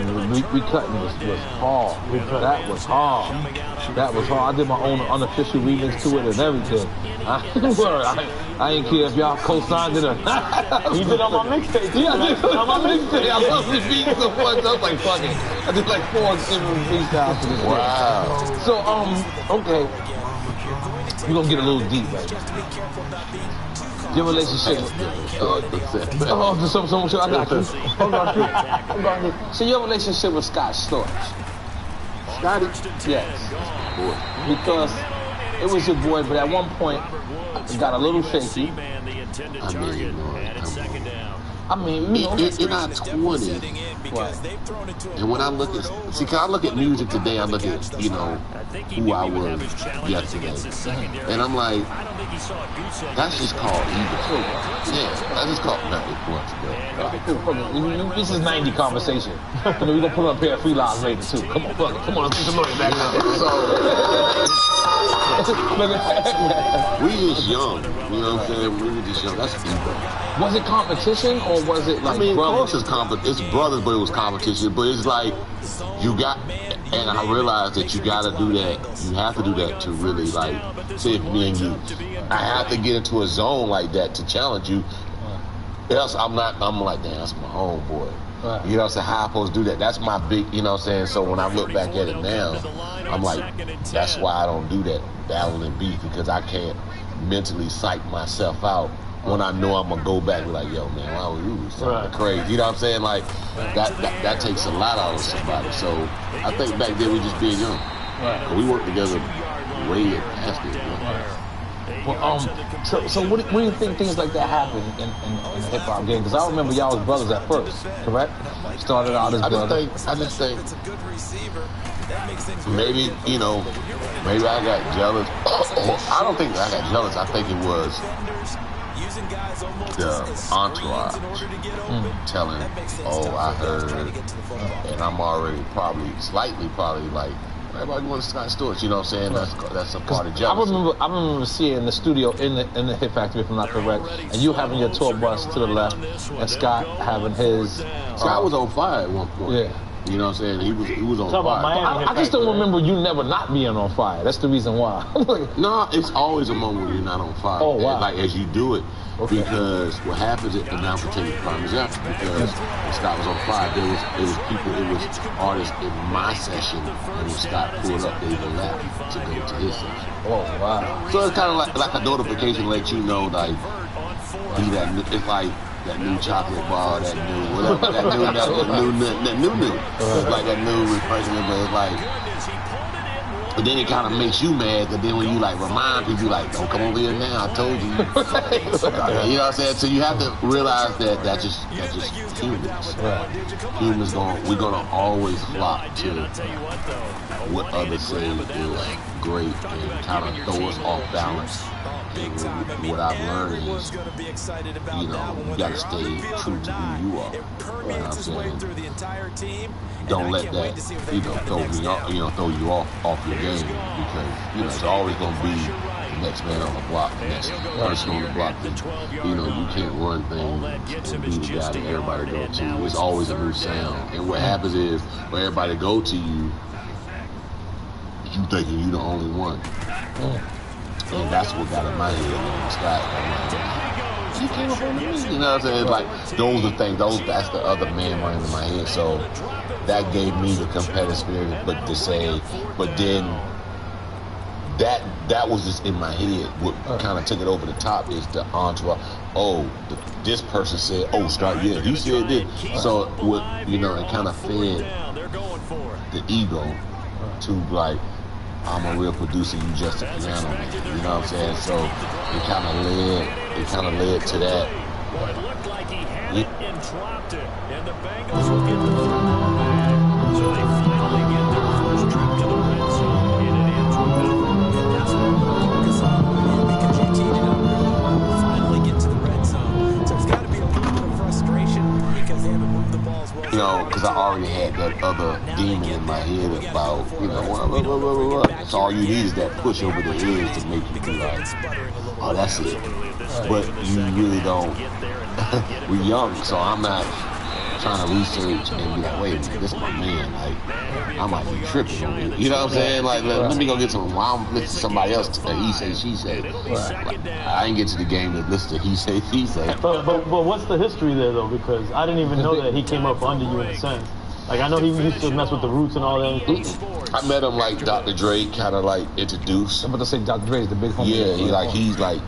we cutting was hard. That was hard. That was hard. I did my own unofficial remix to it and everything. I ain't care if y'all co-signed it or not. You did on my mixtape. Yeah, I did on my mixtape. I love this beat so much. I was like, fuck it. I did like 4 different freestyles to this. Wow. So, okay. We're gonna get a little deep right now. Your relationship. I got you. Hold on. So your relationship with Scott Storch. Scotty? Yes. Because it was your boy, but at one point it got a little shaky. I mean, you know, in our 20s, and when I look at, see, cause I look at music today, I look at, you know, who I was yesterday, and I'm like, that's just called ego. Yeah, that's just called nothing once, bro. This is 90 conversation. You know, we're gonna put up a pair of free lines later too. Come on, fuck it. Come on, let's get some money back now. We just young, you know what I'm saying? We were just young. That's ego. Was it competition or was it like? I mean, brothers? of course it's brothers, but it was competition. But it's like you got, and I realized that you got to do that. You have to do that to really like, say if me and you, I have to get into a zone like that to challenge you. Else I'm like, damn, that's my homeboy. Right. You know what I'm saying? How I supposed to do that? That's my big, you know what I'm saying? So when I look back at it now, I'm like, that's why I don't do that battling beef, because I can't mentally psych myself out when I know I'm going to go back and be like, yo, man, why would you do something crazy? You know what I'm saying? Like, that takes a lot out of somebody. So I think back then we just being young. Right. We worked together way past it. Well, so what do you think things like that happen in the hip hop game? Because I remember y'all was brothers at first, correct? Started out as brothers. I just think maybe, you know, maybe I got jealous. I don't think I got jealous. I think it was the entourage telling, oh, I heard, and I'm already probably like, everybody wants Scott Storch, you know what I'm saying? That's a part of jealousy. I remember seeing in the studio in the Hit Factory, if I'm not correct, and you having your tour bus to the left, and Scott having his. Scott was on fire at one point. Yeah. You know what I'm saying? He was on fire. I just don't remember you never not being on fire. That's the reason why. No, it's always a moment when you're not on fire. Oh, wow. Like as you do it. Okay. Because what happens is, and now I'm taking prime example, because when Scott was on fire, it was artists in my session, and when Scott pulled up, they even left to go to his session. Oh, wow. So it's kind of like a notification to let you know, like, it's like that new chocolate bar, that new whatever, that new. It's like that new refreshment, but it's like, but then it kind of makes you mad, because then when you like remind people, like, don't come over here now, I told you. You know what I'm saying? So you have to realize that that's just humans. Right. Humans we're gonna always flock to what others say is great and kind of throw us off balance. And what I've learned is, you know, you gotta stay true to who you are. You know what I'm saying? Don't let that, you know, throw you off your game, because, you know, it's always gonna be the next man on the block, the next person on the block. You know, you can't run things and be the guy that everybody go to. It's always a new sound. And what happens is, when everybody go to you, you thinking you the only one. And that's what got in my head when Scott. He came up on the music. You know what I'm saying? Like, those are things, that's the other man running in my head. So that gave me the competitive spirit, but then that was just in my head. What kind of took it over the top is the entourage. Oh, this person said, oh, Scott, yeah, he said this. So, what, you know, it kind of fed the ego to, like, I'm a real producer, you just a piano man. You know what I'm saying? So it kind of led to that. Well, it looked like he had it and dropped it, and the Bengals will get the ball back. So they finally get their first trip to the red zone in an Andrew Miller. That's what we're focused on, because you teed it up really well. Finally get to the red zone. So it's got to be a little bit of frustration because they haven't moved the ball as well. You know, because I already had that other demon in my head about, you know, so all you need is that push over the ears to make you be like, oh, that's it. But you really don't. We're young, so I'm not trying to research and be like, wait a minute, this is my man. Like, I might be tripping on it. You know what I'm saying? Like, let me go get some. While I'm listening to somebody else, he say, she say. Like, I ain't get to the game to listen to he say, she say. But what's the history there, though? Because I didn't even know that he came up under you in a sense. Like, I know he used to mess with the Roots and all that. I met him like Dr. Dre, kind of like introduced. I'm about to say Dr. Dre is the big homie. Yeah, he's like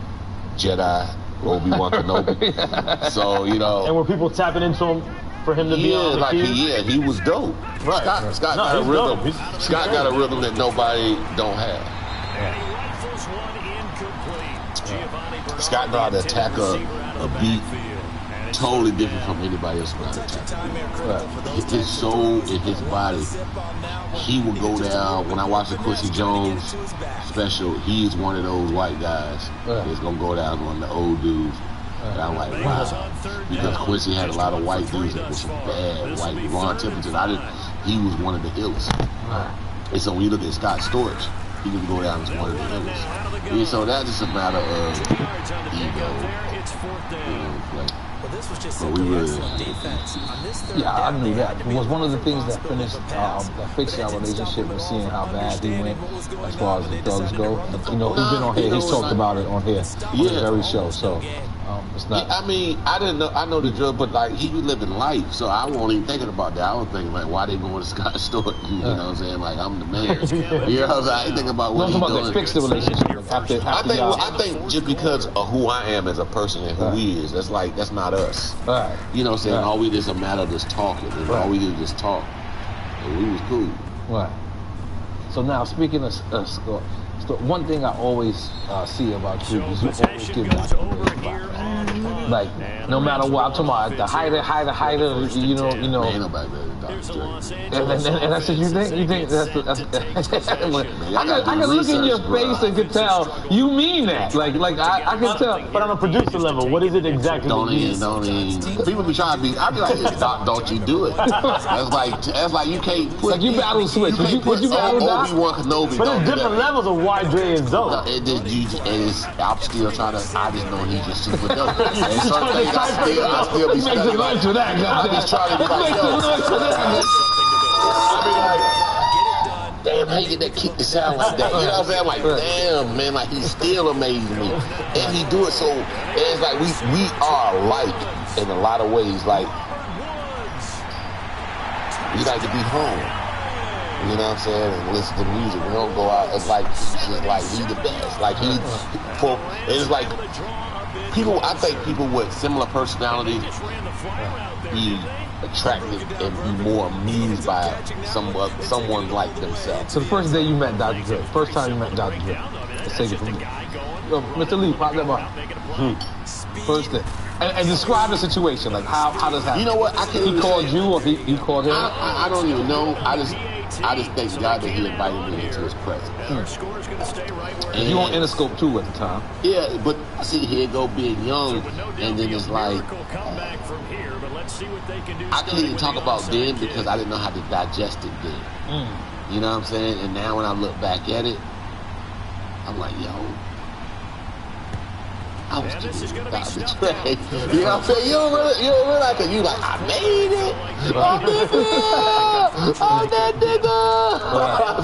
Jedi, Obi-Wan Kenobi. So, you know. And were people tapping into him for him to be on the key? He was dope. Right. Scott got a rhythm. Scott got a rhythm that nobody don't have. Yeah. Scott got to attack a beat totally different from anybody else around the time. His soul and his body, he will go down. When I watch the Quincy Jones special, he's one of those white guys that's gonna go down one of the old dudes. And I'm like, wow, because Quincy had a lot of white dudes that were some bad white Ron Templeton. He was one of the illest. And so when you look at Scott Storch, he can go down as one of the illest. And so that's just a matter of ego. But we really, yeah, I knew that. It was one of the things that fixed our relationship was seeing how bad he went as far as the drugs go. You know, he's been on here. He's talked about it on here on the very show. So it's not. I mean, I didn't know. I know the drug, but like he was living life, so I wasn't even thinking about that. I was thinking like, why they going to Scott Storch? You know what I'm saying? Like I'm the man. You know what I'm saying? I ain't thinking about what he's doing. That fixed the relationship. I think just because of who I am as a person and who he is, that's not us. You know what I'm saying? All we did is a matter of just talking, and all we did was just talk, and we was cool. Right. So now, speaking of one thing I always see about you is you always give that. Like, no matter what, I'm talking about the hider, you know. Ain't nobody better than Dr. Dre. And I said, you think that's I can look in your face and could tell you mean that. Like I can tell. But on a producer level, what is it exactly? Don't even. People be trying to be. I be like, Doc, don't you do it? That's like you can't put. Like you battle switch. Would you battle Obi-Wan Kenobi. But there's different levels of why Dre is dope. I'm still trying to. I just know he's just super dope. And some things I still be studying. I be trying to be like, yo. I be like, damn, how you get that kick to sound like that? You know what I'm saying? Like, damn, man, like he still amazes me, and he do it so. It's like we are alike in a lot of ways. Like we like to be home. You know what I'm saying? And listen to music. We don't go out. It's like he the best. Like it's like people. I think people with similar personalities be attracted and be more amused by someone like themselves. So the first day you met Dr. Dre, first time you met Dr. Dre, let's take it from you. Mr. Lee, pop that bar. First day. And describe the situation. Like how does that happen? You know what? He called you or he called him? I don't even know. I just thank God that he invited me into his presence. And you on Interscope too at the time. Yeah, but see, here go being young, and then it's like I couldn't even talk about then because I didn't know how to digest it then. You know what I'm saying? And now when I look back at it, I'm like, yo, I was getting Dr. Dre. You know what I'm saying? You don't realize that you like, I made it. I'm that nigga.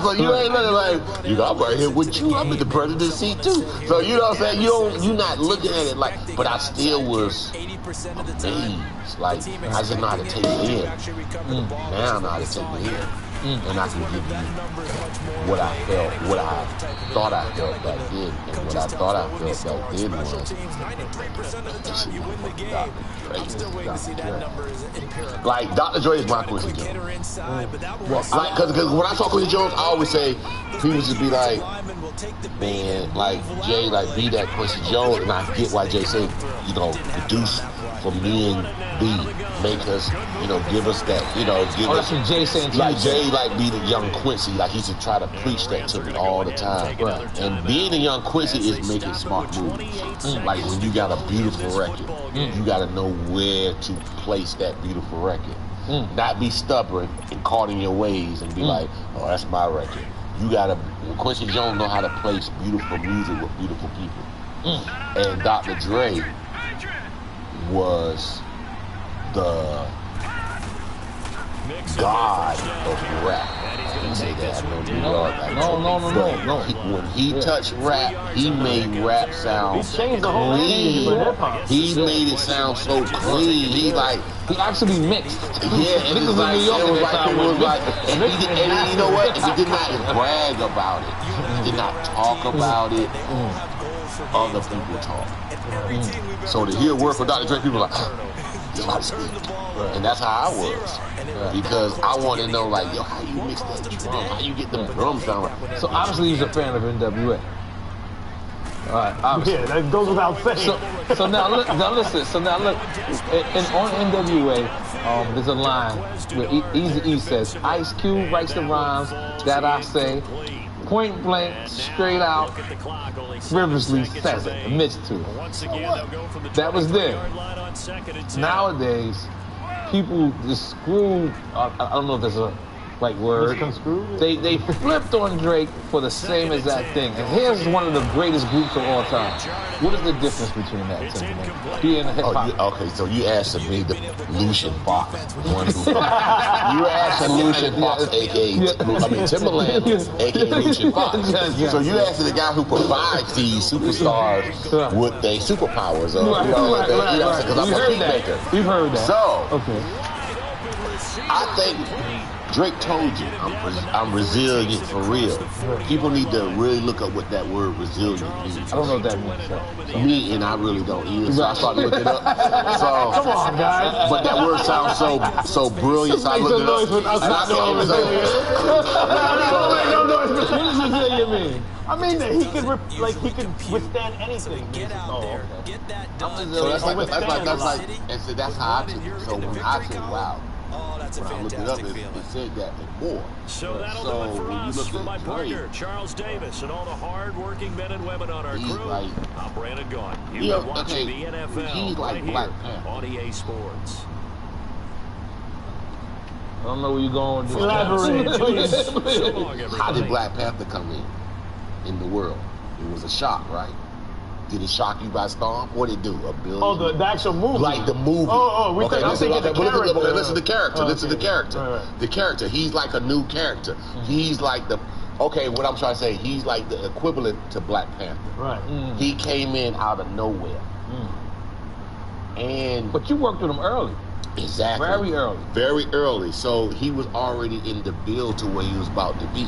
So you ain't looking like, you know, I'm right here with you. I'm in the president's seat too. So you know what I'm saying? You're not looking at it like, but I still was amazed. Like, I just know how to take it in. Now I know how to take it in. And I can give you what I felt, what I thought I felt back then. And what I thought I felt back then was like Dr. Dre is my Quincy Jones. Like, because when I talk Quincy Jones, I always say people just be like, man, like Jay, like be that Quincy Jones, and I get why Jay said, you know, produce for me and B, make us, you know, give us that, you know, give us. That's what Jay saying. Like Jay, like be the young Quincy, like he used to try to preach that to me all the time. Right. And being a young Quincy is making smart moves. Like when you got a beautiful record, you got to know where to place that beautiful record. Not be stubborn and caught in your ways and be like, oh, that's my record. You got to, Quincy Jones know how to place beautiful music with beautiful people. And Dr. Dre was the god of rap. I didn't say that. No. When he touched rap, he made rap sound clean. He made it sound so clean. He actually mixed. Yeah, and it was like, and you know what? He did not brag about it. He did not talk about it. Other people talk. So to hear a word from Dr. Dre, people are like, he's about to speak. And that's how I was. Because I want to know, like, yo, how you mix that drum? How you get them drums down? So obviously he's a fan of NWA. All right, obviously. Yeah, that goes without saying. So now listen. So now look, on NWA, there's a line where Eazy-E says, "Ice Cube writes the rhymes that I say, point blank, straight out, Riversley says it, admits to it." That was then. Nowadays, people just screwed. I don't know if there's a right word. They flipped on Drake for the same exact thing. And here's one of the greatest groups of all time. What is the difference between that, Timberland? Being a hip hop. Okay, so you asked me the Lucian Fox, the one who you asked Lucian Fox, aka Timberland, aka Lucian Fox. So you asked the guy who provides these superstars with their superpowers. Because I'm a beat maker. We've heard that. So, okay. I think Drake told you, I'm resilient for real. People need to really look up what that word resilient means. I don't know what that means. Me, and I really don't either. So I started looking it up. So, come on, guys. But that word sounds so brilliant. So I looked it up. No noise. What does resilient mean? I mean that he could withstand anything. Get out there. Get that done. So that's how I took it. So when I said, wow. When I looked it up, it said that more. So that'll do it for us. For my partner, Charles Davis, and all the hard-working men and women on our crew, I'm Brandon Gaudin. You've been watching the NFL right here on EA Sports. I don't know where you're going. Elaborate, please. How did Black Panther come in the world? It was a shock, right? Did it shock you by storm? What did it do? A billion? Oh, the actual movie. Like the movie. Listen to the character. Listen to the character. Listen to the character. Right. The character. He's like a new character. He's like the. Okay, what I'm trying to say, he's like the equivalent to Black Panther. Right. He came in out of nowhere. But you worked with him early. Exactly. Very early. Very early. So he was already in the build to where he was about to be.